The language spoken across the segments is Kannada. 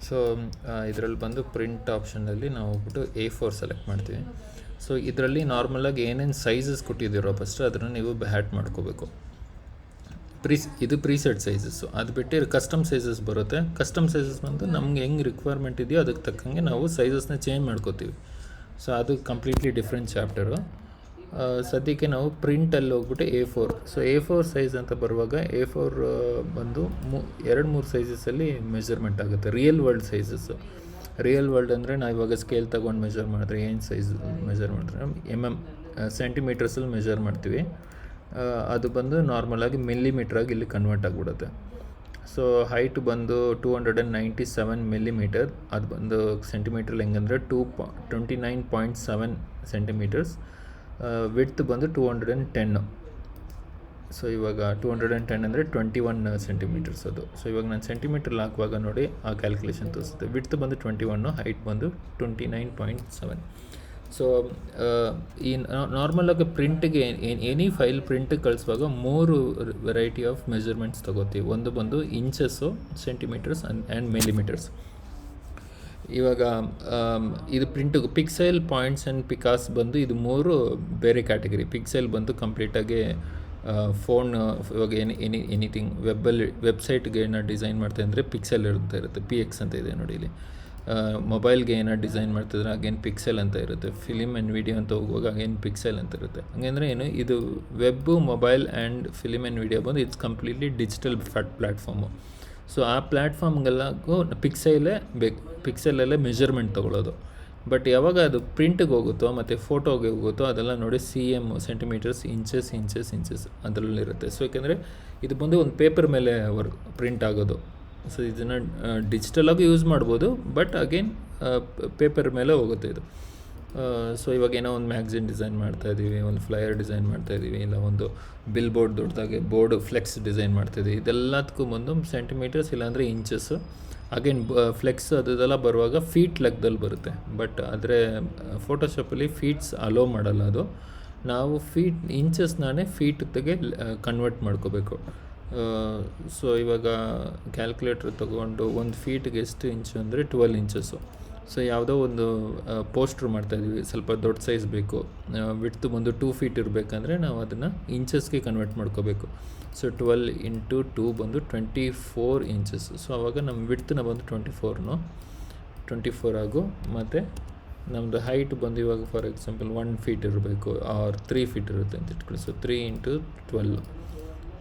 ಸೊ ಇದರಲ್ಲಿ ಬಂದು ಪ್ರಿಂಟ್ ಆಪ್ಷನಲ್ಲಿ ನಾವು ಹೋಗ್ಬಿಟ್ಟು A4 ಸೆಲೆಕ್ಟ್ ಮಾಡ್ತೀವಿ. ಸೊ ಇದರಲ್ಲಿ ನಾರ್ಮಲಾಗಿ ಏನೇನು ಸೈಜಸ್ ಕೊಟ್ಟಿದ್ದೀರೋ ಫಸ್ಟ್ ಅದನ್ನು ನೀವು ಹ್ಯಾಡ್ ಮಾಡ್ಕೋಬೇಕು. ಇದು ಪ್ರೀಸೆಟ್ ಸೈಜಸ್ಸು. ಅದು ಬಿಟ್ಟು ಕಸ್ಟಮ್ ಸೈಜಸ್ ಬರುತ್ತೆ. ಕಸ್ಟಮ್ ಸೈಜಸ್ ಬಂದು ನಮ್ಗೆ ಹೆಂಗೆ ರಿಕ್ವೈರ್ಮೆಂಟ್ ಇದೆಯೋ ಅದಕ್ಕೆ ತಕ್ಕಂಗೆ ನಾವು ಸೈಜಸ್ನ ಚೇಂಜ್ ಮಾಡ್ಕೋತೀವಿ. ಸೊ ಅದು ಕಂಪ್ಲೀಟ್ಲಿ ಡಿಫ್ರೆಂಟ್ ಚಾಪ್ಟರು. ಸದ್ಯಕ್ಕೆ ನಾವು ಪ್ರಿಂಟಲ್ಲಿ ಹೋಗ್ಬಿಟ್ಟು A4. ಸೊ A4 ಸೈಜ್ ಅಂತ ಬರುವಾಗ A4 ಬಂದು 2-3 ಸೈಜಸಲ್ಲಿ ಮೆಜರ್ಮೆಂಟ್ ಆಗುತ್ತೆ. Real world sizes. Real world ಅಂದರೆ ನಾವು ಇವಾಗ ಸ್ಕೇಲ್ ತೊಗೊಂಡು ಮೆಜರ್ ಮಾಡಿದ್ರೆ ಏನು ಸೈಜ್ ಮೆಜರ್ ಮಾಡಿದ್ರೆ ಸೆಂಟಿಮೀಟರ್ಸಲ್ಲಿ ಮೆಜರ್ ಮಾಡ್ತೀವಿ. ಅದು ಬಂದು ನಾರ್ಮಲಾಗಿ ಮಿಲಿಮೀಟ್ರಾಗಿ ಇಲ್ಲಿ ಕನ್ವರ್ಟ್ ಆಗಿಬಿಡುತ್ತೆ. ಸೊ ಹೈಟ್ ಬಂದು 297 ಮಿಲಿಮೀಟರ್. ಅದು ಬಂದು ಸೆಂಟಿಮೀಟ್ರಲ್ಲಿ ಹೆಂಗಂದರೆ 29.7 ಸೆಂಟಿಮೀಟರ್ಸ್. ವಿಡ್ತ್ ಬಂದು 210. ಸೊ ಇವಾಗ 210 ಅಂದರೆ 21 ಸೆಂಟಿಮೀಟರ್ಸ್ ಅದು. ಸೊ ಇವಾಗ ನಾನು ಸೆಂಟಿಮೀಟ್ರಲ್ಲಿ ಹಾಕುವಾಗ ನೋಡಿ ಆ ಕ್ಯಾಲ್ಕುಲೇಷನ್ ತೋರಿಸುತ್ತೆ. ವಿಡ್ತ್ ಬಂದು 21, ಹೈಟ್ ಬಂದು 29.7. ಸೊ ಈ ನಾರ್ಮಲಾಗಿ ಪ್ರಿಂಟಿಗೆ ಎನಿ ಫೈಲ್ ಪ್ರಿಂಟಿಗೆ ಕಳಿಸುವಾಗ 3 ವೆರೈಟಿ ಆಫ್ ಮೆಜರ್ಮೆಂಟ್ಸ್ ತೊಗೋತೀವಿ. ಒಂದು ಬಂದು ಇಂಚಸ್ಸು, ಸೆಂಟಿಮೀಟರ್ಸ್ ಆ್ಯಂಡ್ ಮಿಲಿಮೀಟರ್ಸ್. ಇವಾಗ ಇದು ಪ್ರಿಂಟಿಗೆ ಪಿಕ್ಸೆಲ್, ಪಾಯಿಂಟ್ಸ್ ಆ್ಯಂಡ್ ಪಿಕಾಸ್ ಬಂದು ಇದು 3 ಬೇರೆ ಕ್ಯಾಟಗರಿ. ಪಿಕ್ಸೆಲ್ ಬಂದು ಕಂಪ್ಲೀಟಾಗಿ ಫೋನ್ ಇವಾಗ ಎನಿಥಿಂಗ್ ವೆಬ್ಸೈಟ್ಗೆ ಏನಾರು ಡಿಸೈನ್ ಮಾಡ್ತಾ ಅಂದರೆ ಪಿಕ್ಸೆಲ್ ಇರುತ್ತೆ. PX ಅಂತ ಇದೆ ನೋಡಿ ಇಲ್ಲಿ. ಮೊಬೈಲ್ಗೆ ಏನಾರು ಡಿಸೈನ್ ಮಾಡ್ತಿದ್ರೆ ಅಗೇನ್ ಪಿಕ್ಸೆಲ್ ಅಂತ ಇರುತ್ತೆ. ಫಿಲಿಮ್ ಆ್ಯಂಡ್ ವಿಡಿಯೋ ಅಂತ ಹೋಗುವಾಗ ಅಗೇನ್ ಪಿಕ್ಸೆಲ್ ಅಂತ ಇರುತ್ತೆ. ಹಂಗಂದರೆ ಏನು, ಇದು web, mobile and film and video ಬಂದು it's completely digital platform. So ಆ ಪ್ಲ್ಯಾಟ್ಫಾರ್ಮ್ಗೆಲ್ಲಗೂ ಪಿಕ್ಸೆಲ್ಲೇ ಪಿಕ್ಸೆಲಲ್ಲೇ ಮೆಜರ್ಮೆಂಟ್ ತೊಗೊಳ್ಳೋದು. ಬಟ್ ಯಾವಾಗ ಅದು ಪ್ರಿಂಟಿಗೆ ಹೋಗುತ್ತೋ ಮತ್ತು ಫೋಟೋಗೆ ಹೋಗುತ್ತೋ ಅದೆಲ್ಲ ನೋಡಿ CM, ಸೆಂಟಿಮೀಟರ್ಸ್, ಇಂಚಸ್ ಅದರಲ್ಲಿರುತ್ತೆ. ಸೊ ಯಾಕೆಂದರೆ ಇದು ಬಂದು ಒಂದು ಪೇಪರ್ ಮೇಲೆ ಪ್ರಿಂಟ್ ಆಗೋದು. ಸೊ ಇದನ್ನು ಡಿಜಿಟಲಾಗಿ ಯೂಸ್ ಮಾಡ್ಬೋದು, ಬಟ್ ಅಗೇನ್ ಪೇಪರ್ ಮೇಲೆ ಹೋಗುತ್ತೆ ಇದು. ಸೊ ಇವಾಗ ಏನೋ ಒಂದು ಮ್ಯಾಗ್ಝಿನ್ ಡಿಸೈನ್ ಮಾಡ್ತಾಯಿದ್ದೀವಿ, ಒಂದು ಫ್ಲೈಯರ್ ಡಿಸೈನ್ ಮಾಡ್ತಾಯಿದ್ದೀವಿ, ಇಲ್ಲ ಒಂದು ಬಿಲ್ ಬೋರ್ಡ್ ದೊಡ್ಡದಾಗಿ ಬೋರ್ಡ್ ಫ್ಲೆಕ್ಸ್ ಡಿಸೈನ್ ಮಾಡ್ತಾಯಿದ್ದೀವಿ. ಇದೆಲ್ಲದಕ್ಕೂ ಬಂದು ಸೆಂಟಿಮೀಟರ್ಸ್ ಇಲ್ಲಾಂದರೆ ಇಂಚಸ್ಸು. ಅಗೇನ್ ಫ್ಲೆಕ್ಸ್ ಅದೆಲ್ಲ ಬರುವಾಗ ಫೀಟ್ ಲೆಕ್ಕದಲ್ಲಿ ಬರುತ್ತೆ. ಬಟ್ ಆದರೆ ಫೋಟೋಶಾಪಲ್ಲಿ ಫೀಟ್ಸ್ ಅಲೋ ಮಾಡಲ್ಲ. ಅದು ನಾವು ಇಂಚಸ್ನೇ ಫೀಟ್ಗೆ ಕನ್ವರ್ಟ್ ಮಾಡ್ಕೋಬೇಕು. ಸೊ ಇವಾಗ ಕ್ಯಾಲ್ಕುಲೇಟ್ರ್ ತೊಗೊಂಡು ಒಂದು ಫೀಟ್ಗೆ ಎಷ್ಟು ಇಂಚು ಅಂದರೆ 12 ಇಂಚಸ್ಸು. ಸೊ ಯಾವುದೋ ಒಂದು ಪೋಸ್ಟ್ರ್ ಮಾಡ್ತಾಯಿದ್ವಿ, ಸ್ವಲ್ಪ ದೊಡ್ಡ ಸೈಜ್ ಬೇಕು, ವಿಡ್ತ್ ಬಂದು 2 ಫೀಟ್ ಇರಬೇಕಂದ್ರೆ ನಾವು ಅದನ್ನು ಇಂಚಸ್ಗೆ ಕನ್ವರ್ಟ್ ಮಾಡ್ಕೋಬೇಕು. ಸೊ 12 × 2 ಬಂದು 24 ಇಂಚಸ್. ಸೊ ಆವಾಗ ನಮ್ಮ ವಿಡ್ತನ್ನ ಬಂದು 24 ಆಗು. ಮತ್ತು ನಮ್ಮದು ಹೈಟ್ ಬಂದು ಇವಾಗ ಫಾರ್ ಎಕ್ಸಾಂಪಲ್ 1 ಫೀಟ್ ಇರಬೇಕು ಆರ್ 3 ಫೀಟ್ ಇರುತ್ತೆ ಅಂತ ಇಟ್ಕೊಳ್ಳಿ. So 3 × 12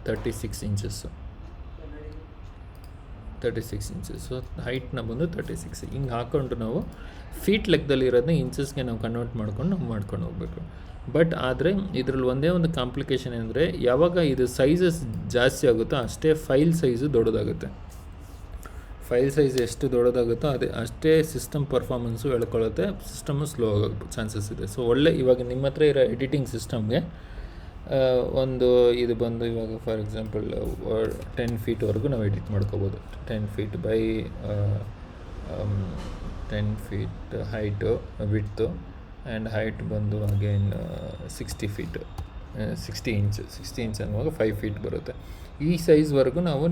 36 inches. 36 ಇಂಚಸ್. ಸೊ ಹೈಟ್ನ ಬಂದು 36. ಹಿಂಗೆ ಹಾಕ್ಕೊಂಡು ನಾವು ಫೀಟ್ ಲೆಕ್ಕದಲ್ಲಿ ಇರೋದನ್ನ ಇಂಚಸ್ಗೆ ನಾವು ಕನ್ವರ್ಟ್ ಮಾಡ್ಕೊಂಡು ಹೋಗಬೇಕು. ಬಟ್ ಆದರೆ ಇದರಲ್ಲಿ ಒಂದೇ ಒಂದು ಕಾಂಪ್ಲಿಕೇಶನ್ ಅಂದರೆ ಯಾವಾಗ ಇದು ಸೈಜಸ್ ಜಾಸ್ತಿ ಆಗುತ್ತೋ ಅಷ್ಟೇ ಫೈಲ್ ಸೈಜು ದೊಡ್ಡದಾಗುತ್ತೆ. ಫೈಲ್ ಸೈಜ್ ಎಷ್ಟು ದೊಡ್ಡದಾಗುತ್ತೋ ಅಷ್ಟೇ ಸಿಸ್ಟಮ್ ಪರ್ಫಾರ್ಮೆನ್ಸು ಎಳ್ಕೊಳ್ಳುತ್ತೆ, ಸಿಸ್ಟಮು ಸ್ಲೋ ಆಗೋ ಚಾನ್ಸಸ್ ಇದೆ. ಸೊ ಇವಾಗ ನಿಮ್ಮ ಹತ್ರ ಇರೋ ಎಡಿಟಿಂಗ್ ಸಿಸ್ಟಮ್ಗೆ ಒಂದು ಇದು ಬಂದು ಇವಾಗ ಫಾರ್ ಎಕ್ಸಾಂಪಲ್ 10 ಫೀಟ್ವರೆಗೂ ನಾವು ಎಡಿಟ್ ಮಾಡ್ಕೋಬೋದು. 10 feet by 10 feet height, width and height ಬಂದು ಅಗೇನ್ 60 ಫೀಟ್, 60 ಇಂಚ್ ಅನ್ನುವಾಗ 5 ಫೀಟ್ ಬರುತ್ತೆ. ಈ ಸೈಜ್ವರೆಗೂ ನಾವು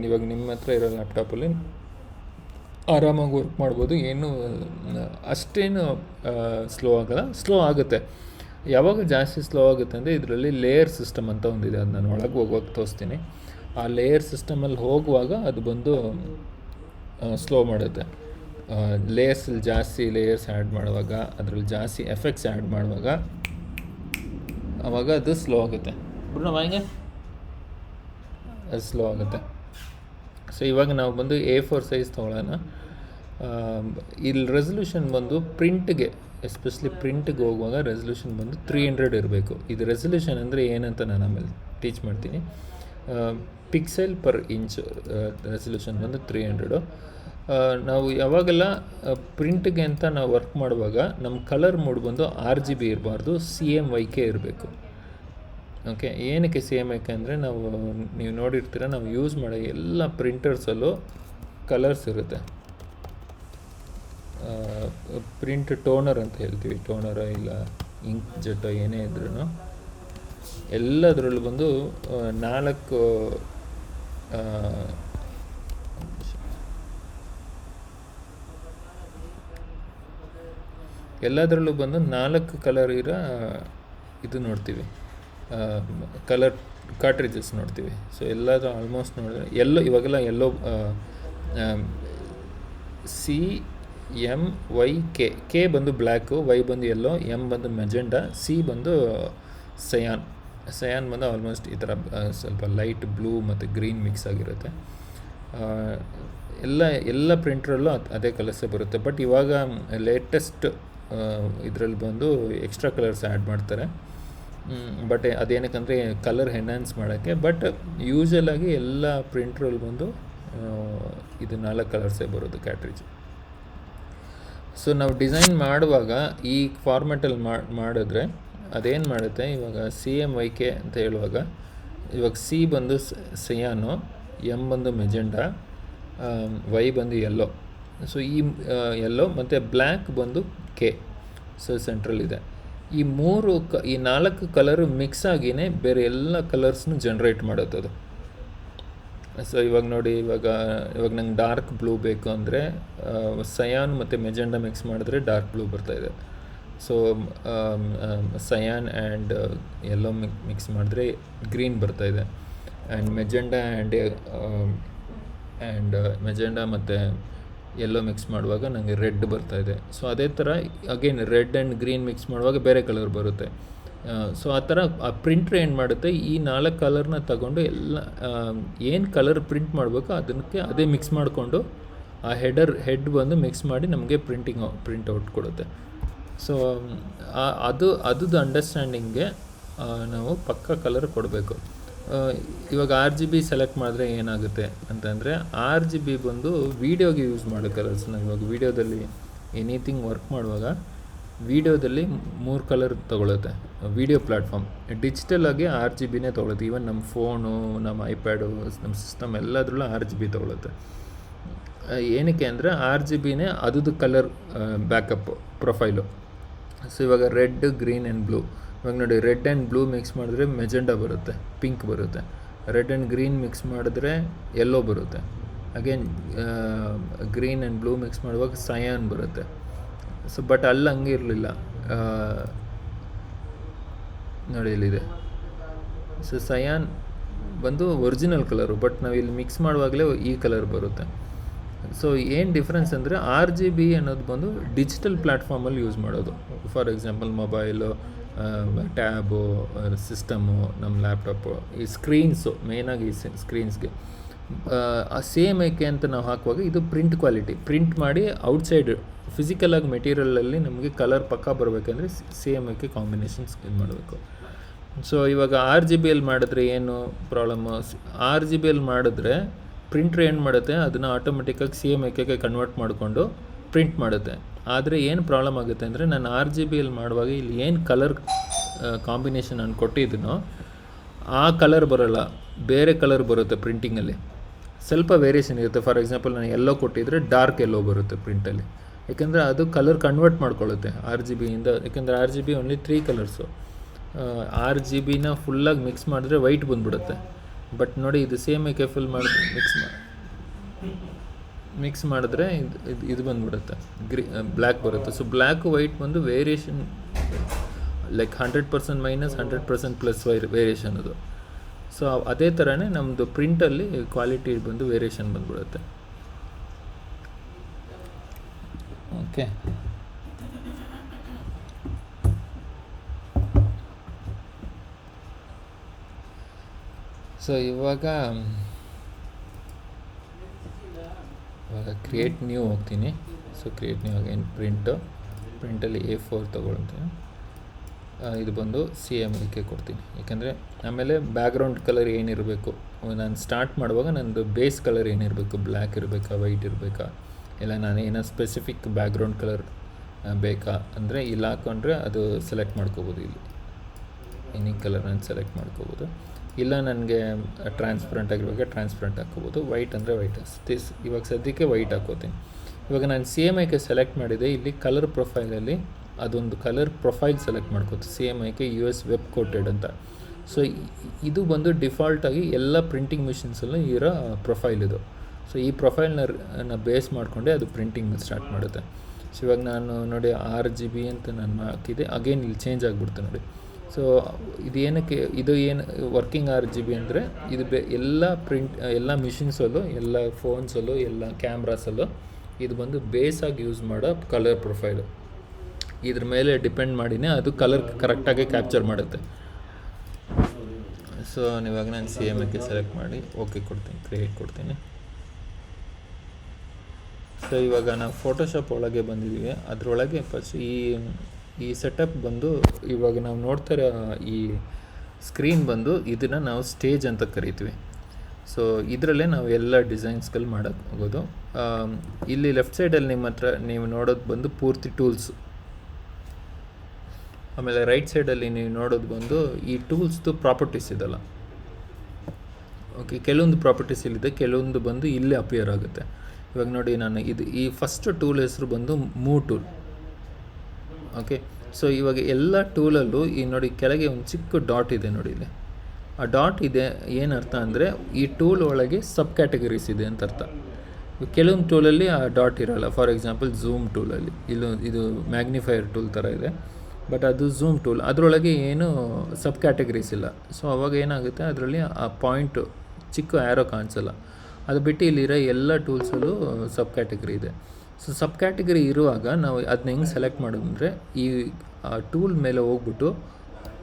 ಇವಾಗ ನಿಮ್ಮ ಹತ್ರ ಇರೋ ಲ್ಯಾಪ್ಟಾಪಲ್ಲಿ ಆರಾಮಾಗಿ ವರ್ಕ್ ಮಾಡ್ಬೋದು. ಏನು ಅಷ್ಟೇನು ಸ್ಲೋ ಆಗಲ್ಲ. ಸ್ಲೋ ಆಗುತ್ತೆ. ಯಾವಾಗ ಜಾಸ್ತಿ ಸ್ಲೋ ಆಗುತ್ತೆ ಅಂದರೆ ಇದರಲ್ಲಿ ಲೇಯರ್ ಸಿಸ್ಟಮ್ ಅಂತ ಒಂದಿದೆ. ಅದು ನಾನು ಒಳಗೆ ಹೋಗುವಾಗ ತೋರಿಸ್ತೀನಿ. ಆ ಲೇಯರ್ ಸಿಸ್ಟಮಲ್ಲಿ ಹೋಗುವಾಗ ಅದು ಬಂದು ಸ್ಲೋ ಮಾಡುತ್ತೆ. ಲೇಯರ್ಸಲ್ಲಿ ಜಾಸ್ತಿ ಲೇಯರ್ಸ್ ಆ್ಯಡ್ ಮಾಡುವಾಗ, ಅದರಲ್ಲಿ ಜಾಸ್ತಿ ಎಫೆಕ್ಟ್ಸ್ ಆ್ಯಡ್ ಮಾಡುವಾಗ ಆವಾಗ ಅದು ಸ್ಲೋ ಆಗುತ್ತೆ. ಬಿಡೋಣ ಅದು ಸ್ಲೋ ಆಗುತ್ತೆ. ಸೊ ಇವಾಗ ನಾವು ಬಂದು A4 ಸೈಜ್ ತೊಗೊಳ್ಳೋಣ. ಇಲ್ಲಿ ರೆಸಲ್ಯೂಷನ್ ಬಂದು ಪ್ರಿಂಟ್ಗೆ, ಎಸ್ಪೆಷಲಿ ಪ್ರಿಂಟ್ಗೆ ಹೋಗುವಾಗ ರೆಸಲ್ಯೂಷನ್ ಬಂದು 300 ಇರಬೇಕು. ಇದು ರೆಸಲ್ಯೂಷನ್ ಅಂದರೆ ಏನಂತ ನಾನು ಆಮೇಲೆ ಟೀಚ್ ಮಾಡ್ತೀನಿ. ಪಿಕ್ಸೆಲ್ ಪರ್ ಇಂಚ್ ರೆಸಲ್ಯೂಷನ್ ಬಂದು 300. ನಾವು ಯಾವಾಗೆಲ್ಲ ಪ್ರಿಂಟ್ಗೆ ಅಂತ ನಾವು ವರ್ಕ್ ಮಾಡುವಾಗ ನಮ್ಮ ಕಲರ್ ಮೋಡ್ ಬಂದು RGB ಇರಬಾರ್ದು, CMYK ಇರಬೇಕು. ಓಕೆ, ಏನಕ್ಕೆ CMYK ಅಂದರೆ ನೀವು ನೋಡಿರ್ತೀರ, ನಾವು ಯೂಸ್ ಮಾಡೋ ಎಲ್ಲ ಪ್ರಿಂಟರ್ಸಲ್ಲೂ ಕಲರ್ಸ್ ಇರುತ್ತೆ. ಪ್ರಿಂಟ್ ಟೋನರ್ ಅಂತ ಹೇಳ್ತೀವಿ, ಟೋನರ ಇಲ್ಲ ಇಂಕ್ ಜೆಟ್ಟೋ ಏನೇ ಇದ್ರೂ ಎಲ್ಲದರಲ್ಲೂ ಬಂದು 4 ಎಲ್ಲದರಲ್ಲೂ ಬಂದು 4 ಕಲರ್ ಇರೋ ಇದು ನೋಡ್ತೀವಿ, ಕಲರ್ ಕಾರ್ಟ್ರಿಜಸ್ ನೋಡ್ತೀವಿ. ಸೊ ಎಲ್ಲದು ಆಲ್ಮೋಸ್ಟ್ ನೋಡಿದ್ರೆ ಎಲ್ಲೋ ಇವಾಗೆಲ್ಲ ಎಲ್ಲೋ CMYK, ಕೆ ಬಂದು ಬ್ಲ್ಯಾಕು, ವೈ ಬಂದು ಎಲ್ಲೋ, ಎಮ್ ಬಂದು ಮೆಜೆಂಡಾ, ಸಿ ಬಂದು ಸಯಾನ್ ಬಂದು ಆಲ್ಮೋಸ್ಟ್ ಈ ಥರ ಸ್ವಲ್ಪ ಲೈಟ್ ಬ್ಲೂ ಮತ್ತು ಗ್ರೀನ್ ಮಿಕ್ಸ್ ಆಗಿರುತ್ತೆ. ಎಲ್ಲ ಪ್ರಿಂಟ್ರಲ್ಲೂ ಅದೇ ಕಲರ್ಸೇ ಬರುತ್ತೆ. ಬಟ್ ಇವಾಗ ಲೇಟೆಸ್ಟ್ ಇದರಲ್ಲಿ ಬಂದು ಎಕ್ಸ್ಟ್ರಾ ಕಲರ್ಸ್ ಆ್ಯಡ್ ಮಾಡ್ತಾರೆ. ಬಟ್ ಅದೇನಕ್ಕಂದರೆ ಕಲರ್ ಎನ್ಹಾನ್ಸ್ ಮಾಡೋಕ್ಕೆ. ಬಟ್ ಯೂಶಲಾಗಿ ಎಲ್ಲ ಪ್ರಿಂಟ್ರಲ್ಲಿ ಬಂದು ಇದು 4 ಕಲರ್ಸೇ ಬರೋದು ಕ್ಯಾಟ್ರಿಜ್. ಸೊ ನಾವು ಡಿಸೈನ್ ಮಾಡುವಾಗ ಈ ಫಾರ್ಮೆಟಲ್ಲಿ ಮಾಡಿದ್ರೆ ಅದೇನು ಮಾಡುತ್ತೆ, ಇವಾಗ CMYK ಅಂತ ಹೇಳುವಾಗ ಇವಾಗ ಸಿ ಬಂದು ಸಯಾನು, ಎಮ್ ಬಂದು ಮೆಜೆಂಡಾ, ವೈ ಬಂದು ಎಲ್ಲೋ. ಸೊ ಈ ಎಲ್ಲೋ ಮತ್ತು ಬ್ಲ್ಯಾಕ್ ಬಂದು ಕೆ. ಸೊ ಸೆಂಟ್ರಲ್ ಇದೆ. ಈ 4 ಕಲರು ಮಿಕ್ಸ್ ಆಗಿಯೇ ಬೇರೆ ಎಲ್ಲ ಕಲರ್ಸ್ನು ಜನ್ರೇಟ್ ಮಾಡುತ್ತದು. ಸೊ ಇವಾಗ ನೋಡಿ, ಇವಾಗ ನಂಗೆ ಡಾರ್ಕ್ ಬ್ಲೂ ಬೇಕು ಅಂದರೆ ಸಯಾನ್ ಮತ್ತು ಮೆಜೆಂಡಾ ಮಿಕ್ಸ್ ಮಾಡಿದ್ರೆ ಡಾರ್ಕ್ ಬ್ಲೂ ಬರ್ತಾಯಿದೆ. So scion and yellow mix ಮಾಡಿದ್ರೆ ಗ್ರೀನ್ ಬರ್ತಾಯಿದೆ. ಆ್ಯಂಡ್ ಮೆಜೆಂಡಾ ಮತ್ತು ಎಲ್ಲೋ ಮಿಕ್ಸ್ ಮಾಡುವಾಗ ನನಗೆ ರೆಡ್ ಬರ್ತಾಯಿದೆ. ಸೊ ಅದೇ ಥರ again red and green mix ಮಾಡುವಾಗ ಬೇರೆ ಕಲರ್ ಬರುತ್ತೆ. ಸೊ ಆ ಥರ ಆ ಪ್ರಿಂಟ್ರ್ ಏನು ಮಾಡುತ್ತೆ, ಈ 4 ಕಲರ್ನ ತಗೊಂಡು ಎಲ್ಲ ಏನು ಕಲರ್ ಪ್ರಿಂಟ್ ಮಾಡಬೇಕು ಅದಕ್ಕೆ ಅದೇ ಮಿಕ್ಸ್ ಮಾಡಿಕೊಂಡು ಆ ಹೆಡ್ ಬಂದು ಮಿಕ್ಸ್ ಮಾಡಿ ನಮಗೆ ಪ್ರಿಂಟ್ ಔಟ್ ಕೊಡುತ್ತೆ. ಸೊ ಅದು ಅಂಡರ್ಸ್ಟ್ಯಾಂಡಿಂಗ್ಗೆ ನಾವು ಪಕ್ಕ ಕಲರ್ ಕೊಡಬೇಕು. ಇವಾಗ RGB ಸೆಲೆಕ್ಟ್ ಮಾಡಿದ್ರೆ ಏನಾಗುತ್ತೆ ಅಂತಂದರೆ, RGB ಬಂದು ವೀಡಿಯೋಗೆ ಯೂಸ್ ಮಾಡೋ ಕಲರ್ಸ್. ನಾವು ಇವಾಗ ವೀಡಿಯೋದಲ್ಲಿ ಎನಿಥಿಂಗ್ ವರ್ಕ್ ಮಾಡುವಾಗ ವೀಡಿಯೋದಲ್ಲಿ 3 ಕಲರ್ ತೊಗೊಳುತ್ತೆ ವೀಡಿಯೋ ಪ್ಲ್ಯಾಟ್ಫಾರ್ಮ್. ಡಿಜಿಟಲಾಗಿ RGBನೇ ತೊಗೊಳುತ್ತೆ. ಈವನ್ ನಮ್ಮ ಫೋನು, ನಮ್ಮ ಐಪ್ಯಾಡು, ನಮ್ಮ ಸಿಸ್ಟಮ್ ಎಲ್ಲದರಲ್ಲೂ RGB ತೊಗೊಳುತ್ತೆ. ಏನಕ್ಕೆ ಅಂದರೆ RGBನೇ ಅದು ಕಲರ್ ಬ್ಯಾಕಪ್ ಪ್ರೊಫೈಲು. ಸೊ ಇವಾಗ ರೆಡ್, ಗ್ರೀನ್ ಆ್ಯಂಡ್ ಬ್ಲೂ, ಇವಾಗ ನೋಡಿ ರೆಡ್ ಆ್ಯಂಡ್ ಬ್ಲೂ ಮಿಕ್ಸ್ ಮಾಡಿದ್ರೆ ಮೆಜೆಂಡಾ ಬರುತ್ತೆ, ಪಿಂಕ್ ಬರುತ್ತೆ. ರೆಡ್ ಆ್ಯಂಡ್ ಗ್ರೀನ್ ಮಿಕ್ಸ್ ಮಾಡಿದ್ರೆ ಎಲ್ಲೋ ಬರುತ್ತೆ. Again green and blue mix ಮಾಡುವಾಗ ಸಯಾನ್ ಬರುತ್ತೆ. ಸೊ ಬಟ್ ಅಲ್ಲಿ ಹಂಗೆ ಇರಲಿಲ್ಲ, ನೋಡಿ ಇಲ್ಲಿದೆ. ಸೊ ಸಯಾನ್ ಬಂದು ಒರಿಜಿನಲ್ ಕಲರು, ಬಟ್ ನಾವು ಇಲ್ಲಿ ಮಿಕ್ಸ್ ಮಾಡುವಾಗಲೇ ಈ ಕಲರ್ ಬರುತ್ತೆ. ಸೊ ಏನು ಡಿಫ್ರೆನ್ಸ್ ಅಂದರೆ RGB ಅನ್ನೋದು ಬಂದು ಡಿಜಿಟಲ್ ಪ್ಲ್ಯಾಟ್ಫಾರ್ಮಲ್ಲಿ ಯೂಸ್ ಮಾಡೋದು. For example mobile, tab, system, ನಮ್ಮ ಲ್ಯಾಪ್ಟಾಪು, ಈ ಸ್ಕ್ರೀನ್ಸು, ಮೇಯ್ನಾಗಿ ಈ ಸ್ಕ್ರೀನ್ಸ್ಗೆ CMYK ಅಂತ ನಾವು ಹಾಕುವಾಗ ಇದು ಪ್ರಿಂಟ್ ಕ್ವಾಲಿಟಿ, ಪ್ರಿಂಟ್ ಮಾಡಿ ಔಟ್ಸೈಡ್ ಫಿಸಿಕಲಾಗಿ ಮೆಟೀರಿಯಲಲ್ಲಿ ನಮಗೆ ಕಲರ್ ಪಕ್ಕ ಬರಬೇಕಂದ್ರೆ CMYK ಕಾಂಬಿನೇಷನ್ಸ್ ಇದು ಮಾಡಬೇಕು. ಸೊ ಇವಾಗ RGBಯಲ್ಲಿ ಮಾಡಿದ್ರೆ ಏನು ಪ್ರಾಬ್ಲಮ್ಮು, RGBಯಲ್ಲಿ ಮಾಡಿದ್ರೆ ಪ್ರಿಂಟ್ರ್ ಏನು ಮಾಡುತ್ತೆ, ಅದನ್ನು ಆಟೋಮೆಟಿಕ್ಕಾಗಿ CMYKಗೆ ಕನ್ವರ್ಟ್ ಮಾಡಿಕೊಂಡು ಪ್ರಿಂಟ್ ಮಾಡುತ್ತೆ. ಆದರೆ ಏನು ಪ್ರಾಬ್ಲಮ್ ಆಗುತ್ತೆ ಅಂದರೆ, ನಾನು RGBಯಲ್ಲಿ ಮಾಡುವಾಗ ಇಲ್ಲಿ ಏನು ಕಲರ್ ಕಾಂಬಿನೇಷನ್ ನಾನು ಕೊಟ್ಟಿದ್ದೀನೋ ಆ ಕಲರ್ ಬರೋಲ್ಲ, ಬೇರೆ ಕಲರ್ ಬರುತ್ತೆ ಪ್ರಿಂಟಿಂಗಲ್ಲಿ. ಸ್ವಲ್ಪ ವೇರಿಯೇಷನ್ ಇರುತ್ತೆ. ಫಾರ್ ಎಕ್ಸಾಂಪಲ್ ನಾನು ಎಲ್ಲೋ ಕೊಟ್ಟಿದ್ದರೆ ಡಾರ್ಕ್ ಎಲ್ಲೋ ಬರುತ್ತೆ ಪ್ರಿಂಟಲ್ಲಿ, ಯಾಕೆಂದರೆ ಅದು ಕಲರ್ ಕನ್ವರ್ಟ್ ಮಾಡ್ಕೊಳ್ಳುತ್ತೆ RGBಯಿಂದ. ಯಾಕೆಂದರೆ RGB ಓನ್ಲಿ 3 ಕಲರ್ಸು. RGBನ ಫುಲ್ಲಾಗಿ ಮಿಕ್ಸ್ ಮಾಡಿದ್ರೆ ವೈಟ್ ಬಂದುಬಿಡುತ್ತೆ. ಬಟ್ ನೋಡಿ ಇದು CMYK ಫುಲ್ ಮಾಡಿದ್ರೆ ಮಿಕ್ಸ್ ಮಾಡಿದ್ರೆ ಇದು ಬಂದುಬಿಡುತ್ತೆ, ಬ್ಲ್ಯಾಕ್ ಬರುತ್ತೆ. ಸೊ ಬ್ಲ್ಯಾಕ್ ವೈಟ್ ಬಂದು variation like 100% minus 100% plus variation ಅದು. ಸೊ ಅದೇ ಥರನೇ ನಮ್ಮದು ಪ್ರಿಂಟಲ್ಲಿ ಕ್ವಾಲಿಟಿ ಬಂದು ವೇರಿಯೇಷನ್ ಬಂದುಬಿಡುತ್ತೆ. ಓಕೆ, ಸೊ ಇವಾಗ ಕ್ರಿಯೇಟ್ ನ್ಯೂ ಹೋಗ್ತೀನಿ. ಸೊ ಕ್ರಿಯೇಟ್ ನ್ಯೂ ಅಗೇನ್ ಪ್ರಿಂಟಲ್ಲಿ A4 ತೊಗೊಳ್ತೀನಿ. ಇದು ಬಂದು CMYK ಕೊಡ್ತೀನಿ, ಯಾಕೆಂದರೆ ಆಮೇಲೆ ಬ್ಯಾಕ್ಗ್ರೌಂಡ್ ಕಲರ್ ಏನಿರಬೇಕು, ನಾನು ಸ್ಟಾರ್ಟ್ ಮಾಡುವಾಗ ನನ್ನದು ಬೇಸ್ ಕಲರ್ ಏನಿರಬೇಕು, ಬ್ಲ್ಯಾಕ್ ಇರಬೇಕಾ, ವೈಟ್ ಇರಬೇಕಾ, ಇಲ್ಲ ನಾನು ಏನೋ ಸ್ಪೆಸಿಫಿಕ್ ಬ್ಯಾಕ್ಗ್ರೌಂಡ್ ಕಲರ್ ಬೇಕಾ ಅಂದರೆ ಇಲ್ಲಿ ಹಾಕ್ಕೊಂಡ್ರೆ ಅದು ಸೆಲೆಕ್ಟ್ ಮಾಡ್ಕೋಬೋದು. ಇಲ್ಲಿ ಎನಿ ಕಲರ್ ನಾನು ಸೆಲೆಕ್ಟ್ ಮಾಡ್ಕೋಬೋದು. ಇಲ್ಲ ನನಗೆ ಟ್ರಾನ್ಸ್ಪರೆಂಟ್ ಆಗಿರುವಾಗ ಟ್ರಾನ್ಸ್ಪರೆಂಟ್ ಹಾಕ್ಕೋಬೋದು, ವೈಟ್ ಅಂದರೆ ವೈಟ್. ಇವಾಗ ಸದ್ಯಕ್ಕೆ ವೈಟ್ ಹಾಕ್ಕೋತೀನಿ. ಇವಾಗ ನಾನು CMYK ಸೆಲೆಕ್ಟ್ ಮಾಡಿದೆ. ಇಲ್ಲಿ ಕಲರ್ ಪ್ರೊಫೈಲಲ್ಲಿ ಅದೊಂದು ಕಲರ್ ಪ್ರೊಫೈಲ್ ಸೆಲೆಕ್ಟ್ ಮಾಡ್ಕೋತೀನಿ, CMYK US ವೆಬ್ ಕೋಟೆಡ್ ಅಂತ. ಸೊ ಇದು ಬಂದು ಡಿಫಾಲ್ಟಾಗಿ ಎಲ್ಲ ಪ್ರಿಂಟಿಂಗ್ ಮಿಷಿನ್ಸಲ್ಲೂ ಇರೋ ಪ್ರೊಫೈಲ್ ಇದು. ಸೊ ಈ ಪ್ರೊಫೈಲ್ನ ಬೇಸ್ ಮಾಡಿಕೊಂಡೆ ಅದು ಪ್ರಿಂಟಿಂಗ್ ಸ್ಟಾರ್ಟ್ ಮಾಡುತ್ತೆ. ಸೊ ಇವಾಗ ನಾನು ನೋಡಿ RGB ಅಂತ ನಾನು ಹಾಕಿದೆ, ಅಗೇನ್ ಇಲ್ಲಿ ಚೇಂಜ್ ಆಗಿಬಿಡ್ತು ನೋಡಿ. ಸೊ ಇದೇನಕ್ಕೆ ಇದು ಏನು ವರ್ಕಿಂಗ್ RGB ಅಂದರೆ ಇದು ಎಲ್ಲ ಮಿಷಿನ್ಸಲ್ಲೂ, ಎಲ್ಲ ಫೋನ್ಸಲ್ಲೂ, ಎಲ್ಲ ಕ್ಯಾಮ್ರಾಸಲ್ಲೂ ಇದು ಬಂದು ಬೇಸಾಗಿ ಯೂಸ್ ಮಾಡೋ ಕಲರ್ ಪ್ರೊಫೈಲು. ಇದ್ರ ಮೇಲೆ ಡಿಪೆಂಡ್ ಮಾಡಿನೇ ಅದು ಕಲರ್ ಕರೆಕ್ಟಾಗಿ ಕ್ಯಾಪ್ಚರ್ ಮಾಡುತ್ತೆ. ಸೊ ಇವಾಗ ನಾನು CMYK ಸೆಲೆಕ್ಟ್ ಮಾಡಿ ಓಕೆ ಕೊಡ್ತೀನಿ, ಕ್ರಿಯೇಟ್ ಕೊಡ್ತೀನಿ. ಸೊ ಇವಾಗ ನಾವು ಫೋಟೋಶಾಪ್ ಒಳಗೆ ಬಂದಿದ್ದೀವಿ. ಅದರೊಳಗೆ ಫಸ್ಟ್ ಈ ಸೆಟಪ್ ಬಂದು ಇವಾಗ ನಾವು ನೋಡ್ತಾ ಈ ಸ್ಕ್ರೀನ್ ಬಂದು ಇದನ್ನು ನಾವು ಸ್ಟೇಜ್ ಅಂತ ಕರಿತೀವಿ. ಸೊ ಇದರಲ್ಲೇ ನಾವು ಎಲ್ಲ ಡಿಸೈನ್ಸ್ಗಳು ಮಾಡೋಕ್ಕೆ ಹೋಗೋದು. ಇಲ್ಲಿ ಲೆಫ್ಟ್ ಸೈಡಲ್ಲಿ ನಿಮ್ಮ ಹತ್ರ ನೀವು ನೋಡೋದು ಬಂದು ಪೂರ್ತಿ ಟೂಲ್ಸ್. ಆಮೇಲೆ ರೈಟ್ ಸೈಡಲ್ಲಿ ನೀವು ನೋಡೋದು ಬಂದು ಈ ಟೂಲ್ಸ್ದು ಪ್ರಾಪರ್ಟೀಸ್ ಇದಲ್ಲ. ಓಕೆ, ಕೆಲವೊಂದು ಪ್ರಾಪರ್ಟೀಸ್ ಇಲ್ಲಿದೆ, ಕೆಲವೊಂದು ಬಂದು ಇಲ್ಲೇ ಅಪಿಯರ್ ಆಗುತ್ತೆ. ಇವಾಗ ನೋಡಿ ನಾನು ಈ ಫಸ್ಟ್ ಟೂಲ್ ಹೆಸರು ಬಂದು ಮೂವ್ ಟೂಲ್. ಓಕೆ, ಸೊ ಇವಾಗ ಎಲ್ಲ ಟೂಲಲ್ಲೂ ಈ ನೋಡಿ ಕೆಳಗೆ ಒಂದು ಚಿಕ್ಕ ಡಾಟ್ ಇದೆ ನೋಡಿ ಇಲ್ಲಿ. ಆ ಡಾಟ್ ಇದೆ ಏನರ್ಥ ಅಂದರೆ ಈ ಟೂಲ್ ಒಳಗೆ ಸಬ್ ಕ್ಯಾಟಗರೀಸ್ ಇದೆ ಅಂತ ಅರ್ಥ. ಕೆಲವೊಂದು ಟೂಲಲ್ಲಿ ಆ ಡಾಟ್ ಇರೋಲ್ಲ. ಫಾರ್ ಎಕ್ಸಾಂಪಲ್ ಝೂಮ್ ಟೂಲಲ್ಲಿ ಇದು ಮ್ಯಾಗ್ನಿಫೈಯರ್ ಟೂಲ್ ಥರ ಇದೆ, ಬಟ್ ಅದು ಝೂಮ್ ಟೂಲ್, ಅದರೊಳಗೆ ಏನು ಸಬ್ ಕ್ಯಾಟಗರೀಸ್ ಇಲ್ಲ. ಸೊ ಅವಾಗ ಏನಾಗುತ್ತೆ, ಅದರಲ್ಲಿ ಆ ಪಾಯಿಂಟು ಚಿಕ್ಕ ಆ್ಯರೋ ಕಾಣಿಸಲ್ಲ. ಅದು ಬಿಟ್ಟು ಇಲ್ಲಿರೋ ಎಲ್ಲ ಟೂಲ್ಸಲ್ಲೂ ಸಬ್ ಕ್ಯಾಟಗರಿ ಇದೆ. ಸೊ ಸಬ್ ಕ್ಯಾಟಗರಿ ಇರುವಾಗ ನಾವು ಅದನ್ನ ಹೆಂಗೆ ಸೆಲೆಕ್ಟ್ ಮಾಡೋದು ಅಂದರೆ ಈ ಟೂಲ್ ಮೇಲೆ ಹೋಗ್ಬಿಟ್ಟು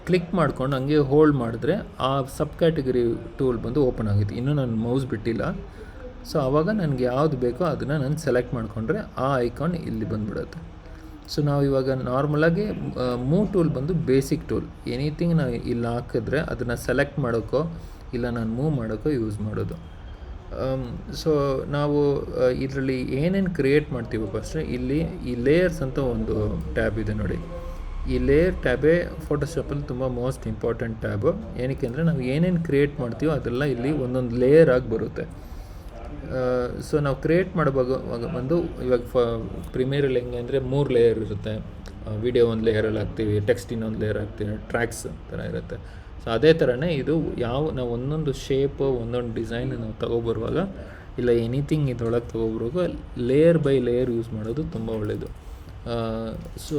ಕ್ಲಿಕ್ ಮಾಡ್ಕೊಂಡು ಹಂಗೆ ಹೋಲ್ಡ್ ಮಾಡಿದ್ರೆ ಆ ಸಬ್ ಕ್ಯಾಟಗರಿ ಟೂಲ್ ಬಂದು ಓಪನ್ ಆಗುತ್ತೆ. ಇನ್ನೂ ನಾನು ಮೌಸ್ ಬಿಟ್ಟಿಲ್ಲ. ಸೊ ಆವಾಗ ನನಗೆ ಯಾವುದು ಬೇಕೋ ಅದನ್ನು ನಾನು ಸೆಲೆಕ್ಟ್ ಮಾಡಿಕೊಂಡ್ರೆ ಆ ಐಕಾನ್ ಇಲ್ಲಿ ಬಂದುಬಿಡುತ್ತೆ. ಸೊ ನಾವು ಇವಾಗ ನಾರ್ಮಲಾಗಿ ಮೂವ್ ಟೂಲ್ ಬಂದು ಬೇಸಿಕ್ ಟೂಲ್. ಎನಿಥಿಂಗ್ ನಾವು ಇಲ್ಲಿ ಹಾಕಿದ್ರೆ ಅದನ್ನು ಸೆಲೆಕ್ಟ್ ಮಾಡೋಕ್ಕೋ ಇಲ್ಲ ನಾನು ಮೂವ್ ಮಾಡೋಕ್ಕೋ ಯೂಸ್ ಮಾಡೋದು. ಸೊ ನಾವು ಇದರಲ್ಲಿ ಏನೇನು ಕ್ರಿಯೇಟ್ ಮಾಡ್ತೀವೋ ಫಸ್ಟ್ ಇಲ್ಲಿ ಈ ಲೇಯರ್ಸ್ ಅಂತ ಒಂದು ಟ್ಯಾಬ್ ಇದೆ ನೋಡಿ. ಈ ಲೇಯರ್ ಟ್ಯಾಬೇ ಫೋಟೋಶಾಪಲ್ಲಿ ತುಂಬ ಮೋಸ್ಟ್ ಇಂಪಾರ್ಟೆಂಟ್ ಟ್ಯಾಬು. ಏನಕ್ಕೆ ಅಂದರೆ ನಾವು ಏನೇನು ಕ್ರಿಯೇಟ್ ಮಾಡ್ತೀವೋ ಅದೆಲ್ಲ ಇಲ್ಲಿ ಒಂದೊಂದು ಲೇಯರ್ ಆಗಿ ಬರುತ್ತೆ. ಸೊ ನಾವು ಕ್ರಿಯೇಟ್ ಮಾಡುವಾಗ ಒಂದು ಇವಾಗ ಪ್ರೀಮಿಯರಲ್ಲಿ ಹೆಂಗೆ ಅಂದರೆ 3 ಲೇಯರ್ ಇರುತ್ತೆ. ವಿಡಿಯೋ ಒಂದು ಲೇಯರಲ್ಲಿ ಹಾಕ್ತೀವಿ, ಟೆಕ್ಸ್ಟ್ ಇನ್ನೊಂದು ಲೇಯರ್ ಹಾಕ್ತೀವಿ, ಟ್ರ್ಯಾಕ್ಸ್ ಥರ ಇರುತ್ತೆ. ಸೊ ಅದೇ ಥರನೇ ಇದು ನಾವು ಒಂದೊಂದು ಶೇಪು ಒಂದೊಂದು ಡಿಸೈನ್ ನಾವು ತೊಗೊಬರುವಾಗ ಇಲ್ಲ ಎನಿಥಿಂಗ್ ಇದರೊಳಗೆ ತೊಗೊಬರುವಾಗ ಲೇಯರ್ ಬೈ ಲೇಯರ್ ಯೂಸ್ ಮಾಡೋದು ತುಂಬ ಒಳ್ಳೆಯದು. ಸೊ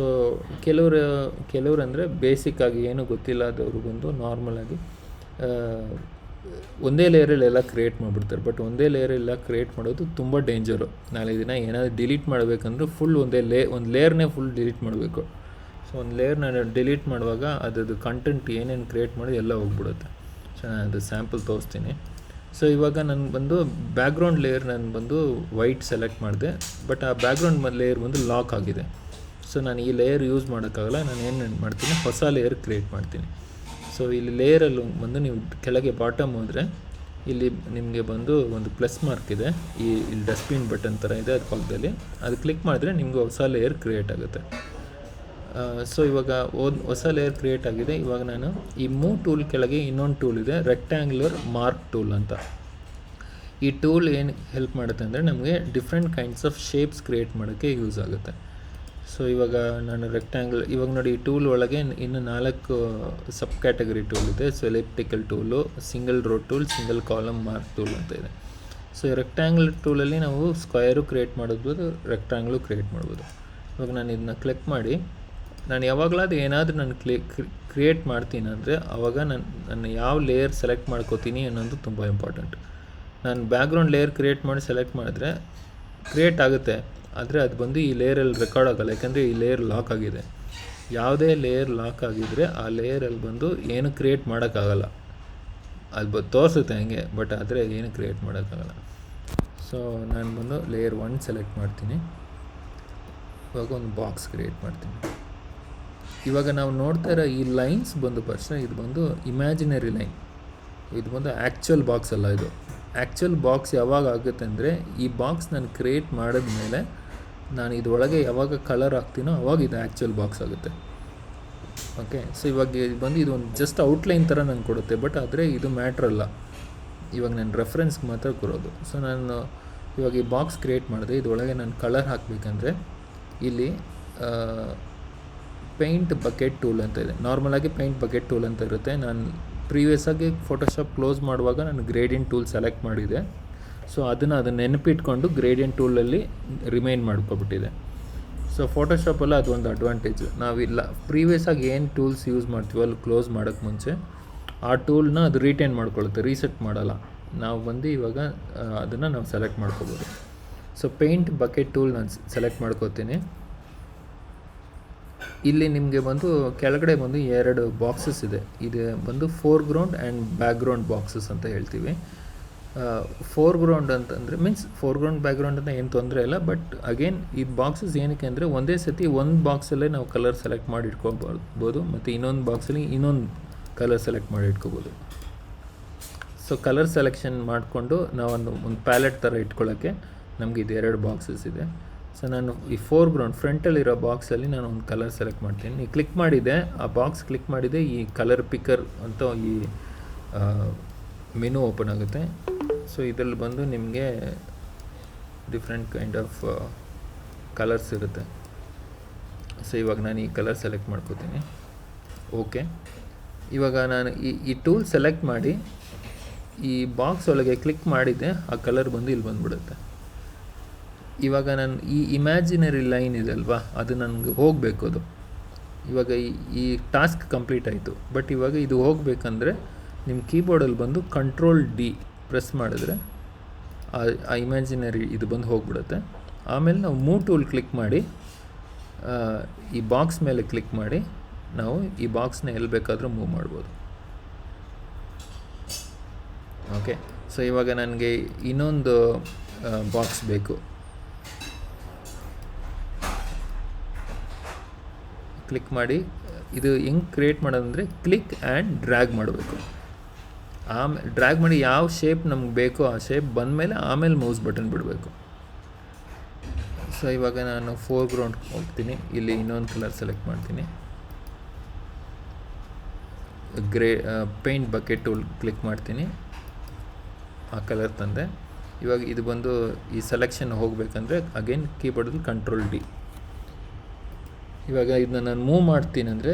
ಕೆಲವರು ಅಂದರೆ ಬೇಸಿಕ್ಕಾಗಿ ಏನೂ ಗೊತ್ತಿಲ್ಲದವ್ರಿಗೊಂದು ನಾರ್ಮಲಾಗಿ ಒಂದೇ ಲೇಯರಲ್ಲೆಲ್ಲ ಕ್ರಿಯೇಟ್ ಮಾಡಿಬಿಡ್ತಾರೆ. ಬಟ್ ಒಂದೇ ಲೇಯರೆಲ್ಲ ಕ್ರಿಯೇಟ್ ಮಾಡೋದು ತುಂಬ ಡೇಂಜರು. ನಾಳೆ ದಿನ ಏನಾದರೂ ಡಿಲೀಟ್ ಮಾಡಬೇಕಂದ್ರೂ ಫುಲ್ ಒಂದು ಲೇಯರ್ನೇ ಫುಲ್ ಡಿಲೀಟ್ ಮಾಡಬೇಕು. ಸೊ ಒಂದು ಲೇಯರ್ ನಾನು ಡಿಲೀಟ್ ಮಾಡುವಾಗ ಅದರದ್ದು ಕಂಟೆಂಟ್ ಏನೇನು ಕ್ರಿಯೇಟ್ ಮಾಡೋದು ಎಲ್ಲ ಹೋಗ್ಬಿಡುತ್ತೆ. ಸೊ ನಾನು ಅದು ಸ್ಯಾಂಪಲ್ ತೋರಿಸ್ತೀನಿ. ಸೊ ಇವಾಗ ನನಗೆ ಬಂದು ಬ್ಯಾಕ್ಗ್ರೌಂಡ್ ಲೇಯರ್ ನಾನು ಬಂದು ವೈಟ್ ಸೆಲೆಕ್ಟ್ ಮಾಡಿದೆ, ಬಟ್ ಆ ಬ್ಯಾಕ್ಗ್ರೌಂಡ್ ಲೇಯರ್ ಬಂದು ಲಾಕ್ ಆಗಿದೆ. ಸೊ ನಾನು ಈ ಲೇಯರ್ ಯೂಸ್ ಮಾಡೋಕ್ಕಾಗಲ್ಲ. ನಾನು ಏನು ಮಾಡ್ತೀನಿ, ಹೊಸ ಲೇಯರ್ ಕ್ರಿಯೇಟ್ ಮಾಡ್ತೀನಿ. ಸೊ ಇಲ್ಲಿ ಲೇಯರಲ್ಲಿ ಬಂದು ನೀವು ಕೆಳಗೆ ಬಾಟಮ್ ಹೋದರೆ ಇಲ್ಲಿ ನಿಮಗೆ ಬಂದು ಒಂದು ಪ್ಲಸ್ ಮಾರ್ಕ್ ಇದೆ, ಇಲ್ಲಿ ಡಸ್ಟ್ಬಿನ್ ಬಟನ್ ಥರ ಇದೆ ಅದು ಪಕ್ಕದಲ್ಲಿ. ಅದು ಕ್ಲಿಕ್ ಮಾಡಿದ್ರೆ ನಿಮಗೆ ಹೊಸ ಲೇಯರ್ ಕ್ರಿಯೇಟ್ ಆಗುತ್ತೆ. ಸೊ ಇವಾಗ ಹೊಸ ಲೇಯರ್ ಕ್ರಿಯೇಟ್ ಆಗಿದೆ. ಇವಾಗ ನಾನು ಈ ಮೂವ್ ಟೂಲ್ ಕೆಳಗೆ ಇನ್ನೊಂದು ಟೂಲ್ ಇದೆ, ರೆಕ್ಟ್ಯಾಂಗ್ಯುಲರ್ ಮಾರ್ಕ್ ಟೂಲ್ ಅಂತ. ಈ ಟೂಲ್ ಏನು ಹೆಲ್ಪ್ ಮಾಡುತ್ತೆ ಅಂದರೆ ನಮಗೆ different kinds of shapes create ಮಾಡೋಕ್ಕೆ ಯೂಸ್ ಆಗುತ್ತೆ. ಸೊ ಇವಾಗ ನಾನು ಇವಾಗ ನೋಡಿ ಈ ಟೂಲ್ ಒಳಗೆ ಇನ್ನು 4 ಸಬ್ ಕ್ಯಾಟಗರಿ ಟೂಲ್ ಇದೆ. So elliptical tool, single rho tool, single column mark tool ಅಂತ ಇದೆ. ಸೊ ರೆಕ್ಟ್ಯಾಂಗ್ಯುಲರ್ ಟೂಲಲ್ಲಿ ನಾವು ಸ್ಕ್ವಯರು ಕ್ರಿಯೇಟ್ ಮಾಡ್ಬೋದು, ರೆಕ್ಟ್ಯಾಂಗ್ಲು ಕ್ರಿಯೇಟ್ ಮಾಡ್ಬೋದು. ಇವಾಗ ನಾನು ಇದನ್ನ ಕ್ಲಿಕ್ ಮಾಡಿ ನಾನು ಯಾವಾಗಲಾದ್ರೂ ಏನಾದರೂ ನಾನು ಕ್ರಿಯೇಟ್ ಮಾಡ್ತೀನಿ ಅಂದರೆ ಆವಾಗ ನಾನು ಯಾವ ಲೇಯರ್ ಸೆಲೆಕ್ಟ್ ಮಾಡ್ಕೋತೀನಿ ಅನ್ನೋದು ತುಂಬ ಇಂಪಾರ್ಟೆಂಟ್. ನಾನು ಬ್ಯಾಕ್ಗ್ರೌಂಡ್ ಲೇಯರ್ ಕ್ರಿಯೇಟ್ ಮಾಡಿ ಸೆಲೆಕ್ಟ್ ಮಾಡಿದ್ರೆ ಕ್ರಿಯೇಟ್ ಆಗುತ್ತೆ, ಆದರೆ ಅದು ಬಂದು ಈ ಲೇಯರಲ್ಲಿ ರೆಕಾರ್ಡ್ ಆಗೋಲ್ಲ. ಯಾಕಂದರೆ ಈ ಲೇಯರ್ ಲಾಕ್ ಆಗಿದೆ. ಯಾವುದೇ ಲೇಯರ್ ಲಾಕ್ ಆಗಿದ್ದರೆ ಆ ಲೇಯರಲ್ಲಿ ಬಂದು ಏನು ಕ್ರಿಯೇಟ್ ಮಾಡೋಕ್ಕಾಗಲ್ಲ. ಅದು ತೋರಿಸುತ್ತೆ ಹಂಗೆ, ಬಟ್ ಆದರೆ ಏನು ಕ್ರಿಯೇಟ್ ಮಾಡೋಕ್ಕಾಗಲ್ಲ. ಸೊ ನಾನು ಬಂದು ಲೇಯರ್ 1 ಸೆಲೆಕ್ಟ್ ಮಾಡ್ತೀನಿ. ಇವಾಗ ಒಂದು ಬಾಕ್ಸ್ ಕ್ರಿಯೇಟ್ ಮಾಡ್ತೀನಿ. ಇವಾಗ ನಾವು ನೋಡ್ತಾ ಇರೋ ಈ ಲೈನ್ಸ್ ಬಂದು ಫಸ್ಟ್ ಇದು ಬಂದು ಇಮ್ಯಾಜಿನರಿ ಲೈನ್, ಇದು ಬಂದು ಆ್ಯಕ್ಚುಯಲ್ ಬಾಕ್ಸ್ ಅಲ್ಲ. ಇದು ಆ್ಯಕ್ಚುಯಲ್ ಬಾಕ್ಸ್ ಯಾವಾಗ ಆಗುತ್ತೆ ಅಂದರೆ ಈ ಬಾಕ್ಸ್ ನಾನು ಕ್ರಿಯೇಟ್ ಮಾಡಿದ್ಮೇಲೆ ನಾನು ಇದರೊಳಗೆ ಯಾವಾಗ ಕಲರ್ ಹಾಕ್ತೀನೋ ಅವಾಗ ಇದು ಆ್ಯಕ್ಚುಯಲ್ ಬಾಕ್ಸ್ ಆಗುತ್ತೆ. ಓಕೆ, ಸೊ ಇವಾಗ ಬಂದು ಇದು ಒಂದು ಜಸ್ಟ್ ಔಟ್ಲೈನ್ ಥರ ನಂಗೆ ಕೊಡುತ್ತೆ, ಬಟ್ ಆದರೆ ಇದು ಮ್ಯಾಟ್ರಲ್ಲ. ಇವಾಗ ನಾನು ರೆಫರೆನ್ಸ್ಗೆ ಮಾತ್ರ ಕೊಡೋದು. ಸೊ ನಾನು ಇವಾಗ ಈ ಬಾಕ್ಸ್ ಕ್ರಿಯೇಟ್ ಮಾಡಿದೆ. ಇದರೊಳಗೆ ನಾನು ಕಲರ್ ಹಾಕಬೇಕಂದ್ರೆ ಇಲ್ಲಿ ಪೇಂಟ್ ಬಕೆಟ್ ಟೂಲ್ ಅಂತ ಇದೆ. ನಾರ್ಮಲಾಗಿ ಪೇಂಟ್ ಬಕೆಟ್ ಟೂಲ್ ಅಂತ ಇರುತ್ತೆ. ನಾನು ಪ್ರೀವಿಯಸ್ಸಾಗಿ ಫೋಟೋಶಾಪ್ ಕ್ಲೋಸ್ ಮಾಡುವಾಗ ನಾನು ಗ್ರೇಡಿಯಂಟ್ ಟೂಲ್ ಸೆಲೆಕ್ಟ್ ಮಾಡಿದೆ. ಸೊ ಅದನ್ನು ನೆನಪಿಟ್ಕೊಂಡು ಗ್ರೇಡಿಯಂಟ್ ಟೂಲಲ್ಲಿ ರಿಮೈನ್ ಮಾಡ್ಕೊಬಿಟ್ಟಿದೆ. ಸೊ ಸೊ ಫೋಟೋಶಾಪಲ್ಲಿ ಅದೊಂದು ಅಡ್ವಾಂಟೇಜು. ನಾವಿಲ್ಲ ಪ್ರೀವಿಯಸ್ಸಾಗಿ ಏನು ಟೂಲ್ಸ್ ಯೂಸ್ ಮಾಡ್ತೀವೋ ಅಲ್ಲಿ ಕ್ಲೋಸ್ ಮಾಡೋಕ್ಕೆ ಮುಂಚೆ ಆ ಟೂಲ್ನ ಅದು ರಿಟೈನ್ ಮಾಡ್ಕೊಳ್ಳುತ್ತೆ, ರೀಸೆಟ್ ಮಾಡಲ್ಲ. ನಾವು ಬಂದು ಇವಾಗ ಅದನ್ನು ನಾವು ಸೆಲೆಕ್ಟ್ ಮಾಡ್ಕೋಬೋದು. ಸೊ ಪೇಂಟ್ ಬಕೆಟ್ ಟೂಲ್ ನಾನು ಸೆಲೆಕ್ಟ್ ಮಾಡ್ಕೋತೀನಿ. ಇಲ್ಲಿ ನಿಮಗೆ ಬಂದು ಕೆಳಗಡೆ ಬಂದು 2 ಬಾಕ್ಸಸ್ ಇದೆ. ಇದು ಬಂದು ಫೋರ್ಗ್ರೌಂಡ್ ಆ್ಯಂಡ್ ಬ್ಯಾಕ್ಗ್ರೌಂಡ್ ಬಾಕ್ಸಸ್ ಅಂತ ಹೇಳ್ತೀವಿ. ಫೋರ್ಗ್ರೌಂಡ್ ಅಂತಂದರೆ ಮೀನ್ಸ್ ಫೋರ್ಗ್ರೌಂಡ್ ಬ್ಯಾಕ್ಗ್ರೌಂಡ್ ಅಂತ ಏನು ತೊಂದರೆ ಇಲ್ಲ. ಬಟ್ ಅಗೇನ್ ಈ ಬಾಕ್ಸಸ್ ಏನಕ್ಕೆ ಅಂದರೆ ಒಂದೇ ಸತಿ ಒಂದು ಬಾಕ್ಸಲ್ಲೇ ನಾವು ಕಲರ್ ಸೆಲೆಕ್ಟ್ ಮಾಡಿ ಇಟ್ಕೊಬೋದು, ಮತ್ತು ಇನ್ನೊಂದು ಬಾಕ್ಸಲ್ಲಿ ಇನ್ನೊಂದು ಕಲರ್ ಸೆಲೆಕ್ಟ್ ಮಾಡಿ ಇಟ್ಕೋಬೋದು. ಸೊ ಕಲರ್ ಸೆಲೆಕ್ಷನ್ ಮಾಡಿಕೊಂಡು ನಾವು ಒಂದು ಪ್ಯಾಲೆಟ್ ಥರ ಇಟ್ಕೊಳ್ಳೋಕ್ಕೆ ನಮಗೆ ಇದು 2 ಬಾಕ್ಸಸ್ ಇದೆ. ಸೊ ನಾನು ಈ ಫೋರ್ಗ್ರೌಂಡ್ ಫ್ರಂಟಲ್ಲಿರೋ ಬಾಕ್ಸಲ್ಲಿ ನಾನು ಒಂದು ಕಲರ್ ಸೆಲೆಕ್ಟ್ ಮಾಡ್ತೀನಿ. ಈ ಕ್ಲಿಕ್ ಮಾಡಿದೆ, ಆ ಬಾಕ್ಸ್ ಕ್ಲಿಕ್ ಮಾಡಿದೆ, ಈ ಕಲರ್ ಪಿಕ್ಕರ್ ಅಂತ ಈ ಮೆನು ಓಪನ್ ಆಗುತ್ತೆ. ಸೊ ಇದರಲ್ಲಿ ಬಂದು ನಿಮಗೆ ಡಿಫ್ರೆಂಟ್ ಕೈಂಡ್ ಆಫ್ ಕಲರ್ಸ್ ಇರುತ್ತೆ. ಸೊ ಇವಾಗ ನಾನು ಈ ಕಲರ್ ಸೆಲೆಕ್ಟ್ ಮಾಡ್ಕೋತೀನಿ. ಓಕೆ, ಇವಾಗ ನಾನು ಈ ಟೂಲ್ ಸೆಲೆಕ್ಟ್ ಮಾಡಿ ಈ ಬಾಕ್ಸ್ ಒಳಗೆ ಕ್ಲಿಕ್ ಮಾಡಿದ್ದೆ, ಆ ಕಲರ್ ಬಂದು ಇಲ್ಲಿ ಬಂದುಬಿಡುತ್ತೆ. ಇವಾಗ ನಾನು ಈ ಇಮ್ಯಾಜಿನರಿ ಲೈನ್ ಇದೆ ಅಲ್ವಾ, ಅದು ನನಗೆ ಹೋಗಬೇಕು. ಅದು ಇವಾಗ ಈ ಟಾಸ್ಕ್ ಕಂಪ್ಲೀಟ್ ಆಯಿತು. ಬಟ್ ಇವಾಗ ಇದು ಹೋಗಬೇಕಂದ್ರೆ ನಿಮ್ಮ ಕೀಬೋರ್ಡಲ್ಲಿ ಬಂದು Ctrl+D ಪ್ರೆಸ್ ಮಾಡಿದ್ರೆ ಆ ಇಮ್ಯಾಜಿನರಿ ಇದು ಬಂದು ಹೋಗ್ಬಿಡುತ್ತೆ. ಆಮೇಲೆ ನಾವು ಮೂವ್ ಟೂಲ್ ಕ್ಲಿಕ್ ಮಾಡಿ ಈ ಬಾಕ್ಸ್ ಮೇಲೆ ಕ್ಲಿಕ್ ಮಾಡಿ ನಾವು ಈ ಬಾಕ್ಸ್ನ ಎಲ್ಲಿ ಬೇಕಾದರೂ ಮೂವ್ ಮಾಡ್ಬೋದು. ಓಕೆ, ಸೊ ಇವಾಗ ನನಗೆ ಇನ್ನೊಂದು ಬಾಕ್ಸ್ ಬೇಕು. ಕ್ಲಿಕ್ ಮಾಡಿ ಇದು ಹೆಂಗೆ ಕ್ರಿಯೇಟ್ ಮಾಡೋದಂದರೆ ಕ್ಲಿಕ್ ಆ್ಯಂಡ್ ಡ್ರ್ಯಾಗ್ ಮಾಡಬೇಕು. ಆಮೇಲೆ ಡ್ರ್ಯಾಗ್ ಮಾಡಿ ಯಾವ ಶೇಪ್ ನಮ್ಗೆ ಬೇಕೋ ಆ ಶೇಪ್ ಬಂದಮೇಲೆ ಆಮೇಲೆ ಮೌಸ್ ಬಟನ್ ಬಿಡಬೇಕು. ಸೊ ಇವಾಗ ನಾನು ಫೋರ್ಗ್ರೌಂಡ್ ಹೋಗ್ತೀನಿ. ಇಲ್ಲಿ ಇನ್ನೊಂದು ಕಲರ್ ಸೆಲೆಕ್ಟ್ ಮಾಡ್ತೀನಿ. ಪೇಂಟ್ ಬಕೆಟ್ ಟೂಲ್ ಕ್ಲಿಕ್ ಮಾಡ್ತೀನಿ, ಆ ಕಲರ್ ತಂದೆ. ಇವಾಗ ಇದು ಬಂದು ಈ ಸೆಲೆಕ್ಷನ್ ಹೋಗಬೇಕಂದ್ರೆ ಅಗೇನ್ ಕೀಬೋರ್ಡಲ್ಲಿ Ctrl+D. ಇವಾಗ ಇದನ್ನ ನಾನು ಮೂವ್ ಮಾಡ್ತೀನಿ ಅಂದರೆ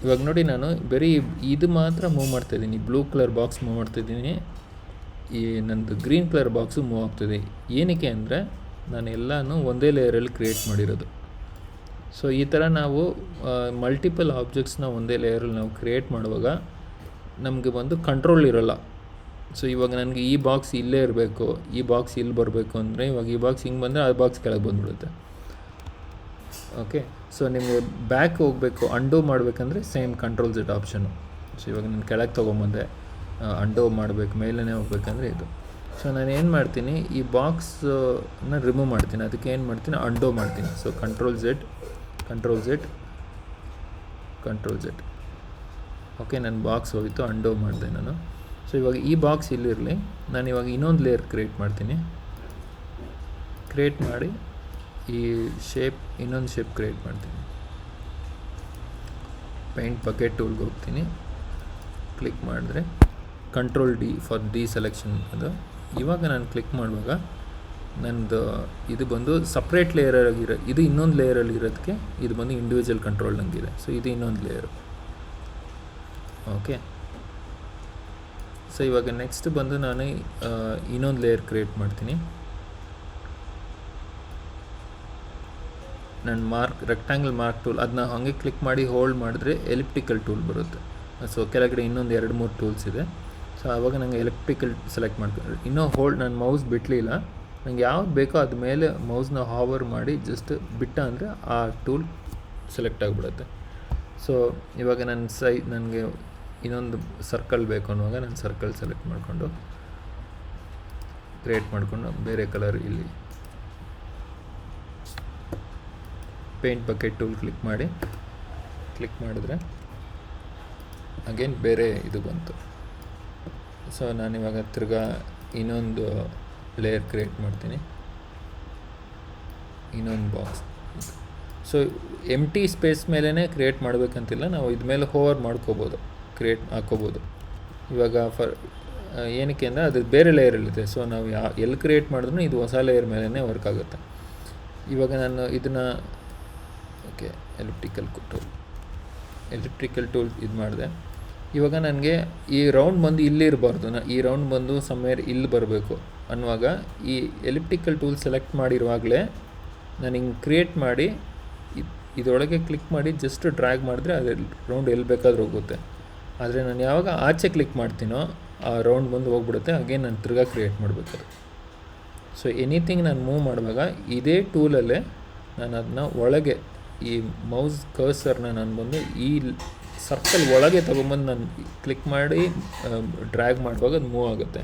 ಇವಾಗ ನೋಡಿ, ನಾನು ಬರೀ ಇದು ಮಾತ್ರ ಮೂವ್ ಮಾಡ್ತಾಯಿದ್ದೀನಿ. ಬ್ಲೂ ಕಲರ್ ಬಾಕ್ಸ್ ಮೂವ್ ಮಾಡ್ತಾಯಿದ್ದೀನಿ, ಈ ನನ್ನದು ಗ್ರೀನ್ ಕಲರ್ ಬಾಕ್ಸು ಮೂವ್ ಆಗ್ತಿದೆ. ಏನಕ್ಕೆ ಅಂದರೆ ನಾನು ಎಲ್ಲನೂ ಒಂದೇ ಲೇಯರಲ್ಲಿ ಕ್ರಿಯೇಟ್ ಮಾಡಿರೋದು. ಸೊ ಈ ಥರ ನಾವು ಮಲ್ಟಿಪಲ್ ಆಬ್ಜೆಕ್ಟ್ಸ್ನ ಒಂದೇ ಲೇಯರಲ್ಲಿ ನಾವು ಕ್ರಿಯೇಟ್ ಮಾಡುವಾಗ ನಮಗೆ ಬಂದು ಕಂಟ್ರೋಲ್ ಇರೋಲ್ಲ. ಸೊ ಇವಾಗ ನನಗೆ ಈ ಬಾಕ್ಸ್ ಇಲ್ಲೇ ಇರಬೇಕು, ಈ ಬಾಕ್ಸ್ ಇಲ್ಲಿ ಬರಬೇಕು ಅಂದರೆ ಇವಾಗ ಈ ಬಾಕ್ಸ್ ಹಿಂಗೆ ಬಂದರೆ ಆ ಬಾಕ್ಸ್ ಕೆಳಗೆ ಬಂದುಬಿಡುತ್ತೆ. ಓಕೆ, ಸೊ ನಿಮಗೆ ಬ್ಯಾಕ್ ಹೋಗಬೇಕು, ಅಂಡೋ ಮಾಡಬೇಕಂದ್ರೆ ಸೇಮ್ Ctrl+Z ಆಪ್ಷನು. ಸೊ ಇವಾಗ ನಾನು ಕೆಳಗೆ ತೊಗೊಂಬಂದೆ, ಅಂಡೋ ಮಾಡಬೇಕು, ಮೇಲೇ ಹೋಗ್ಬೇಕಂದ್ರೆ ಇದು. ಸೊ ನಾನು ಏನು ಮಾಡ್ತೀನಿ, ಈ ಬಾಕ್ಸನ್ನ ರಿಮೂವ್ ಮಾಡ್ತೀನಿ. ಅದಕ್ಕೆ ಏನು ಮಾಡ್ತೀನಿ, ಅಂಡೋ ಮಾಡ್ತೀನಿ. So Ctrl+Z. ಓಕೆ, ನನ್ನ ಬಾಕ್ಸ್ ಹೋಯಿತು, ಅಂಡೋ ಮಾಡಿದೆ ನಾನು. ಸೊ ಇವಾಗ ಈ ಬಾಕ್ಸ್ ಇಲ್ಲಿರಲಿ, ನಾನು ಇವಾಗ ಇನ್ನೊಂದು ಲೇಯರ್ ಕ್ರಿಯೇಟ್ ಮಾಡ್ತೀನಿ. ಕ್ರಿಯೇಟ್ ಮಾಡಿ ಈ ಶೇಪ್, ಇನ್ನೊಂದು ಶೇಪ್ ಕ್ರಿಯೇಟ್ ಮಾಡ್ತೀನಿ. ಪೇಂಟ್ ಬಕೆಟ್ ಟೂಲ್ಗೆ ಹೋಗ್ತೀನಿ, ಕ್ಲಿಕ್ ಮಾಡಿದ್ರೆ Ctrl+D ಫಾರ್ ಡಿ ಸೆಲೆಕ್ಷನ್ ಅದು. ಇವಾಗ ನಾನು ಕ್ಲಿಕ್ ಮಾಡುವಾಗ ನನ್ನದು ಇದು ಬಂದು ಸಪ್ರೇಟ್ ಲೇಯರಾಗಿರೋ, ಇದು ಇನ್ನೊಂದು ಲೇಯರಲ್ಲಿ ಇರೋದಕ್ಕೆ ಇದು ಬಂದು ಇಂಡಿವಿಜುವಲ್ ಕಂಟ್ರೋಲ್ ನಂಗಿದೆ. ಸೊ ಇದು ಇನ್ನೊಂದು ಲೇಯರು. ಓಕೆ, ಸೊ ಇವಾಗ ನೆಕ್ಸ್ಟ್ ಬಂದು ನಾನು ಇನ್ನೊಂದು ಲೇಯರ್ ಕ್ರಿಯೇಟ್ ಮಾಡ್ತೀನಿ. ನನ್ನ ರೆಕ್ಟ್ಯಾಂಗಲ್ ಮಾರ್ಕ್ ಟೂಲ್ ಅದನ್ನ ಹಾಗೆ ಕ್ಲಿಕ್ ಮಾಡಿ ಹೋಲ್ಡ್ ಮಾಡಿದ್ರೆ ಎಲಿಪ್ಟಿಕಲ್ ಟೂಲ್ ಬರುತ್ತೆ. ಸೊ ಕೆಳಗಡೆ ಇನ್ನೊಂದು 2-3 ಟೂಲ್ಸ್ ಇದೆ. ಸೊ ಆವಾಗ ನನಗೆ ಎಲಿಪ್ಟಿಕಲ್ ಸೆಲೆಕ್ಟ್ ಮಾಡ್ಕೊಂಡು ಇನ್ನೂ ನಾನು ಮೌಸ್ ಬಿಡಲಿಲ್ಲ. ನನಗೆ ಯಾವ್ದು ಬೇಕೋ ಅದ ಮೇಲೆ ಮೌಸ್ನ ಹಾವರ್ ಮಾಡಿ ಜಸ್ಟ್ ಬಿಟ್ಟ ಅಂದರೆ ಆ ಟೂಲ್ ಸೆಲೆಕ್ಟ್ ಆಗಿಬಿಡುತ್ತೆ. ಸೊ ಇವಾಗ ನನಗೆ ಇನ್ನೊಂದು ಸರ್ಕಲ್ ಬೇಕು ಅನ್ನುವಾಗ ನಾನು ಸರ್ಕಲ್ ಸೆಲೆಕ್ಟ್ ಮಾಡಿಕೊಂಡು ಕ್ರಿಯೇಟ್ ಮಾಡಿಕೊಂಡು ಬೇರೆ ಕಲರ್ ಇಲ್ಲಿ ಪೇಂಟ್ ಬಕೆಟ್ ಟೂಲ್ ಕ್ಲಿಕ್ ಮಾಡಿದ್ರೆ ಅಗೇನ್ ಬೇರೆ ಇದು ಬಂತು. ಸೊ ನಾನಿವಾಗ ತಿರ್ಗಾ ಇನ್ನೊಂದು ಲೇಯರ್ ಕ್ರಿಯೇಟ್ ಮಾಡ್ತೀನಿ, ಇನ್ನೊಂದು ಬಾಕ್ಸ್. ಸೊ ಎಂಟಿ ಸ್ಪೇಸ್ ಮೇಲೇ ಕ್ರಿಯೇಟ್ ಮಾಡಬೇಕಂತಿಲ್ಲ, ನಾವು ಇದ ಮೇಲೆ ಹೋವರ್ ಮಾಡ್ಕೋಬೋದು, ಹಾಕೋಬೋದು. ಇವಾಗ ಏನಕ್ಕೆ ಅಂದರೆ ಅದು ಬೇರೆ ಲೇಯರಲ್ಲಿದೆ. ಸೊ ನಾವು ಎಲ್ಲಿ ಕ್ರಿಯೇಟ್ ಮಾಡಿದ್ರೂ ಇದು ಹೊಸ ಲೇಯರ್ ಮೇಲೇ ವರ್ಕ್ ಆಗುತ್ತೆ. ಇವಾಗ ನಾನು ಇದನ್ನು ಓಕೆ ಎಲಿಪ್ಟಿಕಲ್ ಟೂಲ್ ಇದು ಮಾಡಿದೆ. ಇವಾಗ ನನಗೆ ಈ ರೌಂಡ್ ಬಂದು ಇಲ್ಲಿ ಇರಬಾರ್ದು, ಈ ರೌಂಡ್ ಬಂದು ಸಮ್ವೇರ್ ಇಲ್ಲಿ ಬರಬೇಕು ಅನ್ನುವಾಗ ಈ ಎಲಿಪ್ಟಿಕಲ್ ಟೂಲ್ ಸೆಲೆಕ್ಟ್ ಮಾಡಿರುವಾಗಲೇ ನಾನು ಹಿಂಗೆ ಕ್ರಿಯೇಟ್ ಮಾಡಿ ಇದರೊಳಗೆ ಕ್ಲಿಕ್ ಮಾಡಿ ಜಸ್ಟ್ ಡ್ರ್ಯಾಗ್ ಮಾಡಿದ್ರೆ ಅದು ರೌಂಡ್ ಎಲ್ಲಿ ಬೇಕಾದ್ರೂ ಹೋಗುತ್ತೆ. ಆದರೆ ನಾನು ಯಾವಾಗ ಆಚೆ ಕ್ಲಿಕ್ ಮಾಡ್ತೀನೋ ಆ ರೌಂಡ್ ಬಂದು ಹೋಗ್ಬಿಡುತ್ತೆ. ಹಾಗೆ ನಾನು ತಿರ್ಗಾ ಕ್ರಿಯೇಟ್ ಮಾಡಬೇಕು. ಸೊ ಎನಿಥಿಂಗ್ ನಾನು ಮೂವ್ ಮಾಡುವಾಗ ಇದೇ ಟೂಲಲ್ಲೇ ನಾನು ಅದನ್ನ ಒಳಗೆ ಈ ಮೌಸ್ ಕರ್ಸರ್ನ ನಾನು ಬಂದು ಈ ಸರ್ಕಲ್ ಒಳಗೆ ತೊಗೊಂಬಂದು ನಾನು ಕ್ಲಿಕ್ ಮಾಡಿ ಡ್ರ್ಯಾಗ್ ಮಾಡುವಾಗ ಅದು ಮೂವ್ ಆಗುತ್ತೆ.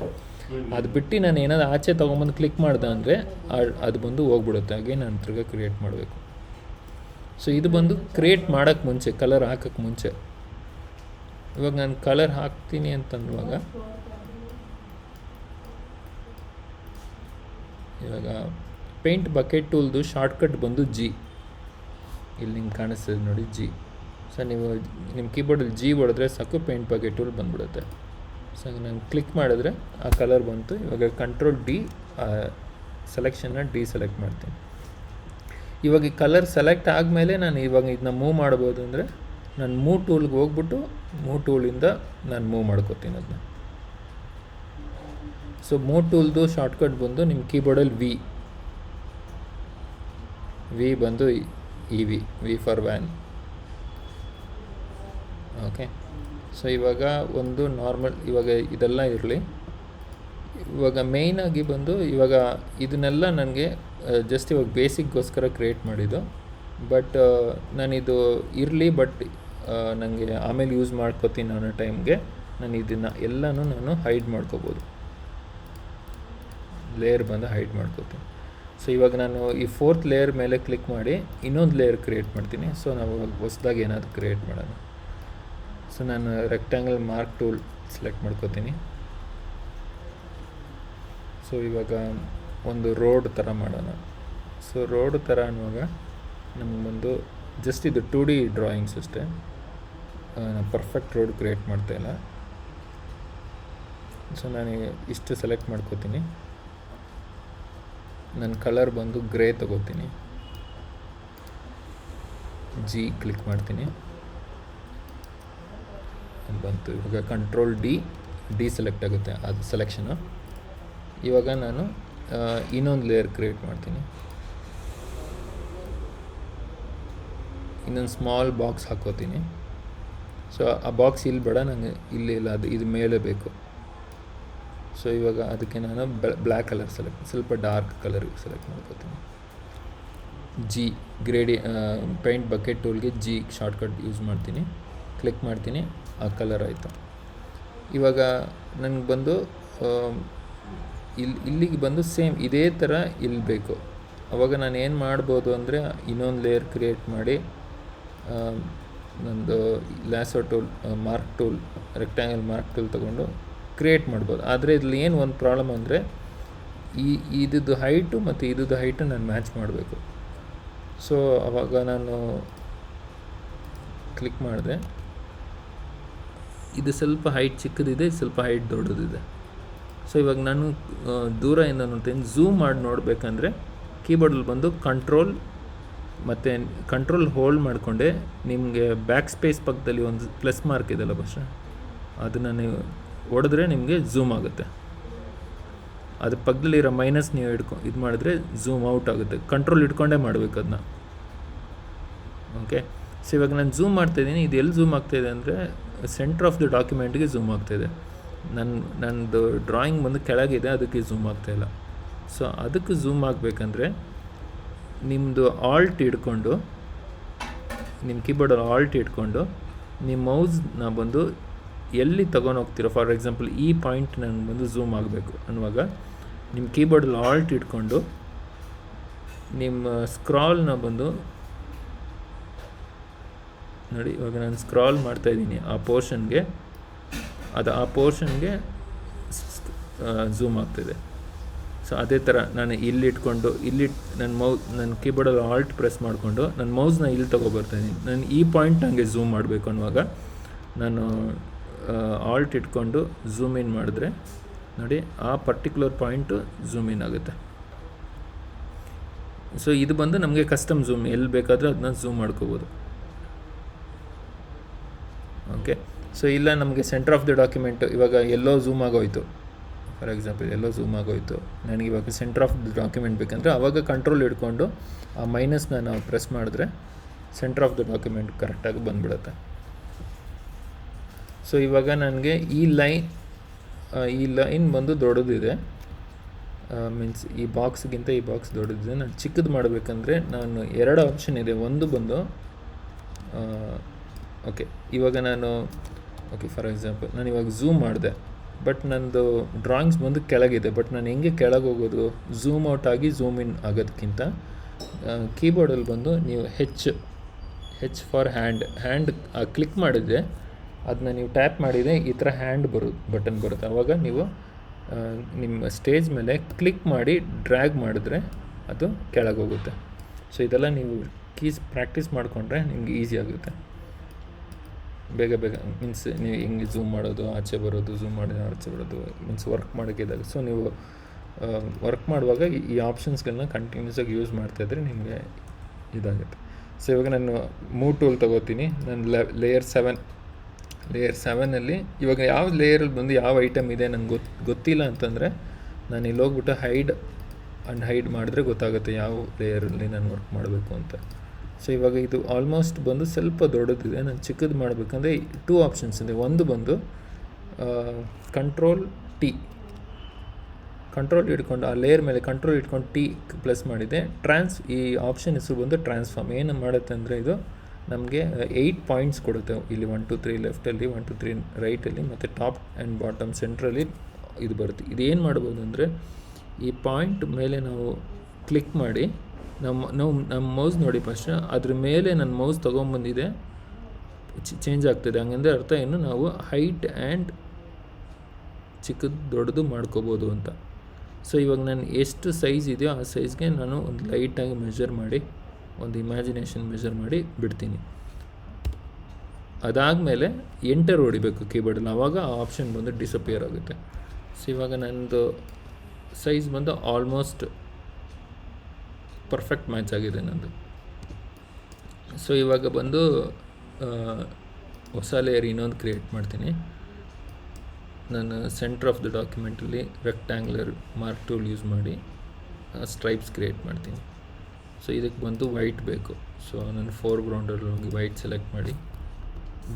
ಅದು ಬಿಟ್ಟು ನಾನು ಏನಾದರೂ ಆಚೆ ತೊಗೊಂಬಂದು ಕ್ಲಿಕ್ ಮಾಡ್ದೆ ಅಂದರೆ ಅದು ಬಂದು ಹೋಗ್ಬಿಡುತ್ತೆ. ಹಾಗೆ ನಾನು ತಿರ್ಗಾ ಕ್ರಿಯೇಟ್ ಮಾಡಬೇಕು. ಸೊ ಇದು ಬಂದು ಕ್ರಿಯೇಟ್ ಮಾಡೋಕ್ಕೆ ಮುಂಚೆ, ಕಲರ್ ಹಾಕೋಕ್ಕೆ ಮುಂಚೆ. ಇವಾಗ ನಾನು ಕಲರ್ ಹಾಕ್ತೀನಿ ಅಂತಂದುವಾಗ ಇವಾಗ ಪೇಂಟ್ ಬಕೆಟ್ ಟೂಲ್ದು ಶಾರ್ಟ್ಕಟ್ ಬಂದು ಜಿ, ಇಲ್ಲಿ ನಿಮ್ಗೆ ಕಾಣಿಸ್ತದೆ ನೋಡಿ ಜಿ. ಸೊ ನೀವು ನಿಮ್ಮ ಕೀಬೋರ್ಡಲ್ಲಿ ಜಿ ಹೊಡೆದ್ರೆ ಸಾಕು ಪೇಂಟ್ ಬಕೆಟ್ ಟೂಲ್ ಬಂದ್ಬಿಡುತ್ತೆ. ಸೊ ನಾನು ಕ್ಲಿಕ್ ಮಾಡಿದ್ರೆ ಆ ಕಲರ್ ಬಂತು. ಇವಾಗ ಕಂಟ್ರೋಲ್ ಡಿ, ಸೆಲೆಕ್ಷನ್ನ ಡಿಸೆಲೆಕ್ಟ್ ಮಾಡ್ತೀನಿ. ಇವಾಗ ಈ ಕಲರ್ ಸೆಲೆಕ್ಟ್ ಆದಮೇಲೆ ನಾನು ಇವಾಗ ಇದನ್ನ ಮೂವ್ ಮಾಡ್ಬೋದು. ಅಂದರೆ ನಾನು ಮೂವ್ ಟೂಲ್ಗೆ ಹೋಗ್ಬಿಟ್ಟು ಮೂವ್ ಟೂಲಿಂದ ನಾನು ಮೂವ್ ಮಾಡ್ಕೋತೀನಿ ಅದನ್ನ. ಸೊ ಮೂವ್ ಟೂಲ್ದು ಶಾರ್ಟ್ಕಟ್ ಬಂದು ನಿಮ್ಮ ಕೀಬೋರ್ಡಲ್ಲಿ ವಿ ಬಂದು E V for van. Okay. So ಇವಾಗ ಒಂದು ನಾರ್ಮಲ್, ಇವಾಗ ಇದೆಲ್ಲ ಇರಲಿ. ಇವಾಗ ಮೇಯ್ನಾಗಿ ಬಂದು ಇವಾಗ ಇದನ್ನೆಲ್ಲ ನನಗೆ ಜಸ್ಟ್ ಇವಾಗ ಬೇಸಿಕ್ಗೋಸ್ಕರ ಕ್ರಿಯೇಟ್ ಮಾಡಿದ್ದು. ಬಟ್ ನಾನಿದು ಇರಲಿ, ಬಟ್ ನನಗೆ ಆಮೇಲೆ ಯೂಸ್ ಮಾಡ್ಕೋತೀನಿ ಅನ್ನೋ ಟೈಮ್ಗೆ ನಾನು ಇದನ್ನು ಎಲ್ಲನೂ ನಾನು ಹೈಡ್ ಮಾಡ್ಕೋಬೋದು. ಲೇಯರ್ ಬಂದು ಹೈಡ್ ಮಾಡ್ಕೋತೀನಿ. ಸೊ ಇವಾಗ ನಾನು ಈ 4th ಲೇಯರ್ ಮೇಲೆ ಕ್ಲಿಕ್ ಮಾಡಿ ಇನ್ನೊಂದು ಲೇಯರ್ ಕ್ರಿಯೇಟ್ ಮಾಡ್ತೀನಿ. ಸೊ ನಾವು ಹೊಸದಾಗಿ ಏನಾದರೂ ಕ್ರಿಯೇಟ್ ಮಾಡೋಣ. ಸೊ ನಾನು ರೆಕ್ಟ್ಯಾಂಗಲ್ ಮಾರ್ಕ್ ಟೂಲ್ ಸೆಲೆಕ್ಟ್ ಮಾಡ್ಕೋತೀನಿ. ಸೊ ಇವಾಗ ಒಂದು ರೋಡ್ ಥರ ಮಾಡೋಣ. ಸೊ ರೋಡ್ ಥರ ಅನ್ನುವಾಗ ನಮ್ಗೆ ಬಂದು ಜಸ್ಟ್ ಇದು 2D ಡ್ರಾಯಿಂಗ್ಸ್ ಅಷ್ಟೇ. ನಾನು ಪರ್ಫೆಕ್ಟ್ ರೋಡ್ ಕ್ರಿಯೇಟ್ ಮಾಡ್ತಾಯಿಲ್ಲ. ಸೊ ನಾನು ಇಷ್ಟು ಸೆಲೆಕ್ಟ್ ಮಾಡ್ಕೋತೀನಿ. ನನ್ನ ಕಲರ್ ಬಂದು ಗ್ರೇ ತಗೋತೀನಿ. ಜಿ ಕ್ಲಿಕ್ ಮಾಡ್ತೀನಿ, ಬಂತು. ಇವಾಗ ಕಂಟ್ರೋಲ್ ಡಿ ಸೆಲೆಕ್ಟ್ ಆಗುತ್ತೆ ಅದು ಸೆಲೆಕ್ಷನು. ಇವಾಗ ನಾನು ಇನ್ನೊಂದು ಲೇಯರ್ ಕ್ರಿಯೇಟ್ ಮಾಡ್ತೀನಿ. ಇನ್ನೊಂದು ಸ್ಮಾಲ್ ಬಾಕ್ಸ್ ಹಾಕೋತೀನಿ. ಸೊ ಆ ಬಾಕ್ಸ್ ಇಲ್ಲಿ ಬೇಡ, ನನಗೆ ಇಲ್ಲ ಅದು ಇದು ಮೇಲೆ ಬೇಕು. ಸೊ ಇವಾಗ ಅದಕ್ಕೆ ನಾನು ಬ್ಲ್ಯಾಕ್ ಕಲರ್ ಸ್ವಲ್ಪ ಡಾರ್ಕ್ ಕಲರ್ ಸೆಲೆಕ್ಟ್ ಮಾಡ್ಕೋತೀನಿ. ಜಿ ಪೇಂಟ್ ಬಕೆಟ್ ಟೂಲ್ಗೆ ಜಿ ಶಾರ್ಟ್ಕಟ್ ಯೂಸ್ ಮಾಡ್ತೀನಿ. ಕ್ಲಿಕ್ ಮಾಡ್ತೀನಿ, ಆ ಕಲರ್ ಆಯಿತು. ಇವಾಗ ನನಗೆ ಬಂದು ಇಲ್ಲಿಗೆ ಬಂದು ಸೇಮ್ ಇದೇ ಥರ ಇಲ್ಲಿ ಬೇಕು. ಆವಾಗ ನಾನು ಏನು ಮಾಡ್ಬೋದು ಅಂದರೆ ಇನ್ನೊಂದು ಲೇಯರ್ ಕ್ರಿಯೇಟ್ ಮಾಡಿ ನಂದು lasso tool, mark tool, rectangle mark tool ತೊಗೊಂಡು ಕ್ರಿಯೇಟ್ ಮಾಡ್ಬೋದು. ಆದರೆ ಇದ್ರಲ್ಲಿ ಏನು ಒಂದು ಪ್ರಾಬ್ಲಮ್ ಅಂದರೆ ಇದ್ದು ಹೈಟು ಮತ್ತು ಇದ್ದು ಹೈಟು ನಾನು ಮ್ಯಾಚ್ ಮಾಡಬೇಕು. ಸೊ ಆವಾಗ ನಾನು ಕ್ಲಿಕ್ ಮಾಡಿದೆ, ಇದು ಸ್ವಲ್ಪ ಹೈಟ್ ಚಿಕ್ಕದಿದೆ, ಸ್ವಲ್ಪ ಹೈಟ್ ದೊಡ್ಡದಿದೆ. ಸೊ ಇವಾಗ ನಾನು ದೂರದಿಂದ ನೋಡ್ತೀನಿ. ಝೂಮ್ ಮಾಡಿ ನೋಡಬೇಕಂದ್ರೆ ಕೀಬೋರ್ಡಲ್ಲಿ ಬಂದು ಕಂಟ್ರೋಲ್ ಹೋಲ್ಡ್ ಮಾಡಿಕೊಂಡೆ ನಿಮಗೆ ಬ್ಯಾಕ್ ಸ್ಪೇಸ್ ಪಕ್ಕದಲ್ಲಿ ಒಂದು ಪ್ಲಸ್ ಮಾರ್ಕ್ ಇದೆಯಲ್ಲ ಬಸ್, ಅದನ್ನು ನೀವು ಹೊಡೆದ್ರೆ ನಿಮಗೆ ಝೂಮ್ ಆಗುತ್ತೆ. ಅದ್ರ ಪಕ್ಕದಲ್ಲಿರೋ ಮೈನಸ್ ನೀವು ಇದು ಮಾಡಿದ್ರೆ ಝೂಮ್ ಔಟ್ ಆಗುತ್ತೆ. ಕಂಟ್ರೋಲ್ ಇಟ್ಕೊಂಡೇ ಮಾಡಬೇಕು ಅದನ್ನ. ಓಕೆ. ಸೊ ಇವಾಗ ನಾನು ಝೂಮ್ ಮಾಡ್ತಾಯಿದ್ದೀನಿ. ಇದು ಎಲ್ಲಿ ಝೂಮ್ ಆಗ್ತಾಯಿದೆ ಅಂದರೆ ಸೆಂಟ್ರ್ ಆಫ್ ದಿ ಡಾಕ್ಯುಮೆಂಟ್ಗೆ ಝೂಮ್ ಆಗ್ತಾಯಿದೆ. ನನ್ನದು ಡ್ರಾಯಿಂಗ್ ಬಂದು ಕೆಳಗಿದೆ, ಅದಕ್ಕೆ ಝೂಮ್ ಆಗ್ತಾಯಿಲ್ಲ. ಸೊ ಅದಕ್ಕೆ ಝೂಮ್ ಆಗಬೇಕಂದ್ರೆ ನಿಮ್ಮದು ಆಲ್ಟ್ ಹಿಡ್ಕೊಂಡು, ನಿಮ್ಮ ಕೀಬೋರ್ಡಲ್ಲಿ ಆಲ್ಟ್ ಇಟ್ಕೊಂಡು ನಿಮ್ಮ ಮೌಸ್ನ ಬಂದು ಎಲ್ಲಿ ತೊಗೊಂಡೋಗ್ತೀರೋ, ಫಾರ್ ಎಕ್ಸಾಂಪಲ್ ಈ ಪಾಯಿಂಟ್ ನನಗೆ ಬಂದು ಝೂಮ್ ಆಗಬೇಕು ಅನ್ನುವಾಗ ನಿಮ್ಮ ಕೀಬೋರ್ಡಲ್ಲಿ ಆಲ್ಟ್ ಇಟ್ಕೊಂಡು ನಿಮ್ಮ ಸ್ಕ್ರಾಲ್ನ ಬಂದು ನೋಡಿ. ಇವಾಗ ನಾನು ಸ್ಕ್ರಾಲ್ ಮಾಡ್ತಾಯಿದ್ದೀನಿ ಆ ಪೋರ್ಷನ್ಗೆ, ಆ ಪೋರ್ಷನ್ಗೆ ಝೂಮ್ ಆಗ್ತಾಯಿದೆ. ಸೊ ಅದೇ ಥರ ನಾನು ಇಲ್ಲಿಟ್ಕೊಂಡು ನನ್ನ ಕೀಬೋರ್ಡಲ್ಲಿ ಆಲ್ಟ್ ಪ್ರೆಸ್ ಮಾಡಿಕೊಂಡು ನನ್ನ ಮೌಸ್ನ ಇಲ್ಲಿ ತೊಗೊಬರ್ತಾಯಿದ್ದೀನಿ. ನಾನು ಈ ಪಾಯಿಂಟ್ ನನಗೆ ಝೂಮ್ ಮಾಡಬೇಕು ಅನ್ನುವಾಗ ನಾನು ಆಲ್ಟ್ ಇಟ್ಕೊಂಡು ಝೂಮ್ ಇನ್ ಮಾಡಿದ್ರೆ ನೋಡಿ ಆ ಪರ್ಟಿಕ್ಯುಲರ್ ಪಾಯಿಂಟು ಝೂಮ್ ಇನ್ ಆಗುತ್ತೆ. ಸೊ ಇದು ಬಂದು ನಮಗೆ ಕಸ್ಟಮ್ ಝೂಮ್, ಎಲ್ಲಿ ಬೇಕಾದರೆ ಅದನ್ನ ಝೂಮ್ ಮಾಡ್ಕೋಬೋದು. ಓಕೆ. ಸೊ ಇಲ್ಲ ನಮಗೆ ಸೆಂಟರ್ ಆಫ್ ದಿ ಡಾಕ್ಯುಮೆಂಟು ಇವಾಗ ಎಲ್ಲೋ ಝೂಮ್ ಆಗೋಯ್ತು. ಫಾರ್ ಎಕ್ಸಾಂಪಲ್ ಎಲ್ಲೋ ಝೂಮ್ ಆಗೋಯ್ತು. ನನಗೆ ಇವಾಗ ಸೆಂಟರ್ ಆಫ್ ದ ಡಾಕ್ಯುಮೆಂಟ್ ಬೇಕಂದರೆ ಆವಾಗ ಕಂಟ್ರೋಲ್ ಹಿಡ್ಕೊಂಡು ಆ ಮೈನಸ್ನ ನಾವು ಪ್ರೆಸ್ ಮಾಡಿದ್ರೆ ಸೆಂಟರ್ ಆಫ್ ದ ಡಾಕ್ಯುಮೆಂಟ್ ಕರೆಕ್ಟಾಗಿ ಬಂದ್ಬಿಡುತ್ತೆ. ಸೊ ಇವಾಗ ನನಗೆ ಈ ಲೈನ್ ಬಂದು ದೊಡ್ಡದಿದೆ, ಮೀನ್ಸ್ ಈ ಬಾಕ್ಸ್ಗಿಂತ ಈ ಬಾಕ್ಸ್ ದೊಡ್ಡದಿದೆ. ನಾನು ಚಿಕ್ಕದು ಮಾಡಬೇಕಂದ್ರೆ ನಾನು 2 ಆಪ್ಷನ್ ಇದೆ. ಒಂದು ಬಂದು ಓಕೆ, ಇವಾಗ ನಾನು ಫಾರ್ ಎಕ್ಸಾಂಪಲ್ ನಾನು ಇವಾಗ ಝೂಮ್ ಮಾಡಿದೆ, ಬಟ್ ನಂದು ಡ್ರಾಯಿಂಗ್ಸ್ ಬಂದು ಕೆಳಗಿದೆ. ಬಟ್ ನಾನು ಹೆಂಗೆ ಕೆಳಗೆ ಹೋಗೋದು? ಝೂಮ್ ಔಟ್ ಆಗಿ ಝೂಮ್ ಇನ್ ಆಗೋದಕ್ಕಿಂತ ಕೀಬೋರ್ಡಲ್ಲಿ ಬಂದು ನೀವು ಹೆಚ್ ಫಾರ್ ಹ್ಯಾಂಡ್ ಕ್ಲಿಕ್ ಮಾಡಿದರೆ ಅದನ್ನ ನೀವು ಟ್ಯಾಪ್ ಮಾಡಿದರೆ ಈ ಥರ ಬಟನ್ ಬರುತ್ತೆ. ಆವಾಗ ನೀವು ನಿಮ್ಮ ಸ್ಟೇಜ್ ಮೇಲೆ ಕ್ಲಿಕ್ ಮಾಡಿ ಡ್ರ್ಯಾಗ್ ಮಾಡಿದ್ರೆ ಅದು ಕೆಳಗೆ ಹೋಗುತ್ತೆ. ಸೊ ಇದೆಲ್ಲ ನೀವು ಪ್ರಾಕ್ಟೀಸ್ ಮಾಡಿಕೊಂಡ್ರೆ ನಿಮ್ಗೆ ಈಸಿ ಆಗುತ್ತೆ. ಬೇಗ ಮೀನ್ಸ್ ನೀವು ಹೆಂಗೆ ಝೂಮ್ ಮಾಡೋದು, ಆಚೆ ಬರೋದು, ಝೂಮ್ ಮಾಡಿ ಆಚೆ ಬರೋದು, ಮೀನ್ಸ್ ವರ್ಕ್ ಮಾಡೋಕ್ಕಿದ್ದಾಗ. ಸೊ ನೀವು ವರ್ಕ್ ಮಾಡುವಾಗ ಈ ಆಪ್ಷನ್ಸ್ಗಳನ್ನ ಕಂಟಿನ್ಯೂಸ್ ಆಗಿ ಯೂಸ್ ಮಾಡ್ತಾಯಿದ್ರೆ ನಿಮಗೆ ಇದಾಗುತ್ತೆ. ಸೊ ಇವಾಗ ನಾನು ಮೂವ್ ಟೂಲ್ ತೊಗೋತೀನಿ. ನಾನು ಲೇಯರ್ 7ನಲ್ಲಿ ಇವಾಗ ಯಾವ ಲೇಯರಲ್ಲಿ ಬಂದು ಯಾವ ಐಟಮ್ ಇದೆ ನಂಗೆ ಗೊತ್ತಿಲ್ಲ ಅಂತಂದರೆ ನಾನು ಇಲ್ಲಿ ಹೋಗ್ಬಿಟ್ಟು ಹೈಡ್ ಮಾಡಿದ್ರೆ ಗೊತ್ತಾಗುತ್ತೆ ಯಾವ ಲೇಯರಲ್ಲಿ ನಾನು ವರ್ಕ್ ಮಾಡಬೇಕು ಅಂತ. ಸೊ ಇವಾಗ ಇದು ಆಲ್ಮೋಸ್ಟ್ ಬಂದು ಸ್ವಲ್ಪ ದೊಡ್ಡದಿದೆ. ನಾನು ಚಿಕ್ಕದು ಮಾಡಬೇಕಂದ್ರೆ 2 ಆಪ್ಷನ್ಸ್ ಇದೆ. ಒಂದು ಬಂದು ಕಂಟ್ರೋಲ್ ಹಿಡ್ಕೊಂಡು ಆ ಲೇಯರ್ ಮೇಲೆ ಕಂಟ್ರೋಲ್ ಹಿಡ್ಕೊಂಡು T ಪ್ಲಸ್ ಮಾಡಿದೆ. ಈ ಆಪ್ಷನ್ ಹೆಸರು ಬಂದು ಟ್ರಾನ್ಸ್ಫಾರ್ಮ್. ಏನು ಮಾಡುತ್ತೆ ಅಂದರೆ ಇದು ನಮಗೆ 8 ಪಾಯಿಂಟ್ಸ್ ಕೊಡುತ್ತೆ. ಇಲ್ಲಿ 1 2 3 ಲೆಫ್ಟಲ್ಲಿ, 1 2 3 ರೈಟಲ್ಲಿ, ಮತ್ತು ಟಾಪ್ ಆ್ಯಂಡ್ ಬಾಟಮ್ ಸೆಂಟ್ರಲ್ಲಿ ಇದು ಬರುತ್ತೆ. ಇದೇನು ಮಾಡ್ಬೋದು ಅಂದರೆ ಈ ಪಾಯಿಂಟ್ ಮೇಲೆ ನಾವು ಕ್ಲಿಕ್ ಮಾಡಿ ನಮ್ಮ ಮೌಸ್ ನೋಡಿ ಫಸ್ಟ್ ಅದ್ರ ಮೇಲೆ ನನ್ನ ಮೌಸ್ ತೊಗೊಂಬಂದಿದೆ ಚೇಂಜ್ ಆಗ್ತಿದೆ. ಹಂಗಂದರೆ ಅರ್ಥ ಏನು, ನಾವು ಹೈಟ್ ಆ್ಯಂಡ್ ಚಿಕ್ಕದು ದೊಡ್ಡದು ಮಾಡ್ಕೋಬೋದು ಅಂತ. ಸೊ ಇವಾಗ ನಾನು ಎಷ್ಟು ಸೈಜ್ ಇದೆಯೋ ಆ ಸೈಜ್ಗೆ ನಾನು ಒಂದು ಲೈಟಾಗಿ ಮೆಷರ್ ಮಾಡಿ, ಒಂದು ಇಮ್ಯಾಜಿನೇಷನ್ ಮೆಷರ್ ಮಾಡಿ ಬಿಡ್ತೀನಿ. ಅದಾದಮೇಲೆ ಎಂಟರ್ ಹೊಡಿಬೇಕು ಕೀಬೋರ್ಡಲ್ಲಿ, ಆವಾಗ ಆ ಆಪ್ಷನ್ ಬಂದು ಡಿಸಪಿಯರ್ ಆಗುತ್ತೆ. ಸೊ ಇವಾಗ ನನ್ನದು ಸೈಜ್ ಬಂದು ಆಲ್ಮೋಸ್ಟ್ ಪರ್ಫೆಕ್ಟ್ ಮ್ಯಾಚ್ ಆಗಿದೆ ನಂದು. ಸೊ ಇವಾಗ ಬಂದು ಹೊಸ ಲೇಯರ್ ಇನ್ನೊಂದು ಕ್ರಿಯೇಟ್ ಮಾಡ್ತೀನಿ. ನಾನು ಸೆಂಟರ್ ಆಫ್ ದ ಡಾಕ್ಯುಮೆಂಟಲ್ಲಿ ರೆಕ್ಟ್ಯಾಂಗ್ಯುಲರ್ ಮಾರ್ಕ್ ಟೂಲ್ ಯೂಸ್ ಮಾಡಿ ಸ್ಟ್ರೈಪ್ಸ್ ಕ್ರಿಯೇಟ್ ಮಾಡ್ತೀನಿ. ಸೊ ಇದಕ್ಕೆ ಬಂದು ವೈಟ್ ಬೇಕು. ಸೊ ನಾನು ಫೋರ್ಗ್ರೌಂಡಲ್ಲಿ ಹೋಗಿ ವೈಟ್ ಸೆಲೆಕ್ಟ್ ಮಾಡಿ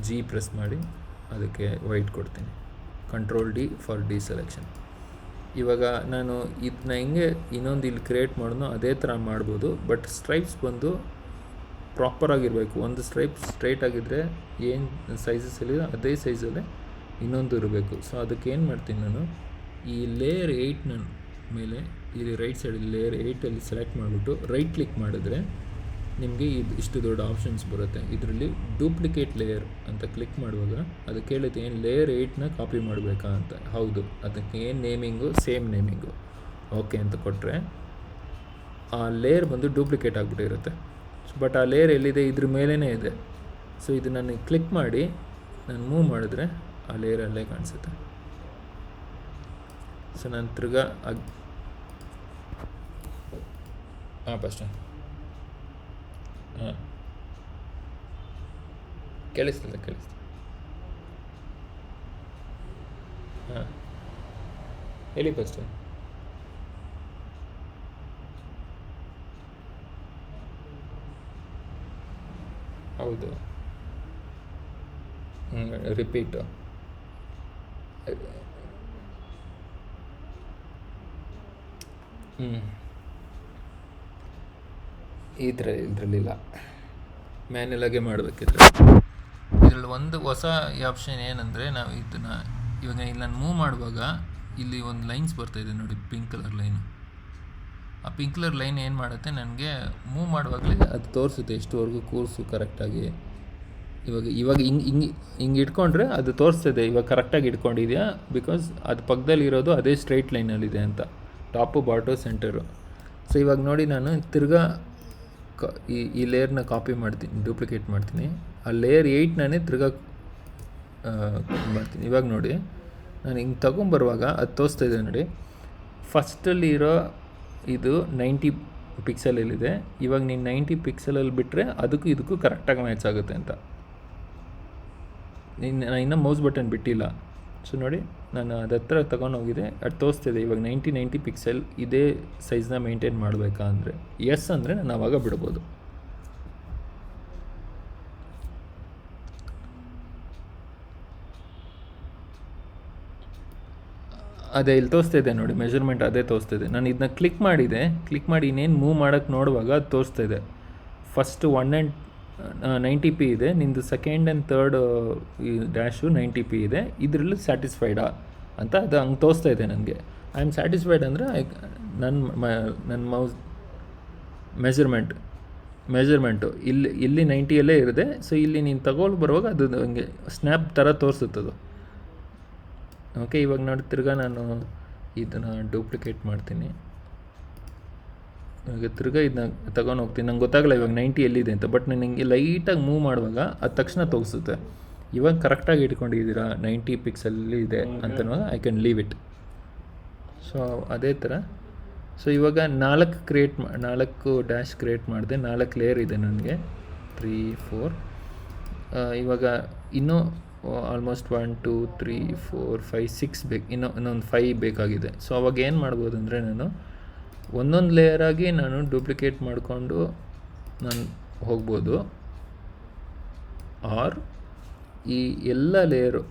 G ಪ್ರೆಸ್ ಮಾಡಿ ಅದಕ್ಕೆ ವೈಟ್ ಕೊಡ್ತೀನಿ. Control D for deselection. ಇವಾಗ ನಾನು ಇದನ್ನ ಹೆಂಗೆ ಇನ್ನೊಂದು ಇಲ್ಲಿ ಕ್ರಿಯೇಟ್ ಮಾಡೋದು ಅದೇ ಥರ ಮಾಡ್ಬೋದು, ಬಟ್ ಸ್ಟ್ರೈಪ್ಸ್ ಬಂದು ಪ್ರಾಪರಾಗಿರಬೇಕು. ಒಂದು ಸ್ಟ್ರೈಪ್ ಸ್ಟ್ರೈಟ್ ಆಗಿದ್ದರೆ ಏನು ಸೈಜಸ್ ಇದೆ ಅದೇ ಸೈಜಲ್ಲೇ ಇನ್ನೊಂದು ಇರಬೇಕು. ಸೊ ಅದಕ್ಕೆ ಏನು ಮಾಡ್ತೀನಿ, ನಾನು ಈ ಲೇಯರ್ 8 ಮೇಲೆ ಇಲ್ಲಿ ರೈಟ್ ಸೈಡಲ್ಲಿ ಲೇಯರ್ 8ಅಲ್ಲಿ ಸೆಲೆಕ್ಟ್ ಮಾಡಿಬಿಟ್ಟು ರೈಟ್ ಕ್ಲಿಕ್ ಮಾಡಿದ್ರೆ ನಿಮಗೆ ಇಷ್ಟು ದೊಡ್ಡ ಆಪ್ಷನ್ಸ್ ಬರುತ್ತೆ. ಇದರಲ್ಲಿ ಡೂಪ್ಲಿಕೇಟ್ ಲೇಯರ್ ಅಂತ ಕ್ಲಿಕ್ ಮಾಡುವಾಗ ಅದಕ್ಕೆ ಹೇಳುತ್ತೆ ಏನು ಲೇಯರ್ 8ನ ಕಾಪಿ ಮಾಡಬೇಕಾ ಅಂತ. ಹೌದು, ಅದಕ್ಕೆ ಏನು ನೇಮಿಂಗು, ಸೇಮ್ ನೇಮಿಂಗು, ಓಕೆ ಅಂತ ಕೊಟ್ಟರೆ ಆ ಲೇಯರ್ ಬಂದು ಡೂಪ್ಲಿಕೇಟ್ ಆಗಿಬಿಟ್ಟಿರುತ್ತೆ. ಬಟ್ ಆ ಲೇಯರ್ ಎಲ್ಲಿದೆ, ಇದ್ರ ಮೇಲೇ ಇದೆ. ಸೊ ಇದು ನಾನು ಕ್ಲಿಕ್ ಮಾಡಿ ನಾನು ಮೂವ್ ಮಾಡಿದ್ರೆ ಆ ಲೇಯರ್ ಅಲ್ಲೇ ಕಾಣಿಸುತ್ತೆ. ಸೊ ನಾನು ತಿರ್ಗಾ ಫಸ್ಟ್ ಕೇಳಿಸ್ತಿಲ್ಲ ಹೇಳಿ ಫಸ್ಟ್. ಹೌದು, ರಿಪೀಟು. ಈ ಥರ ಇದರಲ್ಲಿಲ್ಲ, ಮ್ಯಾನ್ಯಲಾಗೆ ಮಾಡಬೇಕಿದ್ರೆ. ಇದರಲ್ಲಿ ಒಂದು ಹೊಸ ಆಪ್ಷನ್ ಏನಂದರೆ, ನಾವು ಇದನ್ನು ಇವಾಗ ಇಲ್ಲಿ ನಾನು ಮೂವ್ ಮಾಡುವಾಗ ಇಲ್ಲಿ ಒಂದು ಲೈನ್ಸ್ ಬರ್ತಾಯಿದೆ ನೋಡಿ, ಪಿಂಕ್ ಕಲರ್ ಲೈನು. ಆ ಪಿಂಕ್ ಕಲರ್ ಲೈನ್ ಏನು ಮಾಡುತ್ತೆ, ನನಗೆ ಮೂವ್ ಮಾಡುವಾಗಲೇ ಅದು ತೋರಿಸುತ್ತೆ ಎಷ್ಟುವರೆಗೂ ಕೂರಿಸು ಕರೆಕ್ಟಾಗಿ. ಇವಾಗ ಹಿಂಗೆ ಇಟ್ಕೊಂಡ್ರೆ ಅದು ತೋರಿಸ್ತದೆ ಇವಾಗ ಕರೆಕ್ಟಾಗಿ ಇಟ್ಕೊಂಡಿದೆಯಾ, ಬಿಕಾಸ್ ಅದು ಪಕ್ಕದಲ್ಲಿರೋದು ಅದೇ ಸ್ಟ್ರೈಟ್ ಲೈನಲ್ಲಿದೆ ಅಂತ, ಟಾಪು ಬಾಟು ಸೆಂಟರು. ಸೊ ಇವಾಗ ನೋಡಿ ನಾನು ತಿರ್ಗಾ ಈ ಲೇಯರ್ನ ಕಾಪಿ ಮಾಡ್ತೀನಿ, ಡೂಪ್ಲಿಕೇಟ್ ಮಾಡ್ತೀನಿ. ಆ ಲೇಯರ್ 8 ತಿರ್ಗಾ ಮಾಡ್ತೀನಿ. ಇವಾಗ ನೋಡಿ ನಾನು ಹಿಂಗೆ ತೊಗೊಂಬರುವಾಗ ಅದು ತೋರಿಸ್ತಾ ಇದೆ ನೋಡಿ, ಫಸ್ಟಲ್ಲಿ ಇರೋ ಇದು 90 ಪಿಕ್ಸಲಲ್ಲಿದೆ. ಇವಾಗ ನೀನು 90 ಪಿಕ್ಸಲಲ್ಲಿ ಬಿಟ್ಟರೆ ಅದಕ್ಕೂ ಇದಕ್ಕೂ ಕರೆಕ್ಟಾಗಿ ಮ್ಯಾಚ್ ಆಗುತ್ತೆ ಅಂತ. ನಾನು ಇನ್ನೂ ಮೌಸ್ ಬಟನ್ ಬಿಟ್ಟಿಲ್ಲ. ಸೊ ನೋಡಿ ನಾನು ಅದು ಹತ್ರ ತೊಗೊಂಡೋಗಿದೆ, ಅದು ತೋರಿಸ್ತಿದೆ ಇವಾಗ 90 ಪಿಕ್ಸೆಲ್ ಇದೇ ಸೈಜ್ನ ಮೇಂಟೈನ್ ಮಾಡಬೇಕಾ ಅಂದರೆ ಎಸ್ ಅಂದರೆ ನಾನು ಆವಾಗ ಬಿಡ್ಬೋದು. ಅದೇ ಇಲ್ಲಿ ತೋರಿಸ್ತಾಯಿದೆ ನೋಡಿ, ಮೆಜರ್ಮೆಂಟ್ ಅದೇ ತೋರಿಸ್ತಾಯಿದೆ. ನಾನು ಇದನ್ನ ಕ್ಲಿಕ್ ಮಾಡಿ ಇನ್ನೇನು ಮೂವ್ ಮಾಡೋಕ್ಕೆ ನೋಡುವಾಗ ಅದು ತೋರಿಸ್ತಾಯಿದೆ. ಫಸ್ಟ್ 190p ಇದೆ, ನಿಂದು ಸೆಕೆಂಡ್ ಆ್ಯಂಡ್ ಥರ್ಡ್ ಈ ಡ್ಯಾಶು 90p ಇದೆ, ಇದರಲ್ಲಿ ಸ್ಯಾಟಿಸ್ಫೈಡಾ ಅಂತ ಅದು ಹಂಗೆ ತೋರಿಸ್ತಾ ಇದೆ ನನಗೆ. ಐ ಆಮ್ ಸ್ಯಾಟಿಸ್ಫೈಡ್ ಅಂದರೆ ನನ್ನ ಮೌಸ್ ಮೆಜರ್ಮೆಂಟು ಇಲ್ಲಿ 90ಯಲ್ಲೇ ಇರುತ್ತೆ. ಸೊ ಇಲ್ಲಿ ನೀನು ತಗೊಳ್ಳಿ ಬರುವಾಗ ಅದು ಹಂಗೆ ಸ್ನ್ಯಾಪ್ ಥರ ತೋರಿಸುತ್ತದು. ಓಕೆ, ಇವಾಗ ನೋಡಿ ತಿರ್ಗಾ ನಾನು ಇದನ್ನು ಡೂಪ್ಲಿಕೇಟ್ ಮಾಡ್ತೀನಿ. ಇವಾಗ ತಿರ್ಗಾ ಇದನ್ನ ತಗೊಂಡು ಹೋಗ್ತೀನಿ. ನಂಗೆ ಗೊತ್ತಾಗಲ್ಲ ಇವಾಗ 90 ಎಲ್ಲಿದೆ ಅಂತ, ಬಟ್ ನಾನು ಹಿಂಗೆ ಲೈಟಾಗಿ ಮೂವ್ ಮಾಡುವಾಗ ಅದು ತಕ್ಷಣ ತೋರಿಸುತ್ತೆ. ಇವಾಗ ಕರೆಕ್ಟಾಗಿ ಇಟ್ಕೊಂಡಿದ್ದೀರಾ 90 ಪಿಕ್ಸೆಲ್ಲಿ ಇದೆ ಅಂತನೂ I can leave it. So ಅದೇ ಥರ. ಸೊ ಇವಾಗ 4 ಡ್ಯಾಶ್ ಕ್ರಿಯೇಟ್ ಮಾಡಿದೆ, 4 ಲೇಯರ್ ಇದೆ ನನಗೆ, 3 4. ಇವಾಗ ಇನ್ನೂ ಆಲ್ಮೋಸ್ಟ್ 1 2 3 4 5 6 ಬೇಕು, ಇನ್ನೊಂದು 5 ಬೇಕಾಗಿದೆ. ಸೊ ಅವಾಗ ಏನು ಮಾಡ್ಬೋದು ಅಂದರೆ ನಾನು ಒಂದೊಂದು ಲೇಯರಾಗಿ ನಾನು ಡೂಪ್ಲಿಕೇಟ್ ಮಾಡಿಕೊಂಡು ನಾನು ಹೋಗ್ಬೋದು. ಆರ್ ಈ ಎಲ್ಲ ಲೇಯರು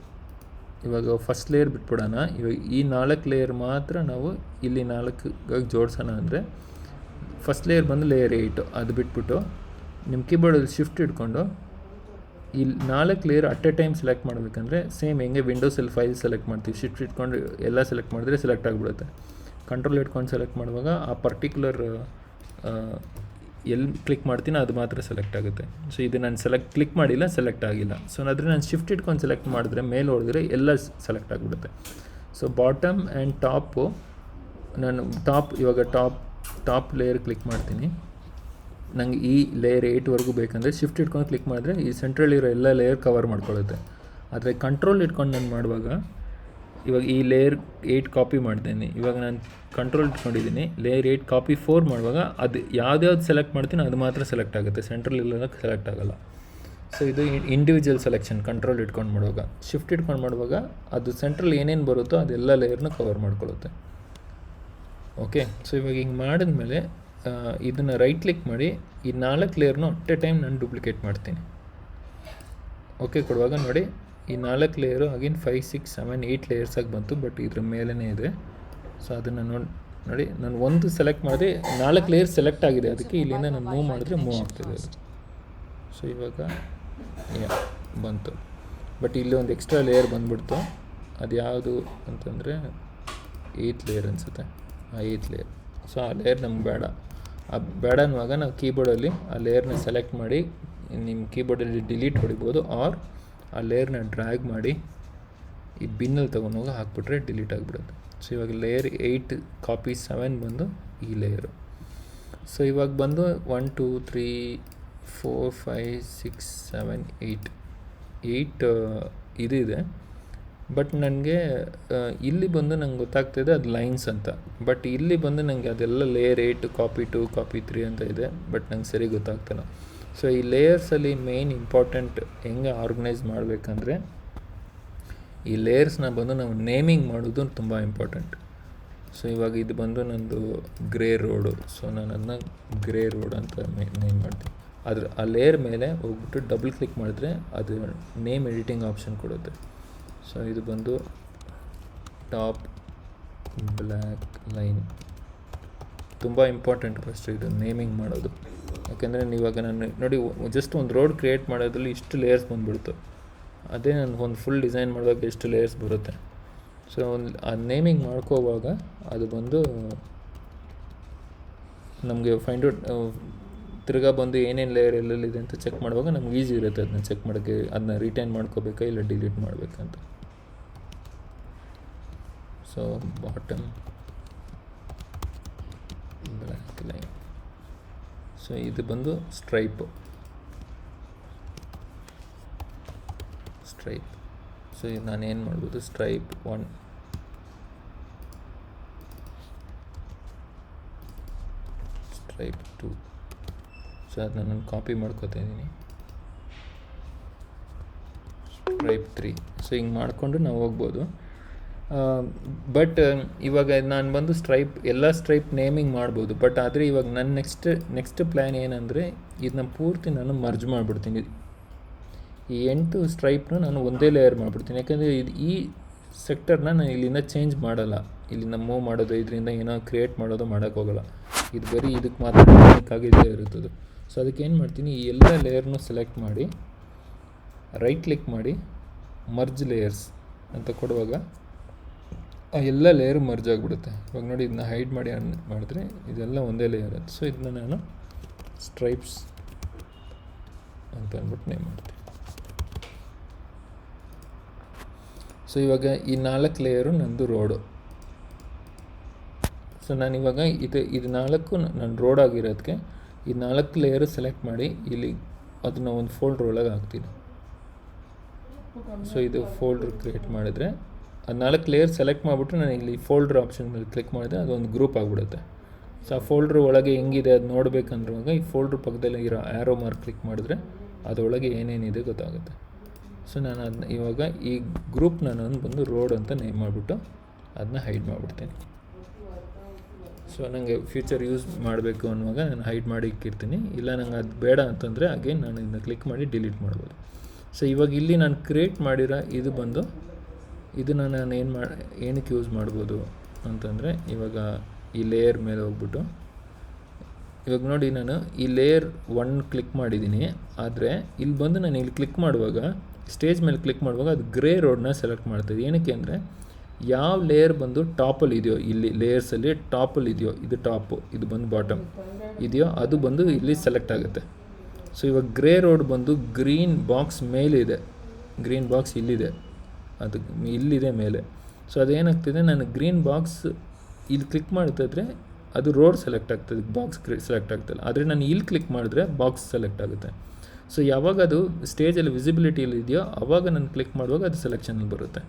ಇವಾಗ ಫಸ್ಟ್ ಲೇಯರ್ ಬಿಟ್ಬಿಡೋಣ. ಇವಾಗ ಈ 4 ಲೇಯರ್ ಮಾತ್ರ ನಾವು ಇಲ್ಲಿ 4 ಜೋಡಿಸೋಣ. ಅಂದರೆ ಫಸ್ಟ್ ಲೇಯರ್ ಬಂದು ಲೇಯರ್ 8, ಅದು ಬಿಟ್ಬಿಟ್ಟು ನಿಮ್ಮ ಕೀಬೋರ್ಡಲ್ಲಿ ಶಿಫ್ಟ್ ಇಟ್ಕೊಂಡು ಇಲ್ಲಿ 4 layer at A time select ಮಾಡಬೇಕಂದ್ರೆ ಸೇಮ್ ಹೆಂಗೆ ವಿಂಡೋಸಲ್ಲಿ ಫೈಲ್ ಸೆಲೆಕ್ಟ್ ಮಾಡ್ತೀವಿ, ಶಿಫ್ಟ್ ಇಟ್ಕೊಂಡು ಎಲ್ಲ ಸೆಲೆಕ್ಟ್ ಮಾಡಿದ್ರೆ ಸೆಲೆಕ್ಟ್ ಆಗಿಬಿಡುತ್ತೆ. ಕಂಟ್ರೋಲ್ ಇಟ್ಕೊಂಡು ಸೆಲೆಕ್ಟ್ ಮಾಡುವಾಗ ಆ ಪರ್ಟಿಕ್ಯುಲರ್ ಎಲ್ಲಿ ಕ್ಲಿಕ್ ಮಾಡ್ತೀನಿ ಅದು ಮಾತ್ರ ಸೆಲೆಕ್ಟ್ ಆಗುತ್ತೆ. ಸೊ ಇದು ನಾನು ಕ್ಲಿಕ್ ಮಾಡಿಲ್ಲ, ಸೆಲೆಕ್ಟ್ ಆಗಿಲ್ಲ. ಸೊ ಆದರೆ ನಾನು ಶಿಫ್ಟ್ ಇಟ್ಕೊಂಡು ಸೆಲೆಕ್ಟ್ ಮಾಡಿದ್ರೆ ಮೇಲೆ ಹೊಡೆದ್ರೆ ಎಲ್ಲ ಸೆಲೆಕ್ಟ್ ಆಗಿಬಿಡುತ್ತೆ. ಸೊ ಬಾಟಮ್ ಆ್ಯಂಡ್ ಟಾಪು ನಾನು ಇವಾಗ ಟಾಪ್ ಲೇಯರ್ ಕ್ಲಿಕ್ ಮಾಡ್ತೀನಿ. ನನಗೆ ಈ ಲೇಯರ್ 8ವರೆಗೂ ಬೇಕಂದರೆ ಶಿಫ್ಟ್ ಇಟ್ಕೊಂಡು ಕ್ಲಿಕ್ ಮಾಡಿದ್ರೆ ಈ ಸೆಂಟ್ರಲ್ಲಿರೋ ಎಲ್ಲ ಲೇಯರ್ ಕವರ್ ಮಾಡ್ಕೊಳ್ಳುತ್ತೆ. ಆದರೆ ಕಂಟ್ರೋಲ್ ಇಟ್ಕೊಂಡು ನಾನು ಮಾಡುವಾಗ ಇವಾಗ ಈ ಲೇಯರ್ 8 ಕಾಪಿ ಮಾಡ್ತೀನಿ. ಇವಾಗ ನಾನು ಕಂಟ್ರೋಲ್ ಇಟ್ಕೊಂಡಿದ್ದೀನಿ, ಲೇಯರ್ 8 ಕಾಪಿ 4 ಮಾಡುವಾಗ ಅದು ಯಾವ್ದು ಸೆಲೆಕ್ಟ್ ಮಾಡ್ತೀನಿ ಅದು ಮಾತ್ರ ಸೆಲೆಕ್ಟ್ ಆಗುತ್ತೆ, ಸೆಂಟ್ರಲ್ ಇಲ್ಲದಾಗ ಸೆಲೆಕ್ಟ್ ಆಗೋಲ್ಲ. ಸೊ ಇದು ಇಂಡಿವಿಜುವಲ್ ಸೆಲೆಕ್ಷನ್ ಕಂಟ್ರೋಲ್ ಇಟ್ಕೊಂಡು ಮಾಡುವಾಗ. ಶಿಫ್ಟ್ ಇಟ್ಕೊಂಡು ಮಾಡುವಾಗ ಅದು ಸೆಂಟ್ರಲ್ ಏನೇನು ಬರುತ್ತೋ ಅದೆಲ್ಲ ಲೇಯರ್ನ ಕವರ್ ಮಾಡ್ಕೊಳ್ಳುತ್ತೆ. ಓಕೆ, ಸೊ ಇವಾಗ ಹಿಂಗೆ ಮಾಡಿದ್ಮೇಲೆ ಇದನ್ನು ರೈಟ್ ಕ್ಲಿಕ್ ಮಾಡಿ ಈ 4 ಲೇಯರ್ನ ಅಟ್ ಎ ಟೈಮ್ ನಾನು ಡೂಪ್ಲಿಕೇಟ್ ಮಾಡ್ತೀನಿ. ಓಕೆ ಕೊಡುವಾಗ ನೋಡಿ ಈ 4 ಲೇಯರು ಅಗೇನ್ 5 6 7 8 ಲೇಯರ್ಸಾಗಿ ಬಂತು, ಬಟ್ ಇದ್ರ ಮೇಲೇ ಇದೆ. ಸೊ ಅದನ್ನು ನೋಡಿ ನಾನು ಒಂದು ಸೆಲೆಕ್ಟ್ ಮಾಡಿದೆ, 4 ಲೇಯರ್ ಸೆಲೆಕ್ಟ್ ಆಗಿದೆ, ಅದಕ್ಕೆ ಇಲ್ಲಿಂದ ನಾನು ಮೂವ್ ಮಾಡಿದ್ರೆ ಮೂವ್ ಆಗ್ತಿದೆ ಅದು. ಸೊ ಇವಾಗ ಬಂತು, ಬಟ್ ಇಲ್ಲಿ ಒಂದು ಎಕ್ಸ್ಟ್ರಾ ಲೇಯರ್ ಬಂದುಬಿಡ್ತು. ಅದು ಯಾವುದು ಅಂತಂದರೆ 8th ಲೇಯರ್ ಅನಿಸುತ್ತೆ, ಆ 8th ಲೇಯರ್. ಸೊ ಆ ಲೇಯರ್ ನಮ್ಗೆ ಬೇಡ ಅನ್ನುವಾಗ ನಾವು ಕೀಬೋರ್ಡಲ್ಲಿ ಆ ಲೇಯರ್ನ ಸೆಲೆಕ್ಟ್ ಮಾಡಿ ನಿಮ್ಮ ಕೀಬೋರ್ಡಲ್ಲಿ ಡಿಲೀಟ್ ಹೊಡಿಬೋದು, ಆರ್ ಆ ಲೇಯರ್ನ ಡ್ರ್ಯಾಗ್ ಮಾಡಿ ಈ ಬಿನ್ನಲ್ಲಿ ತೊಗೊಂಡೋಗಿ ಹಾಕ್ಬಿಟ್ರೆ ಡಿಲೀಟ್ ಆಗಿಬಿಡುತ್ತೆ. ಸೊ ಇವಾಗ ಲೇಯರ್ 8 ಕಾಪಿ 7 ಬಂದು ಈ ಲೇಯರು. ಸೊ ಇವಾಗ ಬಂದು 1 2 3 4 5 6 7 8 ಇದಿದೆ. ಬಟ್ ನನಗೆ ಇಲ್ಲಿ ಬಂದು ನಂಗೆ ಗೊತ್ತಾಗ್ತಾಯಿದೆ ಅದು ಲೈನ್ಸ್ ಅಂತ, ಬಟ್ ಇಲ್ಲಿ ಬಂದು ನನಗೆ ಅದೆಲ್ಲ ಲೇಯರ್ 8 ಕಾಪಿ 2 ಕಾಪಿ 3 ಅಂತ ಇದೆ, ಬಟ್ ನಂಗೆ ಸರಿ ಗೊತ್ತಾಗ್ತಾಯಿಲ್ಲ. ಸೊ ಈ ಲೇಯರ್ಸಲ್ಲಿ ಮೇಯ್ನ್ ಇಂಪಾರ್ಟೆಂಟ್ ಹೆಂಗೆ ಆರ್ಗನೈಸ್ ಮಾಡಬೇಕಂದ್ರೆ ಈ ಲೇಯರ್ಸ್ನ ಬಂದು ನಾವು ನೇಮಿಂಗ್ ಮಾಡೋದು ತುಂಬ ಇಂಪಾರ್ಟೆಂಟ್. ಸೊ ಇವಾಗ ಇದು ಬಂದು ನಂದು ಗ್ರೇ ರೋಡು, ಸೊ ನಾನು ಅದನ್ನ ಗ್ರೇ ರೋಡ್ ಅಂತ ನೇಮ್ ಮಾಡ್ತೀನಿ. ಆ ಲೇಯರ್ ಮೇಲೆ ಹೋಗ್ಬಿಟ್ಟು ಡಬಲ್ ಕ್ಲಿಕ್ ಮಾಡಿದ್ರೆ ಅದು ನೇಮ್ ಎಡಿಟಿಂಗ್ ಆಪ್ಷನ್ ಕೊಡುತ್ತೆ. ಸೊ ಇದು ಬಂದು ಟಾಪ್ ಬ್ಲ್ಯಾಕ್ ಲೈನ್, ತುಂಬ ಇಂಪಾರ್ಟೆಂಟ್ ಫಸ್ಟ್ ಇದು ನೇಮಿಂಗ್ ಮಾಡೋದು. ಯಾಕೆಂದರೆ ಇವಾಗ ನಾನು ನೋಡಿ ಜಸ್ಟ್ ಒಂದು ರೋಡ್ ಕ್ರಿಯೇಟ್ ಮಾಡೋದ್ರಲ್ಲಿ ಇಷ್ಟು ಲೇಯರ್ಸ್ ಬಂದುಬಿಡ್ತು, ಅದೇ ನಾನು ಒಂದು ಫುಲ್ ಡಿಸೈನ್ ಮಾಡುವಾಗ ಎಷ್ಟು ಲೇಯರ್ಸ್ ಬರುತ್ತೆ. ಸೊ ಆ ನೇಮಿಂಗ್ ಮಾಡ್ಕೋವಾಗ ಅದು ಬಂದು ನಮಗೆ ಫೈಂಡ್ ಔಟ್ ತಿರ್ಗಾ ಬಂದು ಏನೇನು ಲೇಯರ್ ಎಲ್ಲೆಲ್ಲಿದೆ ಅಂತ ಚೆಕ್ ಮಾಡುವಾಗ ನಮ್ಗೆ ಈಸಿ ಇರುತ್ತೆ ಅದನ್ನ ಚೆಕ್ ಮಾಡೋಕ್ಕೆ, ಅದನ್ನ ರಿಟೈನ್ ಮಾಡ್ಕೋಬೇಕಾ ಇಲ್ಲ ಡಿಲೀಟ್ ಮಾಡಬೇಕಂತ. So bottom black line. So ಇದು ಬಂದು ಸ್ಟ್ರೈಪ್. ಸೊ ಇದು ನಾನೇನು ಮಾಡ್ಬೋದು, ಸ್ಟ್ರೈಪ್ 1, ಸ್ಟ್ರೈಪ್ 2. ಸೊ ಅದನ್ನ ನಾನು ಕಾಪಿ ಮಾಡ್ಕೋತಾ ಇದ್ದೀನಿ. ಸ್ಟ್ರೈಪ್ 3. ಸೊ ಹಿಂಗೆ ಮಾಡಿಕೊಂಡು ನಾವು ಹೋಗ್ಬೋದು. ಬಟ್ ಇವಾಗ ನಾನು ಬಂದು ಎಲ್ಲ ಸ್ಟ್ರೈಪ್ ನೇಮಿಂಗ್ ಮಾಡ್ಬೋದು. ಬಟ್ ಆದರೆ ಇವಾಗ ನನ್ನ ನೆಕ್ಸ್ಟ್ ಪ್ಲ್ಯಾನ್ ಏನಂದರೆ ಇದನ್ನ ಪೂರ್ತಿ ನಾನು ಮರ್ಜ್ ಮಾಡಿಬಿಡ್ತೀನಿ. ಈ 8 ಸ್ಟ್ರೈಪ್ನ ನಾನು ಒಂದೇ ಲೇಯರ್ ಮಾಡಿಬಿಡ್ತೀನಿ. ಯಾಕಂದರೆ ಈ ಸೆಕ್ಟರ್ನ ನಾನು ಇಲ್ಲಿಂದ ಚೇಂಜ್ ಮಾಡಲ್ಲ, ಇಲ್ಲಿಂದ ಮೂವ್ ಮಾಡೋದು, ಇದರಿಂದ ಏನೋ ಕ್ರಿಯೇಟ್ ಮಾಡೋದು ಮಾಡೋಕ್ಕೋಗಲ್ಲ. ಇದು ಬರೀ ಇದಕ್ಕೆ ಮಾತ್ರ ಯೂನಿಕ್ಕಾಗಿ ಇದೇ ಇರುತ್ತದೆ. ಸೊ ಅದಕ್ಕೆ ಏನು ಮಾಡ್ತೀನಿ, ಈ ಎಲ್ಲ ಲೇಯರ್ನೂ ಸೆಲೆಕ್ಟ್ ಮಾಡಿ ರೈಟ್ ಕ್ಲಿಕ್ ಮಾಡಿ ಮರ್ಜ್ ಲೇಯರ್ಸ್ ಅಂತ ಕೊಡುವಾಗ ಆ ಎಲ್ಲ ಲೇಯರು ಮರ್ಜ್ ಆಗಿಬಿಡುತ್ತೆ. ಇವಾಗ ನೋಡಿ, ಇದನ್ನ ಹೈಡ್ ಮಾಡಿ ಮಾಡಿದ್ರೆ ಇದೆಲ್ಲ ಒಂದೇ ಲೇಯರ್ ಅದು. ಸೊ ಇದನ್ನ ನಾನು ಸ್ಟ್ರೈಪ್ಸ್ ಅಂತ ಅಂದ್ಬಿಟ್ಟು ನೇಮ್ ಮಾಡ್ತೀನಿ. ಸೊ ಇವಾಗ ಈ 4 ಲೇಯರು ನಂದು ರೋಡು. ಸೊ ನಾನಿವಾಗ ಇದು 4 ನಾನು ರೋಡ್ ಆಗಿರೋದಕ್ಕೆ ಈ 4 ಲೇಯರು ಸೆಲೆಕ್ಟ್ ಮಾಡಿ ಇಲ್ಲಿ ಅದನ್ನು ಒಂದು ಫೋಲ್ಡ್ರ್ ಒಳಗೆ ಹಾಕ್ತೀನಿ. ಸೊ ಇದು ಫೋಲ್ಡ್ರ್ ಕ್ರಿಯೇಟ್ ಮಾಡಿದರೆ ಆ 4 ಲೇಯರ್ ಸೆಲೆಕ್ಟ್ ಮಾಡಿಬಿಟ್ಟು ನಾನು ಇಲ್ಲಿ ಫೋಲ್ಡ್ರ್ ಆಪ್ಷನ್ ಮೇಲೆ ಕ್ಲಿಕ್ ಮಾಡಿದ್ರೆ ಅದೊಂದು ಗ್ರೂಪ್ ಆಗಿಬಿಡುತ್ತೆ. ಸೊ ಆ ಫೋಲ್ಡ್ರ್ ಒಳಗೆ ಹೆಂಗಿದೆ ಅದು ನೋಡಬೇಕಂದ್ರುವಾಗ ಈ ಫೋಲ್ಡ್ರ್ ಪಕ್ಕದಲ್ಲಿ ಇರೋ ಆ್ಯರೋ ಮಾರ್ಕ್ ಕ್ಲಿಕ್ ಮಾಡಿದ್ರೆ ಅದರೊಳಗೆ ಏನೇನಿದೆ ಗೊತ್ತಾಗುತ್ತೆ. ಸೊ ನಾನು ಅದನ್ನ ಇವಾಗ ಈ ಗ್ರೂಪ್ನ ನಾನು ಬಂದು ರೋಡ್ ಅಂತ ನೇಮ್ ಮಾಡಿಬಿಟ್ಟು ಅದನ್ನ ಹೈಡ್ ಮಾಡಿಬಿಡ್ತೀನಿ. ಸೊ ನನಗೆ ಫ್ಯೂಚರ್ ಯೂಸ್ ಮಾಡಬೇಕು ಅನ್ನುವಾಗ ನಾನು ಹೈಡ್ ಮಾಡಿ ಇಕ್ಕಿರ್ತೀನಿ. ಇಲ್ಲ ನಂಗೆ ಅದು ಬೇಡ ಅಂತಂದರೆ ಅಗೇನ್ ನಾನು ಇದನ್ನ ಕ್ಲಿಕ್ ಮಾಡಿ ಡಿಲೀಟ್ ಮಾಡ್ಬೋದು. ಸೊ ಇವಾಗ ಇಲ್ಲಿ ನಾನು ಕ್ರಿಯೇಟ್ ಮಾಡಿರೋ ಇದು ಬಂದು ಇದನ್ನು ನಾನು ಏನಕ್ಕೆ ಯೂಸ್ ಮಾಡ್ಬೋದು ಅಂತಂದರೆ, ಇವಾಗ ಈ ಲೇಯರ್ ಮೇಲೆ ಹೋಗ್ಬಿಟ್ಟು ಇವಾಗ ನೋಡಿ, ನಾನು ಈ ಲೇಯರ್ 1 ಕ್ಲಿಕ್ ಮಾಡಿದ್ದೀನಿ. ಆದರೆ ಇಲ್ಲಿ ಬಂದು ನಾನು ಇಲ್ಲಿ ಕ್ಲಿಕ್ ಮಾಡುವಾಗ ಸ್ಟೇಜ್ ಮೇಲೆ ಕ್ಲಿಕ್ ಮಾಡುವಾಗ ಅದು ಗ್ರೇ ರೋಡ್ನ ಸೆಲೆಕ್ಟ್ ಮಾಡ್ತಾಯಿದೆ. ಏನಕ್ಕೆ ಅಂದರೆ ಯಾವ ಲೇಯರ್ ಬಂದು ಟಾಪಲ್ಲಿ ಇದೆಯೋ, ಇಲ್ಲಿ ಲೇಯರ್ಸಲ್ಲಿ ಟಾಪಲ್ಲಿ ಇದೆಯೋ, ಇದು ಟಾಪು, ಇದು ಬಂದು ಬಾಟಮ್ ಇದೆಯೋ ಅದು ಬಂದು ಇಲ್ಲಿ ಸೆಲೆಕ್ಟ್ ಆಗುತ್ತೆ. ಸೊ ಇವಾಗ ಗ್ರೇ ರೋಡ್ ಬಂದು ಗ್ರೀನ್ ಬಾಕ್ಸ್ ಮೇಲಿದೆ, ಗ್ರೀನ್ ಬಾಕ್ಸ್ ಇಲ್ಲಿದೆ, ಅದು ಇಲ್ಲಿದೆ ಮೇಲೆ. ಸೊ ಅದೇನಾಗ್ತಿದೆ, ನಾನು ಗ್ರೀನ್ ಬಾಕ್ಸ್ ಇಲ್ಲಿ ಕ್ಲಿಕ್ ಮಾಡ್ತಾಯಿದ್ರೆ ಅದು ರೋಡ್ ಸೆಲೆಕ್ಟ್ ಆಗ್ತದೆ, ಬಾಕ್ಸ್ ಸೆಲೆಕ್ಟ್ ಆಗ್ತಲ್ಲ. ಆದರೆ ನಾನು ಇಲ್ಲಿ ಕ್ಲಿಕ್ ಮಾಡಿದ್ರೆ ಬಾಕ್ಸ್ ಸೆಲೆಕ್ಟ್ ಆಗುತ್ತೆ. ಸೊ ಯಾವಾಗ ಅದು ಸ್ಟೇಜಲ್ಲಿ ವಿಸಿಬಿಲಿಟಿಯಲ್ಲಿ ಇದೆಯೋ ಆವಾಗ ನಾನು ಕ್ಲಿಕ್ ಮಾಡುವಾಗ ಅದು ಸೆಲೆಕ್ಷನಲ್ಲಿ ಬರುತ್ತೆ.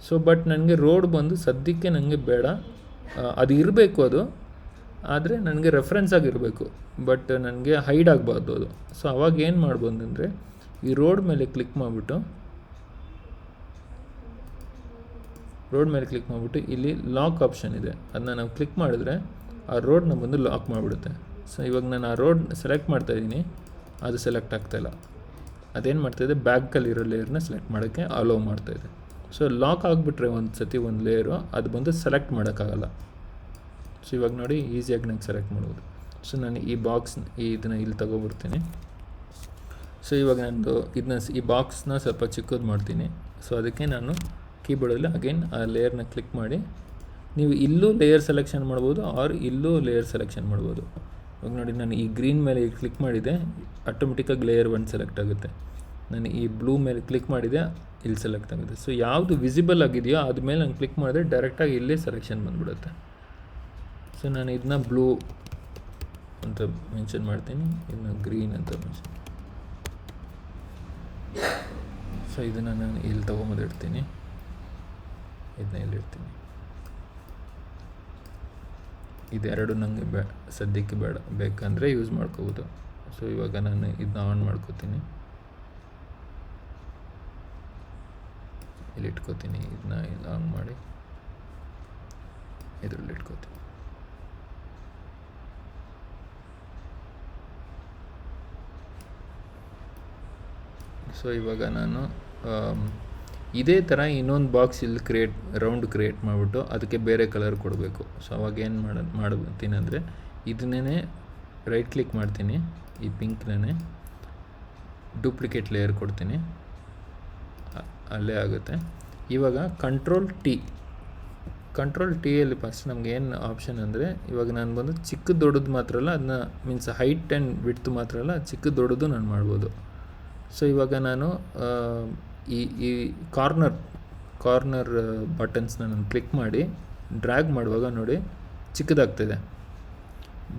ಸೊ ಬಟ್ ನನಗೆ ರೋಡ್ ಬಂದು ಸದ್ಯಕ್ಕೆ ನನಗೆ ಬೇಡ, ಅದು ಇರಬೇಕು ಅದು, ಆದರೆ ನನಗೆ ರೆಫರೆನ್ಸ್ ಆಗಿರಬೇಕು, ಬಟ್ ನನಗೆ ಹೈಡ್ ಆಗಬಾರ್ದು ಅದು. ಸೊ ಅವಾಗ ಏನು ಮಾಡ್ಬೋದು ಅಂದರೆ ಈ ರೋಡ್ ಮೇಲೆ ಕ್ಲಿಕ್ ಮಾಡಿಬಿಟ್ಟು ಇಲ್ಲಿ ಲಾಕ್ ಆಪ್ಷನ್ ಇದೆ, ಅದನ್ನ ನಾವು ಕ್ಲಿಕ್ ಮಾಡಿದ್ರೆ ಆ ರೋಡ್ನ ಬಂದು ಲಾಕ್ ಮಾಡಿಬಿಡುತ್ತೆ. ಸೊ ಇವಾಗ ನಾನು ಆ ರೋಡ್ ಸೆಲೆಕ್ಟ್ ಮಾಡ್ತಾಯಿದ್ದೀನಿ, ಅದು ಸೆಲೆಕ್ಟ್ ಆಗ್ತಾಯಿಲ್ಲ. ಅದೇನು ಮಾಡ್ತಾಯಿದೆ, ಬ್ಯಾಕಲ್ಲಿರೋ ಲೇಯರ್ನ ಸೆಲೆಕ್ಟ್ ಮಾಡೋಕ್ಕೆ ಅಲೋ ಮಾಡ್ತಾಯಿದೆ. ಸೊ ಲಾಕ್ ಆಗಿಬಿಟ್ರೆ ಒಂದು ಸತಿ ಒಂದು ಲೇಯರು ಅದು ಬಂದು ಸೆಲೆಕ್ಟ್ ಮಾಡೋಕ್ಕಾಗಲ್ಲ. ಸೊ ಇವಾಗ ನೋಡಿ, ಈಸಿಯಾಗಿ ನಂಗೆ ಸೆಲೆಕ್ಟ್ ಮಾಡ್ಬೋದು. ಸೊ ನಾನು ಈ ಇದನ್ನು ಇಲ್ಲಿ ತೊಗೊಬರ್ತೀನಿ. ಸೊ ಇವಾಗ ನಾನು ಈ ಬಾಕ್ಸ್ನ ಸ್ವಲ್ಪ ಚಿಕ್ಕದು ಮಾಡ್ತೀನಿ. ಸೊ ಅದಕ್ಕೆ ನಾನು ಕೀಬೋರ್ಡಲ್ಲಿ ಅಗೇನ್ ಆ ಲೇಯರ್ನ ಕ್ಲಿಕ್ ಮಾಡಿ, ನೀವು ಇಲ್ಲೂ ಲೇಯರ್ ಸೆಲೆಕ್ಷನ್ ಮಾಡ್ಬೋದು ಆರ್ ಇಲ್ಲೂ ಲೇಯರ್ ಸೆಲೆಕ್ಷನ್ ಮಾಡ್ಬೋದು. ಇವಾಗ ನೋಡಿ, ನಾನು ಈ ಗ್ರೀನ್ ಮೇಲೆ ಕ್ಲಿಕ್ ಮಾಡಿದೆ, ಆಟೋಮೆಟಿಕ್ಕಾಗಿ ಲೇಯರ್ 1 ಸೆಲೆಕ್ಟ್ ಆಗುತ್ತೆ. ನಾನು ಈ ಬ್ಲೂ ಮೇಲೆ ಕ್ಲಿಕ್ ಮಾಡಿದೆ, ಇಲ್ಲಿ ಸೆಲೆಕ್ಟ್ ಆಗುತ್ತೆ. ಸೊ ಯಾವುದು ವಿಸಿಬಲ್ ಆಗಿದೆಯೋ ಆದಮೇಲೆ ನಾನು ಕ್ಲಿಕ್ ಮಾಡಿದ್ರೆ ಡೈರೆಕ್ಟಾಗಿ ಇಲ್ಲೇ ಸೆಲೆಕ್ಷನ್ ಬಂದ್ಬಿಡುತ್ತೆ. ಸೊ ನಾನು ಇದನ್ನ ಬ್ಲೂ ಅಂತ ಮೆನ್ಷನ್ ಮಾಡ್ತೀನಿ, ಇದನ್ನ ಗ್ರೀನ್ ಅಂತ ಮೆನ್ಷನ್. ಸೊ ಇದನ್ನು ನಾನು ಇಲ್ಲಿ ತೊಗೊಂಬಂದಿಡ್ತೀನಿ, ಇದನ್ನ ಇಲ್ಲಿಡ್ತೀನಿ. ಇದೆರಡು ನನಗೆ ಸದ್ಯಕ್ಕೆ ಬೇಕಂದರೆ ಯೂಸ್ ಮಾಡ್ಕೋಬೋದು. ಸೊ ಇವಾಗ ನಾನು ಇದನ್ನ ಆನ್ ಮಾಡ್ಕೋತೀನಿ, ಇಲ್ಲಿ ಇಟ್ಕೋತೀನಿ, ಇದನ್ನ ಇಲ್ಲಿ ಆನ್ ಮಾಡಿ ಇದರಲ್ಲಿ ಇಟ್ಕೋತೀನಿ. ಸೊ ಇವಾಗ ನಾನು ಇದೇ ಥರ ಇನ್ನೊಂದು ಬಾಕ್ಸ್ ಇಲ್ಲಿ ರೌಂಡ್ ಕ್ರಿಯೇಟ್ ಮಾಡಿಬಿಟ್ಟು ಅದಕ್ಕೆ ಬೇರೆ ಕಲರ್ ಕೊಡಬೇಕು. ಸೊ ಅವಾಗ ಏನು ಮಾಡ್ತೀನಿ ಅಂದರೆ ಇದನ್ನೇ ರೈಟ್ ಕ್ಲಿಕ್ ಮಾಡ್ತೀನಿ, ಈ ಪಿಂಕ್ನೇ ಡೂಪ್ಲಿಕೇಟ್ ಲೇಯರ್ ಕೊಡ್ತೀನಿ, ಅಲ್ಲೇ ಆಗುತ್ತೆ. ಇವಾಗ ಕಂಟ್ರೋಲ್ ಟಿಯಲ್ಲಿ ಫಸ್ಟ್ ನಮ್ಗೆ ಏನು ಆಪ್ಷನ್ ಅಂದರೆ, ಇವಾಗ ನಾನು ಬಂದು ಚಿಕ್ಕ ದೊಡ್ಡದು ಮಾತ್ರ ಅಲ್ಲ, ಅದನ್ನ ಮೀನ್ಸ್ ಹೈಟ್ ಆ್ಯಂಡ್ ವಿಡ್ತ್ ಮಾತ್ರ ಅಲ್ಲ, ಚಿಕ್ಕ ದೊಡ್ಡದು ನಾನು ಮಾಡ್ಬೋದು. ಸೊ ಇವಾಗ ನಾನು ಈ ಕಾರ್ನರ್ ಬಟನ್ಸ್ನ ನಾನು ಕ್ಲಿಕ್ ಮಾಡಿ ಡ್ರ್ಯಾಗ್ ಮಾಡುವಾಗ ನೋಡಿ ಚಿಕ್ಕದಾಗ್ತಿದೆ.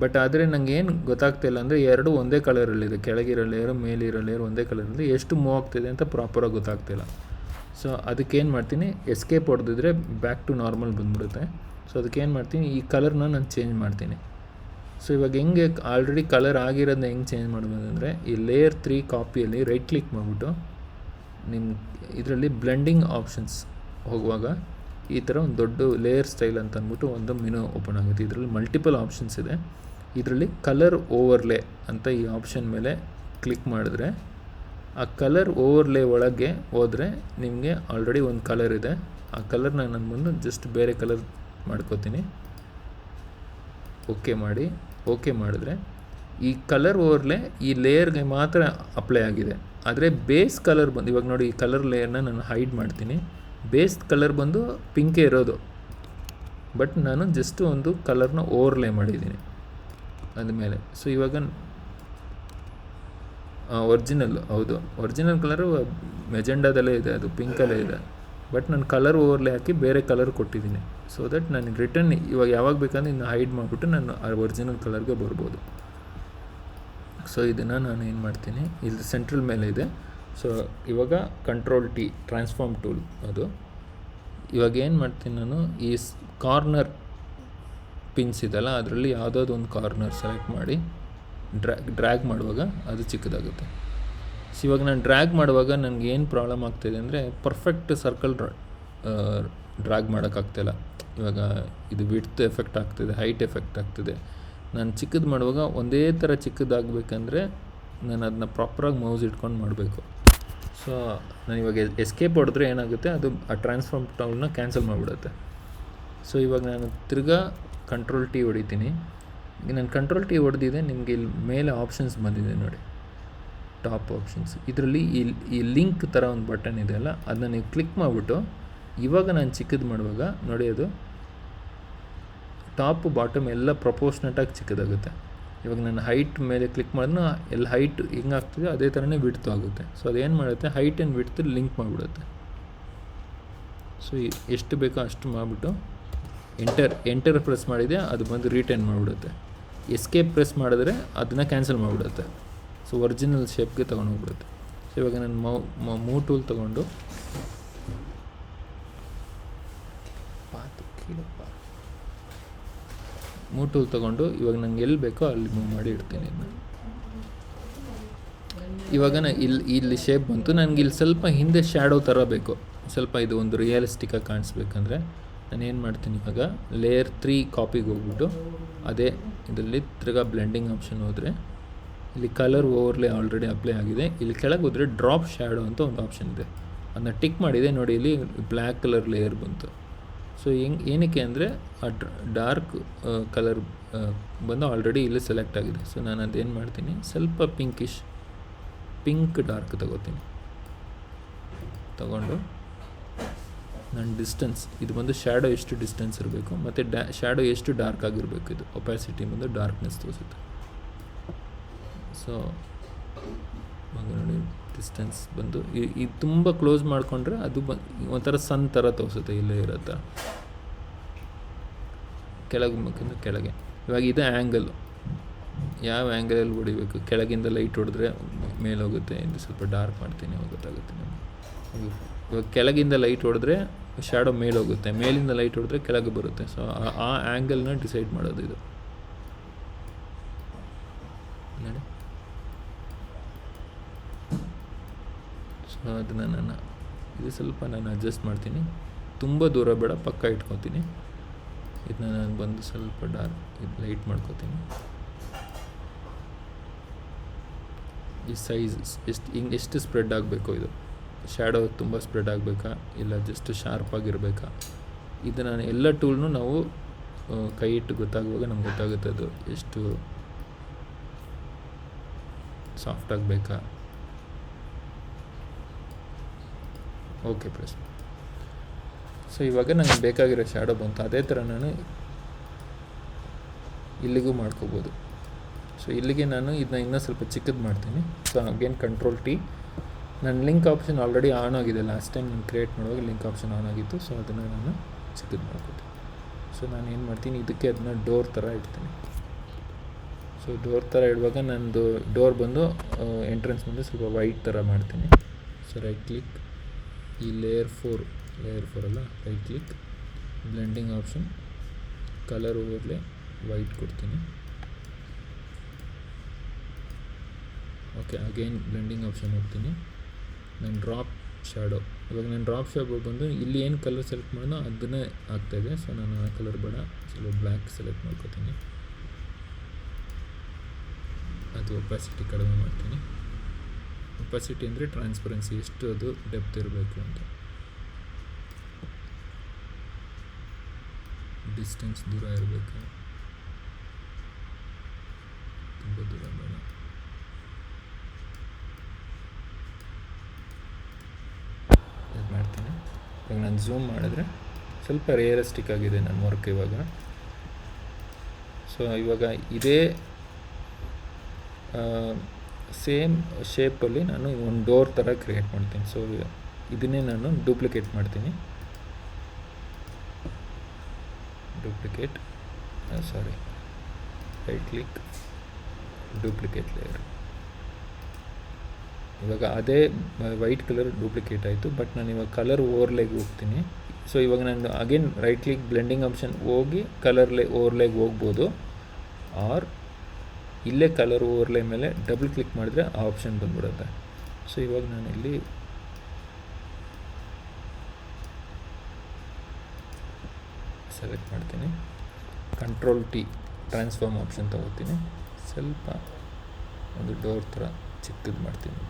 ಬಟ್ ಆದರೆ ನನಗೆ ಏನು ಗೊತ್ತಾಗ್ತಿಲ್ಲ ಅಂದರೆ ಎರಡು ಒಂದೇ ಕಲರಲ್ಲಿದೆ, ಕೆಳಗಿರೋ ಲೇಯರು ಮೇಲಿರೋ ಲೇಯರ್ ಒಂದೇ ಕಲರಲ್ಲಿ, ಎಷ್ಟು ಮೂವ್ ಆಗ್ತಿದೆ ಅಂತ ಪ್ರಾಪರಾಗಿ ಗೊತ್ತಾಗ್ತಿಲ್ಲ. ಸೊ ಅದಕ್ಕೇನು ಮಾಡ್ತೀನಿ, ಎಸ್ಕೇಪ್ ಹೊಡೆದಿದ್ರೆ ಬ್ಯಾಕ್ ಟು ನಾರ್ಮಲ್ ಬಂದ್ಬಿಡುತ್ತೆ. ಸೊ ಅದಕ್ಕೇನು ಮಾಡ್ತೀನಿ, ಈ ಕಲರ್ನ ನಾನು ಚೇಂಜ್ ಮಾಡ್ತೀನಿ. ಸೊ ಇವಾಗ ಹೆಂಗೆ ಆಲ್ರೆಡಿ ಕಲರ್ ಆಗಿರೋದನ್ನ ಹೆಂಗೆ ಚೇಂಜ್ ಮಾಡ್ಬೋದು ಅಂದರೆ, ಈ ಲೇಯರ್ 3 ಕಾಪಿಯಲ್ಲಿ ರೈಟ್ ಕ್ಲಿಕ್ ಮಾಡಿಬಿಟ್ಟು ನಿಮ್ಮ ಇದರಲ್ಲಿ ಬ್ಲೆಂಡಿಂಗ್ ಆಪ್ಷನ್ಸ್ ಹೋಗುವಾಗ ಈ ಥರ ಒಂದು ದೊಡ್ಡ ಲೇಯರ್ ಸ್ಟೈಲ್ ಅಂತ ಅಂದ್ಬಿಟ್ಟು ಒಂದು ಮೆನು ಓಪನ್ ಆಗುತ್ತೆ. ಇದರಲ್ಲಿ ಮಲ್ಟಿಪಲ್ ಆಪ್ಷನ್ಸ್ ಇದೆ. ಇದರಲ್ಲಿ ಕಲರ್ ಓವರ್ಲೇ ಅಂತ ಈ ಆಪ್ಷನ್ ಮೇಲೆ ಕ್ಲಿಕ್ ಮಾಡಿದ್ರೆ ಆ ಕಲರ್ ಓವರ್ಲೇ ಒಳಗೆ ಹೋದರೆ ನಿಮಗೆ ಆಲ್ರೆಡಿ ಒಂದು ಕಲರ್ ಇದೆ. ಆ ಕಲರ್ನ ನಾನು ಬಂದು ಜಸ್ಟ್ ಬೇರೆ ಕಲರ್ ಮಾಡ್ಕೋತೀನಿ. ಓಕೆ ಮಾಡಿದ್ರೆ ಈ ಕಲರ್ ಓವರ್ಲೇ ಈ ಲೇಯರ್ಗೆ ಮಾತ್ರ ಅಪ್ಲೈ ಆಗಿದೆ. ಆದರೆ ಬೇಸ್ ಕಲರ್ ಬಂದು ಇವಾಗ ನೋಡಿ, ಈ ಕಲರ್ ಲೇಯರ್ನ ನಾನು ಹೈಡ್ ಮಾಡ್ತೀನಿ. ಬೇಸ್ ಕಲರ್ ಬಂದು ಪಿಂಕೇ ಇರೋದು, ಬಟ್ ನಾನು ಜಸ್ಟ್ ಒಂದು ಕಲರ್ನ ಓವರ್ಲೇ ಮಾಡಿದ್ದೀನಿ ಅಂದಮೇಲೆ. ಸೊ ಇವಾಗ ಒರಿಜಿನಲ್ ಕಲರು ಮೆಜೆಂಡಾದಲ್ಲೇ ಇದೆ, ಅದು ಪಿಂಕಲ್ಲೇ ಇದೆ. ಬಟ್ ನಾನು ಕಲರ್ ಓವರ್ಲೇ ಹಾಕಿ ಬೇರೆ ಕಲರ್ ಕೊಟ್ಟಿದ್ದೀನಿ. ಸೊ ದಟ್ ನನಗೆ ರಿಟರ್ನ್ ಇವಾಗ ಯಾವಾಗ ಬೇಕಂದ್ರೆ ಇನ್ನು ಹೈಡ್ ಮಾಡಿಬಿಟ್ಟು ನಾನು ಆ ಒರಿಜಿನಲ್ ಕಲರ್ಗೆ ಬರ್ಬೋದು. ಸೊ ಇದನ್ನು ನಾನು ಏನು ಮಾಡ್ತೀನಿ, ಇಲ್ಲಿ ಸೆಂಟ್ರಲ್ ಮೇಲೆ ಇದೆ. ಸೊ ಇವಾಗ Ctrl+T ಟ್ರಾನ್ಸ್ಫಾರ್ಮ್ ಟೂಲ್ ಅದು. ಇವಾಗ ಏನು ಮಾಡ್ತೀನಿ ನಾನು, ಈ ಕಾರ್ನರ್ ಪಿನ್ಸ್ ಇದೆಲ್ಲ ಅದರಲ್ಲಿ ಯಾವುದಾದ್ರು ಒಂದು ಕಾರ್ನರ್ ಸೆಲೆಕ್ಟ್ ಮಾಡಿ ಡ್ರ್ಯಾಗ್ ಮಾಡುವಾಗ ಅದು ಚಿಕ್ಕದಾಗುತ್ತೆ. ಸೊ ಇವಾಗ ನಾನು ಡ್ರ್ಯಾಗ್ ಮಾಡುವಾಗ ನನಗೆ ಏನು ಪ್ರಾಬ್ಲಮ್ ಆಗ್ತಾಯಿದೆ ಅಂದರೆ ಪರ್ಫೆಕ್ಟ್ ಸರ್ಕಲ್ ಡ್ರ್ಯಾಗ್ ಮಾಡೋಕ್ಕಾಗ್ತಾಯಿಲ್ಲ. ಇವಾಗ ಇದು ವಿಡ್ತ್ ಎಫೆಕ್ಟ್ ಆಗ್ತಿದೆ, ಹೈಟ್ ಎಫೆಕ್ಟ್ ಆಗ್ತಿದೆ. ನಾನು ಚಿಕ್ಕದು ಮಾಡುವಾಗ ಒಂದೇ ಥರ ಚಿಕ್ಕದಾಗಬೇಕಂದ್ರೆ ನಾನು ಅದನ್ನ ಪ್ರಾಪರಾಗಿ ಮೌಸ್ ಇಟ್ಕೊಂಡು ಮಾಡಬೇಕು. ಸೊ ನಾನು ಇವಾಗ ಎಸ್ಕೇಪ್ ಹೊಡೆದ್ರೆ ಏನಾಗುತ್ತೆ, ಅದು ಆ ಟ್ರಾನ್ಸ್ಫಾರ್ಮ್ ಟೂಲ್ನ ಕ್ಯಾನ್ಸಲ್ ಮಾಡಿಬಿಡುತ್ತೆ. ಸೊ ಇವಾಗ ನಾನು ತಿರ್ಗಾ Ctrl+T ಹೊಡಿತೀನಿ. ಈಗ ನಾನು Ctrl+T ಹೊಡೆದಿದೆ, ನಿಮಗೆ ಇಲ್ಲಿ ಮೇಲೆ ಆಪ್ಷನ್ಸ್ ಬಂದಿದೆ ನೋಡಿ, ಟಾಪ್ ಆಪ್ಷನ್ಸ್. ಇದರಲ್ಲಿ ಈ ಲಿಂಕ್ ಥರ ಒಂದು ಬಟನ್ ಇದೆಯಲ್ಲ, ಅದನ್ನ ನೀವು ಕ್ಲಿಕ್ ಮಾಡಿಬಿಟ್ಟು ಇವಾಗ ನಾನು ಚಿಕ್ಕದು ಮಾಡುವಾಗ ನೋಡಿ, ಅದು ಟಾಪ್ ಬಾಟಮ್ ಎಲ್ಲ ಪ್ರಪೋರ್ಷ್ನೇಟಾಗಿ ಚಿಕ್ಕದಾಗುತ್ತೆ. ಇವಾಗ ನಾನು ಹೈಟ್ ಮೇಲೆ ಕ್ಲಿಕ್ ಮಾಡಿದ್ನ ಎಲ್ಲ ಹೈಟ್ ಹೆಂಗಾಗ್ತದೆ ಅದೇ ಥರನೇ ವಿಡ್ತು ಆಗುತ್ತೆ. ಸೊ ಅದೇನು ಮಾಡುತ್ತೆ, ಹೈಟ್ ಆ್ಯಂಡ್ ವಿಡ್ತ್ ಲಿಂಕ್ ಮಾಡಿಬಿಡುತ್ತೆ. ಸೊ ಎಷ್ಟು ಬೇಕೋ ಅಷ್ಟು ಮಾಡಿಬಿಟ್ಟು ಎಂಟರ್ ಪ್ರೆಸ್ ಮಾಡಿದೆ, ಅದು ಬಂದು ರಿಟರ್ನ್ ಮಾಡಿಬಿಡುತ್ತೆ. ಎಸ್ಕೇಪ್ ಪ್ರೆಸ್ ಮಾಡಿದ್ರೆ ಅದನ್ನು ಕ್ಯಾನ್ಸಲ್ ಮಾಡಿಬಿಡುತ್ತೆ. ಸೊ ಒರಿಜಿನಲ್ ಶೇಪ್ಗೆ ತೊಗೊಂಡೋಗ್ಬಿಡುತ್ತೆ. ಸೊ ಇವಾಗ ನಾನು ಮೂವ್ ಟೂಲ್ ತೊಗೊಂಡು ಇವಾಗ ನಂಗೆ ಎಲ್ಲಿ ಬೇಕೋ ಅಲ್ಲಿ ಮೂವ್ ಮಾಡಿ ಇಡ್ತೀನಿ. ಇವಾಗ ಇಲ್ಲಿ ಶೇಪ್ ಬಂತು. ನನಗೆ ಇಲ್ಲಿ ಸ್ವಲ್ಪ ಹಿಂದೆ ಶ್ಯಾಡೋ ಥರ ಬೇಕು, ಸ್ವಲ್ಪ ಇದು ಒಂದು ರಿಯಲಿಸ್ಟಿಕ್ಕಾಗಿ ಕಾಣಿಸ್ಬೇಕಂದ್ರೆ ನಾನು ಏನು ಮಾಡ್ತೀನಿ, ಇವಾಗ ಲೇಯರ್ 3 ಕಾಪಿಗೆ ಹೋಗ್ಬಿಟ್ಟು ಅದೇ ಇದರಲ್ಲಿ ತಿರ್ಗಾ ಬ್ಲೆಂಡಿಂಗ್ ಆಪ್ಷನ್ ಹೋದರೆ ಇಲ್ಲಿ ಕಲರ್ ಓವರ್ಲೇ ಆಲ್ರೆಡಿ ಅಪ್ಲೈ ಆಗಿದೆ. ಇಲ್ಲಿ ಕೆಳಗೆ ಹೋದರೆ ಡ್ರಾಪ್ ಶ್ಯಾಡೋ ಅಂತ ಒಂದು ಆಪ್ಷನ್ ಇದೆ, ಅದನ್ನ ಟಿಕ್ ಮಾಡಿದೆ ನೋಡಿ, ಇಲ್ಲಿ ಬ್ಲ್ಯಾಕ್ ಕಲರ್ ಲೇಯರ್ ಬಂತು. ಸೊ ಏನಕ್ಕೆ ಅಂದರೆ ಆ ಡಾರ್ಕ್ ಕಲರ್ ಬಂದು ಆಲ್ರೆಡಿ ಇಲ್ಲಿ ಸೆಲೆಕ್ಟ್ ಆಗಿದೆ. ಸೊ ನಾನು ಅದೇನು ಮಾಡ್ತೀನಿ, ಸ್ವಲ್ಪ ಪಿಂಕ್ ಡಾರ್ಕ್ ತಗೊಂಡು ನಾನು ಡಿಸ್ಟೆನ್ಸ್, ಇದು ಬಂದು ಶ್ಯಾಡೋ ಎಷ್ಟು ಡಿಸ್ಟೆನ್ಸ್ ಇರಬೇಕು ಮತ್ತು ಶ್ಯಾಡೋ ಎಷ್ಟು ಡಾರ್ಕ್ ಆಗಿರಬೇಕು, ಇದು ಒಪ್ಯಾಸಿಟಿ ಬಂದು ಡಾರ್ಕ್ನೆಸ್ ತೋರಿಸುತ್ತೆ. ಸೊ ನೋಡಿ ಡಿಸ್ಟೆನ್ಸ್ ಬಂದು ಇದು ತುಂಬ ಕ್ಲೋಸ್ ಮಾಡಿಕೊಂಡ್ರೆ ಅದು ಒಂಥರ ಸನ್ ಥರ ತೋರಿಸುತ್ತೆ, ಇಲ್ಲೇ ಇರುತ್ತೆ. ಕೆಳಗೆ ಇವಾಗ ಇದು ಆ್ಯಂಗಲ್, ಯಾವ ಆ್ಯಂಗಲಲ್ಲಿ ಹೊಡಿಬೇಕು, ಕೆಳಗಿಂದ ಲೈಟ್ ಹೊಡೆದ್ರೆ ಮೇಲೆ ಹೋಗುತ್ತೆ, ಇದು ಸ್ವಲ್ಪ ಡಾರ್ಕ್ ಮಾಡ್ತೀನಿ, ಗೊತ್ತಾಗುತ್ತೆ ನಮಗೆ. ಇವಾಗ ಕೆಳಗಿಂದ ಲೈಟ್ ಹೊಡೆದ್ರೆ ಶ್ಯಾಡೋ ಮೇಲೆ ಹೋಗುತ್ತೆ, ಮೇಲಿಂದ ಲೈಟ್ ಹೊಡೆದ್ರೆ ಕೆಳಗೆ ಬರುತ್ತೆ. ಸೊ ಆ ಆ್ಯಂಗಲ್ನ ಡಿಸೈಡ್ ಮಾಡೋದು ಇದು ನೋಡಿ. ಸೊ ಅದನ್ನು ಇದು ಸ್ವಲ್ಪ ನಾನು ಅಡ್ಜಸ್ಟ್ ಮಾಡ್ತೀನಿ, ತುಂಬ ದೂರ ಬೇಡ, ಪಕ್ಕ ಇಟ್ಕೊತೀನಿ. ಇದನ್ನ ನಾನು ಬಂದು ಸ್ವಲ್ಪ ಇದು ಲೈಟ್ ಮಾಡ್ಕೋತೀನಿ. ಈ ಸೈಜ್ ಎಷ್ಟು ಸ್ಪ್ರೆಡ್ ಆಗಬೇಕು, ಇದು ಶ್ಯಾಡೋ ತುಂಬ ಸ್ಪ್ರೆಡ್ ಆಗಬೇಕಾ ಇಲ್ಲ ಜಸ್ಟ್ ಶಾರ್ಪಾಗಿರಬೇಕಾ, ಇದು ನಾನು ಎಲ್ಲ ಟೂಲ್ನು ನಾವು ಕೈ ಇಟ್ಟು ಗೊತ್ತಾಗುವಾಗ ನಮ್ಗೆ ಗೊತ್ತಾಗುತ್ತೆ ಅದು ಎಷ್ಟು ಸಾಫ್ಟ್ ಆಗಬೇಕಾ. Okay press. ಸೊ ಇವಾಗ ನನಗೆ ಬೇಕಾಗಿರೋ ಶ್ಯಾಡೋ ಬಂತು. ಅದೇ ಥರ ನಾನು ಇಲ್ಲಿಗೂ ಮಾಡ್ಕೋಬೋದು. ಸೊ ಇಲ್ಲಿಗೆ ನಾನು ಇದನ್ನ ಇನ್ನೂ ಸ್ವಲ್ಪ ಚಿಕ್ಕದು ಮಾಡ್ತೀನಿ. So again Ctrl+T. ನನ್ನ ಲಿಂಕ್ ಆಪ್ಷನ್ ಆಲ್ರೆಡಿ ಆನ್ ಆಗಿದೆ, ಲಾಸ್ಟ್ ಟೈಮ್ ನಾನು ಕ್ರಿಯೇಟ್ ಮಾಡುವಾಗ ಲಿಂಕ್ ಆಪ್ಷನ್ ಆನ್ ಆಗಿತ್ತು. ಸೊ ಅದನ್ನು ನಾನು ಚಿಕ್ಕದು ಮಾಡ್ಕೋತೀನಿ. ಸೊ ನಾನು ಏನು ಮಾಡ್ತೀನಿ, ಇದಕ್ಕೆ ಅದನ್ನ ಡೋರ್ ಥರ ಇಡ್ತೀನಿ. ಸೊ ಡೋರ್ ಥರ ಇಡುವಾಗ ನನ್ನದು ಡೋರ್ ಬಂದು ಎಂಟ್ರೆನ್ಸ್ ಬಂದು ಸ್ವಲ್ಪ ವೈಟ್ ಥರ ಮಾಡ್ತೀನಿ. ಸೊ ರೈಟ್ ಕ್ಲಿಕ್, ಈ ಲೇಯರ್ 4 ಅಲ್ಲ, right click, blending option, colour overlay white ಕೊಡ್ತೀನಿ. ಓಕೆ, ಅಗೇನ್ ಬ್ಲೆಂಡಿಂಗ್ ಆಪ್ಷನ್ ಹೋಗ್ತೀನಿ. ನಾನು ಶ್ಯಾಡೋ. ಇವಾಗ ನಾನು ಡ್ರಾಪ್ ಶಾಡೋ ಬಂದು ಇಲ್ಲಿ ಏನು ಕಲರ್ ಸೆಲೆಕ್ಟ್ ಮಾಡೋಣ ಅದನ್ನೇ ಆಗ್ತಾಯಿದೆ. ಸೊ ನಾನು ಆ ಕಲರ್ ಬೇಡ, ಸ್ವಲ್ಪ ಬ್ಲ್ಯಾಕ್ ಸೆಲೆಕ್ಟ್ ಮಾಡ್ಕೋತೀನಿ. ಅದು ಒಪಾಸಿಟಿ ಕಡಿಮೆ ಮಾಡ್ತೀನಿ. ಒಪಾಸಿಟಿ ಅಂದರೆ ಟ್ರಾನ್ಸ್ಪರೆನ್ಸಿ, ಎಷ್ಟು ಅದು ಡೆಪ್ತ್ ಇರಬೇಕು ಅಂತ. ಡಿಸ್ಟೆನ್ಸ್ ದೂರ ಇರಬೇಕು, ತುಂಬ ದೂರ ಬೇಡ. ಇದು ಮಾಡ್ತೀನಿ. ಇವಾಗ ನಾನು ಝೂಮ್ ಮಾಡಿದ್ರೆ ಸ್ವಲ್ಪ ರಿಯಲಿಸ್ಟಿಕ್ ಆಗಿದೆ ನನ್ನ ವರ್ಕ್ ಇವಾಗ. ಸೊ ಇವಾಗ ಇದೇ ಸೇಮ್ ಶೇಪಲ್ಲಿ ನಾನು ಒಂದು ಡೋರ್ ಥರ ಕ್ರಿಯೇಟ್ ಮಾಡ್ತೀನಿ. ಸೊ ಇದನ್ನೇ ನಾನು ಡೂಪ್ಲಿಕೇಟ್ ಮಾಡ್ತೀನಿ. Duplicate right click, duplicate layer. ಇವಾಗ ಅದೇ ವೈಟ್ ಕಲರ್ ಡೂಪ್ಲಿಕೇಟ್ ಆಯಿತು. ಬಟ್ ನಾನು ಇವಾಗ ಕಲರ್ ಓವರ್ಲೇಗೆ ಹೋಗ್ತೀನಿ. ಸೊ ಇವಾಗ ನಾನು again right click blending option ಹೋಗಿ ಕಲರ್ ಓವರ್ಲೇಗೆ ಹೋಗ್ಬೋದು. ಆರ್ ಇಲ್ಲೇ ಕಲರ್ ಓವರ್ಲೇ ಮೇಲೆ ಡಬಲ್ ಕ್ಲಿಕ್ ಮಾಡಿದ್ರೆ ಆ ಆಪ್ಷನ್ ಬಂದ್ಬಿಡುತ್ತೆ. ಸೊ ಇವಾಗ ನಾನು ಇಲ್ಲಿ ಸೆಲೆಕ್ಟ್ ಮಾಡ್ತೀನಿ. ಕಂಟ್ರೋಲ್ ಟಿ ಟ್ರಾನ್ಸ್ಫಾರ್ಮ್ ಆಪ್ಷನ್ ತಗೋತೀನಿ. ಸ್ವಲ್ಪ ಒಂದು ಡೋರ್ ಥರ ಚಿಕ್ಕದು ಮಾಡ್ತೀನಿ.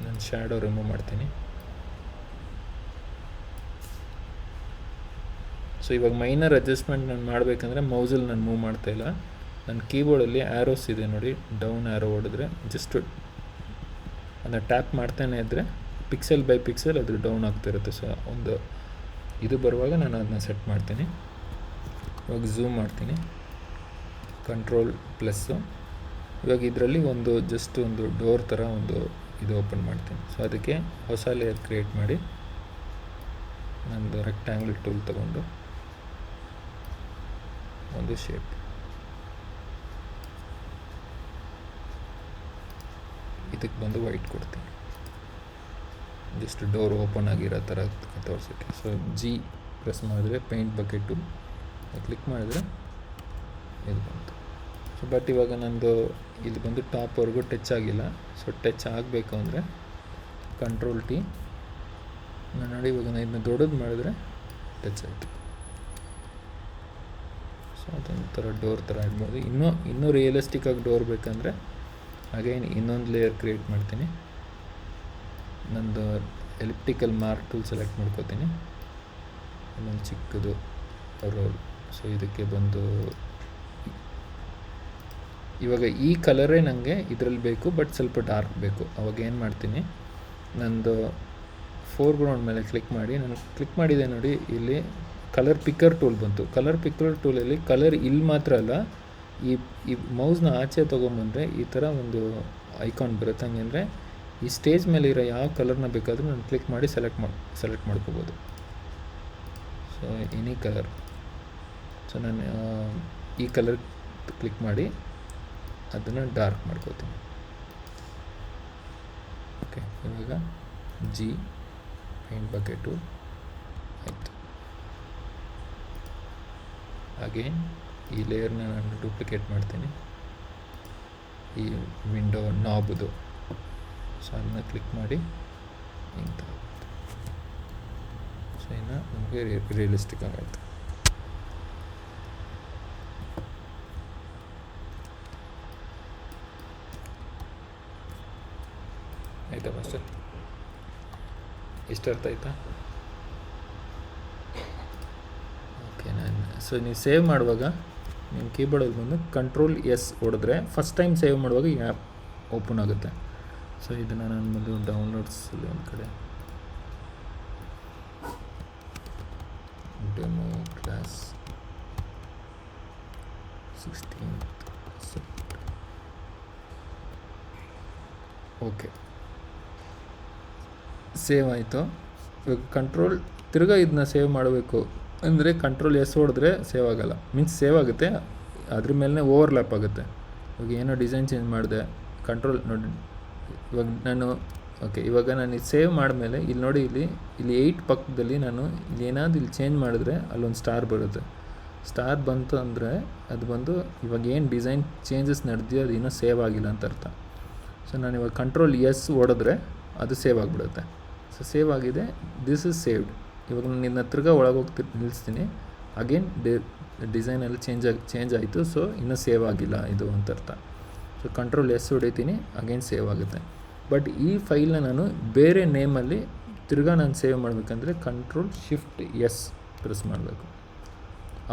ನಾನು ಶ್ಯಾಡೋ ರಿಮೂವ್ ಮಾಡ್ತೀನಿ. ಸೊ ಇವಾಗ ಮೈನರ್ ಅಡ್ಜಸ್ಟ್ಮೆಂಟ್ ನಾನು ಮಾಡಬೇಕಂದ್ರೆ ಮೌಸಲ್ಲಿ ನಾನು ಮೂವ್ ಮಾಡ್ತಾಯಿಲ್ಲ. ನನ್ನ ಕೀಬೋರ್ಡಲ್ಲಿ ಆ್ಯರೋಸ್ ಇದೆ ನೋಡಿ, ಡೌನ್ ಆ್ಯರೋ ಹೊಡೆದ್ರೆ ಜಸ್ಟ್ ಅದನ್ನು ಟ್ಯಾಪ್ ಮಾಡ್ತಾನೆ ಇದ್ದರೆ ಪಿಕ್ಸೆಲ್ ಬೈ ಪಿಕ್ಸೆಲ್ ಅದು ಡೌನ್ ಆಗ್ತಿರುತ್ತೆ. ಸೊ ಒಂದು ಇದು ಬರುವಾಗ ನಾನು ಅದನ್ನ ಸೆಟ್ ಮಾಡ್ತೀನಿ. ಇವಾಗ ಝೂಮ್ ಮಾಡ್ತೀನಿ, ಕಂಟ್ರೋಲ್ ಪ್ಲಸ್ಸು. ಇವಾಗ ಇದರಲ್ಲಿ ಒಂದು ಜಸ್ಟ್ ಒಂದು ಡೋರ್ ಥರ ಒಂದು ಇದು ಓಪನ್ ಮಾಡ್ತೀನಿ. ಸೊ ಅದಕ್ಕೆ ಹೊಸ ಲೇಯರ್ ಕ್ರಿಯೇಟ್ ಮಾಡಿ ನಂದು ರೆಕ್ಟ್ಯಾಂಗ್ಲ್ ಟೂಲ್ ತಗೊಂಡು ಒಂದು ಶೇಪ್, ಇದಕ್ಕೆ ಬಂದು ವೈಟ್ ಕೊಡ್ತೀನಿ. ಜಸ್ಟ್ ಡೋರ್ ಓಪನ್ ಆಗಿರೋ ಥರ ತೋರಿಸೋಕ್ಕೆ. ಸೊ ಜಿ ಪ್ರೆಸ್ ಮಾಡಿದ್ರೆ ಪೇಂಟ್ ಬಕೆಟು ಕ್ಲಿಕ್ ಮಾಡಿದ್ರೆ ಇದು ಬಂತು. ಸೊ ಬಟ್ ಇವಾಗ ನಂದು ಇದು ಬಂದು ಟಾಪ್ವರೆಗೂ ಟಚ್ ಆಗಿಲ್ಲ. ಸೊ ಟಚ್ ಆಗಬೇಕು ಅಂದರೆ ಕಂಟ್ರೋಲ್ ಟಿ. ನಾನು ನೋಡಿ ಇವಾಗ ನಾನು ಇದನ್ನ ದೊಡ್ಡದು ಮಾಡಿದ್ರೆ ಟಚ್ ಆಯಿತು. ಸೊ ಅದೊಂಥರ ಡೋರ್ ಥರ ಇಡ್ಬೋದು. ಇನ್ನೂ ರಿಯಲಿಸ್ಟಿಕ್ಕಾಗಿ ಡೋರ್ ಬೇಕಂದರೆ ಅಗೈನ್ ಇನ್ನೊಂದು ಲೇಯರ್ ಕ್ರಿಯೇಟ್ ಮಾಡ್ತೀನಿ. ನಂದು ಎಲಿಪ್ಟಿಕಲ್ ಮಾರ್ಕ್ ಟೂಲ್ ಸೆಲೆಕ್ಟ್ ಮಾಡ್ಕೋತೀನಿ. ಇನ್ನೊಂದು ಚಿಕ್ಕದು ರೋಲ್. ಸೊ ಇದಕ್ಕೆ ಬಂದು ಇವಾಗ ಈ ಕಲರೇ ನನಗೆ ಇದರಲ್ಲಿ ಬೇಕು, ಬಟ್ ಸ್ವಲ್ಪ ಡಾರ್ಕ್ ಬೇಕು. ಅವಾಗ ಏನು ಮಾಡ್ತೀನಿ, ನಂದು ಫೋರ್ಗ್ರೌಂಡ್ ಮೇಲೆ ಕ್ಲಿಕ್ ಮಾಡಿ, ನಾನು ಕ್ಲಿಕ್ ಮಾಡಿದೆ ನೋಡಿ, ಇಲ್ಲಿ ಕಲರ್ ಪಿಕ್ಕರ್ ಟೂಲ್ ಬಂತು. ಕಲರ್ ಪಿಕ್ಕರ್ ಟೂಲಲ್ಲಿ ಕಲರ್ ಇಲ್ಲಿ ಮಾತ್ರ ಅಲ್ಲ, ಈ ಮೌಸ್ನ ಆಚೆ ತೊಗೊಂಬಂದರೆ ಈ ಥರ ಒಂದು ಐಕಾನ್ ಬರುತ್ತೆ. ಹಂಗಂದರೆ ಈ ಸ್ಟೇಜ್ ಮೇಲೆ ಇರೋ ಯಾವ ಕಲರ್ನ ಬೇಕಾದರೂ ನಾನು ಕ್ಲಿಕ್ ಮಾಡಿ ಸೆಲೆಕ್ಟ್ ಮಾಡ್ಕೋಬೋದು. So any colour. ಸೊ ನಾನು ಈ ಕಲರ್ ಕ್ಲಿಕ್ ಮಾಡಿ ಅದನ್ನು ಡಾರ್ಕ್ ಮಾಡ್ಕೋತೀನಿ. ಓಕೆ, ಇವಾಗ ಜಿ ಪೇಂಟ್ ಬಕೆಟು ಆಯಿತು. ಅಗೇನ್ ಈ ಲೇಯರ್ನ ನಾನು ಡೂಪ್ಲಿಕೇಟ್ ಮಾಡ್ತೀನಿ. ಈ ವಿಂಡೋ ನಾಬ್ದು. ಸೊ ಅದನ್ನ ಕ್ಲಿಕ್ ಮಾಡಿ ಇಂಥ. ಸೊ ಇನ್ನು ನಮಗೆ ರಿಯಲಿಸ್ಟಿಕ್ ಆಗಾಯಿತು. ಆಯಿತಾ ಮಾಸ್ಟರ್? ಇಷ್ಟ ಅರ್ಥ ಆಯ್ತಾ? ಓಕೆ. ಸೊ ನೀವು ಸೇವ್ ಮಾಡುವಾಗ ನಿಮ್ಮ ಕೀಬೋರ್ಡಲ್ಲಿ ಬಂದು ಕಂಟ್ರೋಲ್ ಎಸ್ ಹೊಡೆದ್ರೆ ಫಸ್ಟ್ ಟೈಮ್ ಸೇವ್ ಮಾಡುವಾಗ ಈ ಆ್ಯಪ್ ಓಪನ್ ಆಗುತ್ತೆ. ಸೊ ಇದನ್ನು ನಾನು ಬಂದು ಡೌನ್ಲೋಡ್ಸಲ್ಲಿ ಒಂದು ಕಡೆ demo class 16th okay, save ಆಯಿತು. ಇವಾಗ ಕಂಟ್ರೋಲ್ ತಿರ್ಗಾ ಇದನ್ನ ಸೇವ್ ಮಾಡಬೇಕು ಅಂದರೆ ಕಂಟ್ರೋಲ್ ಎಸ್ ಹೊಡೆದ್ರೆ ಸೇವ್ ಆಗೋಲ್ಲ. ಮೀನ್ಸ್ ಸೇವ್ ಆಗುತ್ತೆ, ಅದ್ರ ಮೇಲೆ ಓವರ್ಲ್ಯಾಪ್ ಆಗುತ್ತೆ. ಇವಾಗ ಏನೋ ಡಿಸೈನ್ ಚೇಂಜ್ ಮಾಡಿದೆ, ಕಂಟ್ರೋಲ್ ನೋಡಿ ಇವಾಗ ನಾನು ಓಕೆ. ಇವಾಗ ನಾನು ಇದು ಸೇವ್ ಮಾಡಿದ್ಮೇಲೆ ಇಲ್ಲಿ ನೋಡಿ, ಇಲ್ಲಿ 8 ಪಕ್ಕದಲ್ಲಿ ನಾನು ಇಲ್ಲಿ ಏನಾದರೂ ಇಲ್ಲಿ ಚೇಂಜ್ ಮಾಡಿದ್ರೆ ಅಲ್ಲೊಂದು ಸ್ಟಾರ್ ಬರುತ್ತೆ. ಸ್ಟಾರ್ ಬಂತು ಅಂದರೆ ಅದು ಬಂದು ಇವಾಗ ಏನು ಡಿಸೈನ್ ಚೇಂಜಸ್ ನಡೆದಿದೆಯೋ ಅದು ಇನ್ನೂ ಸೇವ್ ಆಗಿಲ್ಲ ಅಂತ ಅರ್ಥ. ಸೊ ನಾನು ಇವಾಗ ಕಂಟ್ರೋಲ್ ಎಸ್ ಹೊಡೆದ್ರೆ ಅದು ಸೇವ್ ಆಗಿಬಿಡುತ್ತೆ. ಸೊ ಸೇವ್ ಆಗಿದೆ, ದಿಸ್ ಇಸ್ ಸೇವ್ಡ್. ಇವಾಗ ನಾನು ನಿನ್ನ ತಿರ್ಗಾ ಒಳಗೆ ಹೋಗ್ತಿ ನಿಲ್ಲಿಸ್ತೀನಿ, ಅಗೇನ್ ಡಿಸೈನೆಲ್ಲ ಚೇಂಜ್ ಆಯಿತು. ಸೊ ಇನ್ನೂ ಸೇವ್ ಆಗಿಲ್ಲ ಇದು ಅಂತ ಅರ್ಥ. ಸೊ ಕಂಟ್ರೋಲ್ ಎಸ್ ಹೊಡಿತೀನಿ, ಅಗೇನ್ ಸೇವ್ ಆಗುತ್ತೆ. ಬಟ್ ಈ ಫೈಲ್ನ ನಾನು ಬೇರೆ ನೇಮಲ್ಲಿ ತಿರ್ಗಾ ನಾನು ಸೇವ್ ಮಾಡಬೇಕಂದ್ರೆ ಕಂಟ್ರೋಲ್ ಶಿಫ್ಟ್ ಎಸ್ ಪ್ರೆಸ್ ಮಾಡಬೇಕು.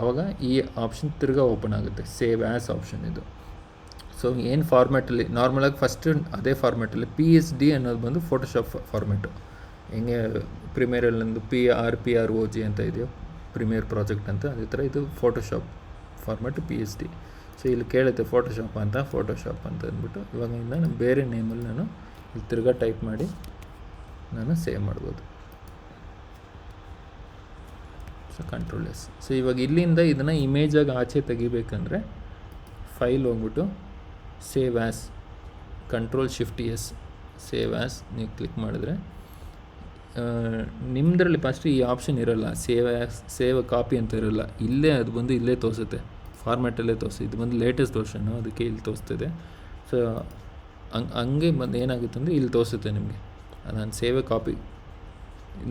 ಆವಾಗ ಈ ಆಪ್ಷನ್ ತಿರ್ಗಾ ಓಪನ್ ಆಗುತ್ತೆ, ಸೇವ್ ಆ್ಯಸ್ ಆಪ್ಷನ್ ಇದು. ಸೊ ಏನು ಫಾರ್ಮ್ಯಾಟಲ್ಲಿ ನಾರ್ಮಲಾಗಿ ಫಸ್ಟ್ ಅದೇ ಫಾರ್ಮ್ಯಾಟಲ್ಲಿ PSD ಅನ್ನೋದು ಬಂದು ಫೋಟೋಶಾಪ್ ಫಾರ್ಮ್ಯಾಟು. ಹೆಂಗೆ ಪ್ರಿಮಿಯರಲ್ಲಿ ಒಂದು PROG ಅಂತ ಇದೆಯೋ ಪ್ರಿಮಿಯರ್ ಪ್ರಾಜೆಕ್ಟ್ ಅಂತ, ಅದೇ ಥರ ಇದು ಫೋಟೋಶಾಪ್ ಫಾರ್ಮ್ಯಾಟು PSD. ಸೊ ಇಲ್ಲಿ ಕೇಳುತ್ತೆ ಫೋಟೋಶಾಪ್ ಅಂತ ಅಂದ್ಬಿಟ್ಟು ಇವಾಗಿಂದ ನಾನು ಬೇರೆ ನೇಮಲ್ಲಿ ನಾನು ಇಲ್ಲಿ ತಿರ್ಗಾ ಟೈಪ್ ಮಾಡಿ ನಾನು ಸೇವ್ ಮಾಡ್ಬೋದು. So control S. ಸೊ ಇವಾಗ ಇಲ್ಲಿಂದ ಇದನ್ನು ಇಮೇಜಾಗಿ ಆಚೆ ತೆಗಿಬೇಕಂದ್ರೆ ಫೈಲ್ ಹೋಗ್ಬಿಟ್ಟು save as, control shift S, save as ನೀವು ಕ್ಲಿಕ್ ಮಾಡಿದ್ರೆ ನಿಮ್ಮದ್ರಲ್ಲಿ ಫಸ್ಟ್ ಈ ಆಪ್ಷನ್ ಇರೋಲ್ಲ, ಸೇವ್ ಕಾಪಿ ಅಂತ ಇರೋಲ್ಲ. ಇಲ್ಲೇ ಅದು ಬಂದು ಇಲ್ಲೇ ತೋರಿಸುತ್ತೆ, ಫಾರ್ಮ್ಯಾಟಲ್ಲೇ ತೋರಿಸಿ. ಇದು ಬಂದು ಲೇಟೆಸ್ಟ್ ವರ್ಷನ್ನು, ಅದಕ್ಕೆ ಇಲ್ಲಿ ತೋರಿಸ್ತಿದೆ. ಸೊ ಹಂಗೆ ಬಂದು ಏನಾಗುತ್ತೆ ಅಂದರೆ ಇಲ್ಲಿ ತೋರಿಸುತ್ತೆ ನಿಮಗೆ. ನಾನು ಸೇವ್ ಕಾಪಿ,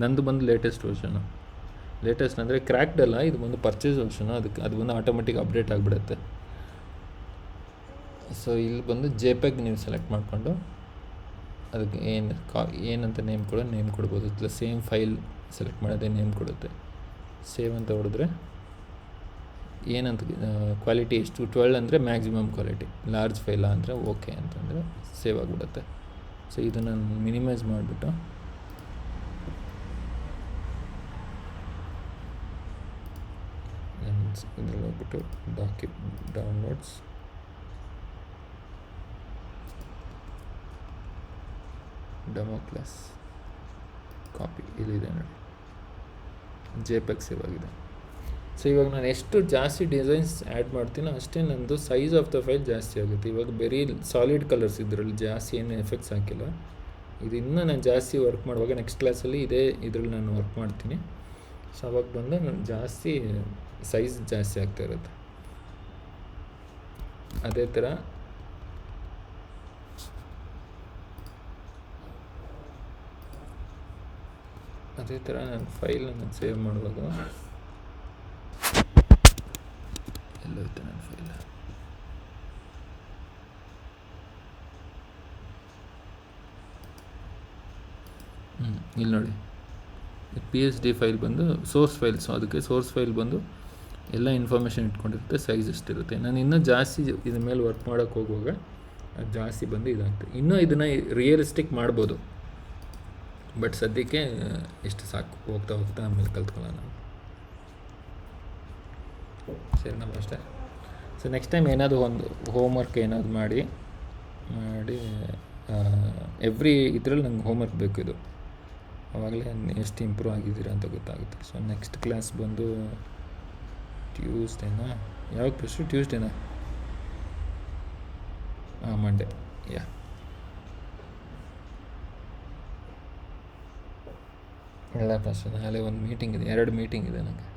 ನಂದು ಬಂದು ಲೇಟೆಸ್ಟ್ ವರ್ಷನು. ಲೇಟೆಸ್ಟ್ ಅಂದರೆ ಕ್ರ್ಯಾಕ್ಡ್ ಅಲ್ಲ, ಇದು ಬಂದು ಪರ್ಚೇಸ್ ವರ್ಷನು, ಅದಕ್ಕೆ ಅದು ಬಂದು ಆಟೋಮೆಟಿಕ್ ಅಪ್ಡೇಟ್ ಆಗಿಬಿಡುತ್ತೆ. ಸೊ ಇಲ್ಲಿ ಬಂದು JPEG ನೀವು ಸೆಲೆಕ್ಟ್ ಮಾಡಿಕೊಂಡು ಅದಕ್ಕೆ ಏನಂತ ನೇಮ್ ಕೊಡ್ಬೋದು. ಇಲ್ಲ ಸೇಮ್ ಫೈಲ್ ಸೆಲೆಕ್ಟ್ ಮಾಡೋದೇ ನೇಮ್ ಕೊಡುತ್ತೆ. ಸೇವ್ ಅಂತ ಹೊಡೆದ್ರೆ ಏನಂತ ಕ್ವಾಲಿಟಿ ಎಷ್ಟು 12 ಅಂದರೆ ಮ್ಯಾಕ್ಸಿಮಮ್ ಕ್ವಾಲಿಟಿ, ಲಾರ್ಜ್ ಫೈಲ ಅಂದರೆ ಓಕೆ ಅಂತಂದರೆ ಸೇವ್ ಆಗಿಬಿಡುತ್ತೆ. ಸೊ ಇದು ನಾನು ಮಿನಿಮೈಸ್ ಮಾಡಿಬಿಟ್ಟು ಇದರಲ್ಲಿ ಹೋಗ್ಬಿಟ್ಟು ಡೌನ್ಲೋಡ್ಸ್, ಡೆಮೋ ಕ್ಲಾಸ್ ಕಾಪಿ ಇಲ್ಲಿದೆ ನೋಡಿ, JPEG ಸೇವ್ ಆಗಿದೆ. ಸೊ ಇವಾಗ ನಾನು ಎಷ್ಟು ಜಾಸ್ತಿ ಡಿಸೈನ್ಸ್ ಆ್ಯಡ್ ಮಾಡ್ತೀನೋ ಅಷ್ಟೇ ನಂದು ಸೈಜ್ ಆಫ್ ದ ಫೈಲ್ ಜಾಸ್ತಿ ಆಗುತ್ತೆ. ಇವಾಗ ಬರೀ ಸಾಲಿಡ್ ಕಲರ್ಸ್ ಇದರಲ್ಲಿ ಜಾಸ್ತಿ ಏನು ಎಫೆಕ್ಟ್ಸ್ ಹಾಕಿಲ್ಲ. ಇದು ಇನ್ನೂ ನಾನು ಜಾಸ್ತಿ ವರ್ಕ್ ಮಾಡುವಾಗ ನೆಕ್ಸ್ಟ್ ಕ್ಲಾಸಲ್ಲಿ ಇದರಲ್ಲಿ ನಾನು ವರ್ಕ್ ಮಾಡ್ತೀನಿ. ಸೊ ಅವಾಗ ಬಂದು ನಾನು ಜಾಸ್ತಿ ಸೈಜ್ ಜಾಸ್ತಿ ಆಗ್ತಾ ಇರುತ್ತೆ. ಅದೇ ಥರ ನಾನು ಫೈಲನ್ನು ಸೇವ್ ಮಾಡುವಾಗ ಎಲ್ಲೋಯ್ತು ನನ್ನ ಫೈಲ್, ಇಲ್ಲಿ ನೋಡಿ PSD ಫೈಲ್ ಬಂದು ಸೋರ್ಸ್ ಫೈಲ್. ಸೊ ಅದಕ್ಕೆ ಸೋರ್ಸ್ ಫೈಲ್ ಬಂದು ಎಲ್ಲ ಇನ್ಫಾರ್ಮೇಷನ್ ಇಟ್ಕೊಂಡಿರುತ್ತೆ, ಸೈಜ್ ಎಷ್ಟಿರುತ್ತೆ. ನಾನು ಇನ್ನೂ ಜಾಸ್ತಿ ಇದ್ರ ಮೇಲೆ ವರ್ಕ್ ಮಾಡೋಕ್ಕೆ ಹೋಗುವಾಗ ಅದು ಜಾಸ್ತಿ ಬಂದು ಇದಾಗ್ತದೆ. ಇನ್ನೂ ಇದನ್ನು ರಿಯಲಿಸ್ಟಿಕ್ ಮಾಡ್ಬೋದು, ಬಟ್ ಸದ್ಯಕ್ಕೆ ಇಷ್ಟು ಸಾಕು. ಹೋಗ್ತಾ ಆಮೇಲೆ ಕಲ್ತ್ಕೊಳ್ಳೋಣ. ಸರಿ ನಾವು ಅಷ್ಟೇ. ಸೊ ನೆಕ್ಸ್ಟ್ ಟೈಮ್ ಏನಾದರೂ ಒಂದು ಹೋಮ್ವರ್ಕ್ ಏನಾದ್ರು ಮಾಡಿ ಎವ್ರಿ ಇದರಲ್ಲಿ ನಂಗೆ ಹೋಮ್ವರ್ಕ್ ಬೇಕು. ಇದು ಆವಾಗಲೇ ಎಷ್ಟು ಇಂಪ್ರೂವ್ ಆಗಿದ್ದೀರಾ ಅಂತ ಗೊತ್ತಾಗುತ್ತೆ. ಸೊ ನೆಕ್ಸ್ಟ್ ಕ್ಲಾಸ್ ಬಂದು ಟ್ಯೂಸ್ಡೇನಾ, ಯಾವಾಗ ಫಸ್ಟು ಟ್ಯೂಸ್ಡೇನಾ? ಮಂಡೇ. ಎಲ್ಲ ಫಸ್ಟ್ ನಾಳೆ ಒಂದು ಮೀಟಿಂಗ್ ಇದೆ, 2 ಮೀಟಿಂಗ್ ಇದೆ ನನಗೆ.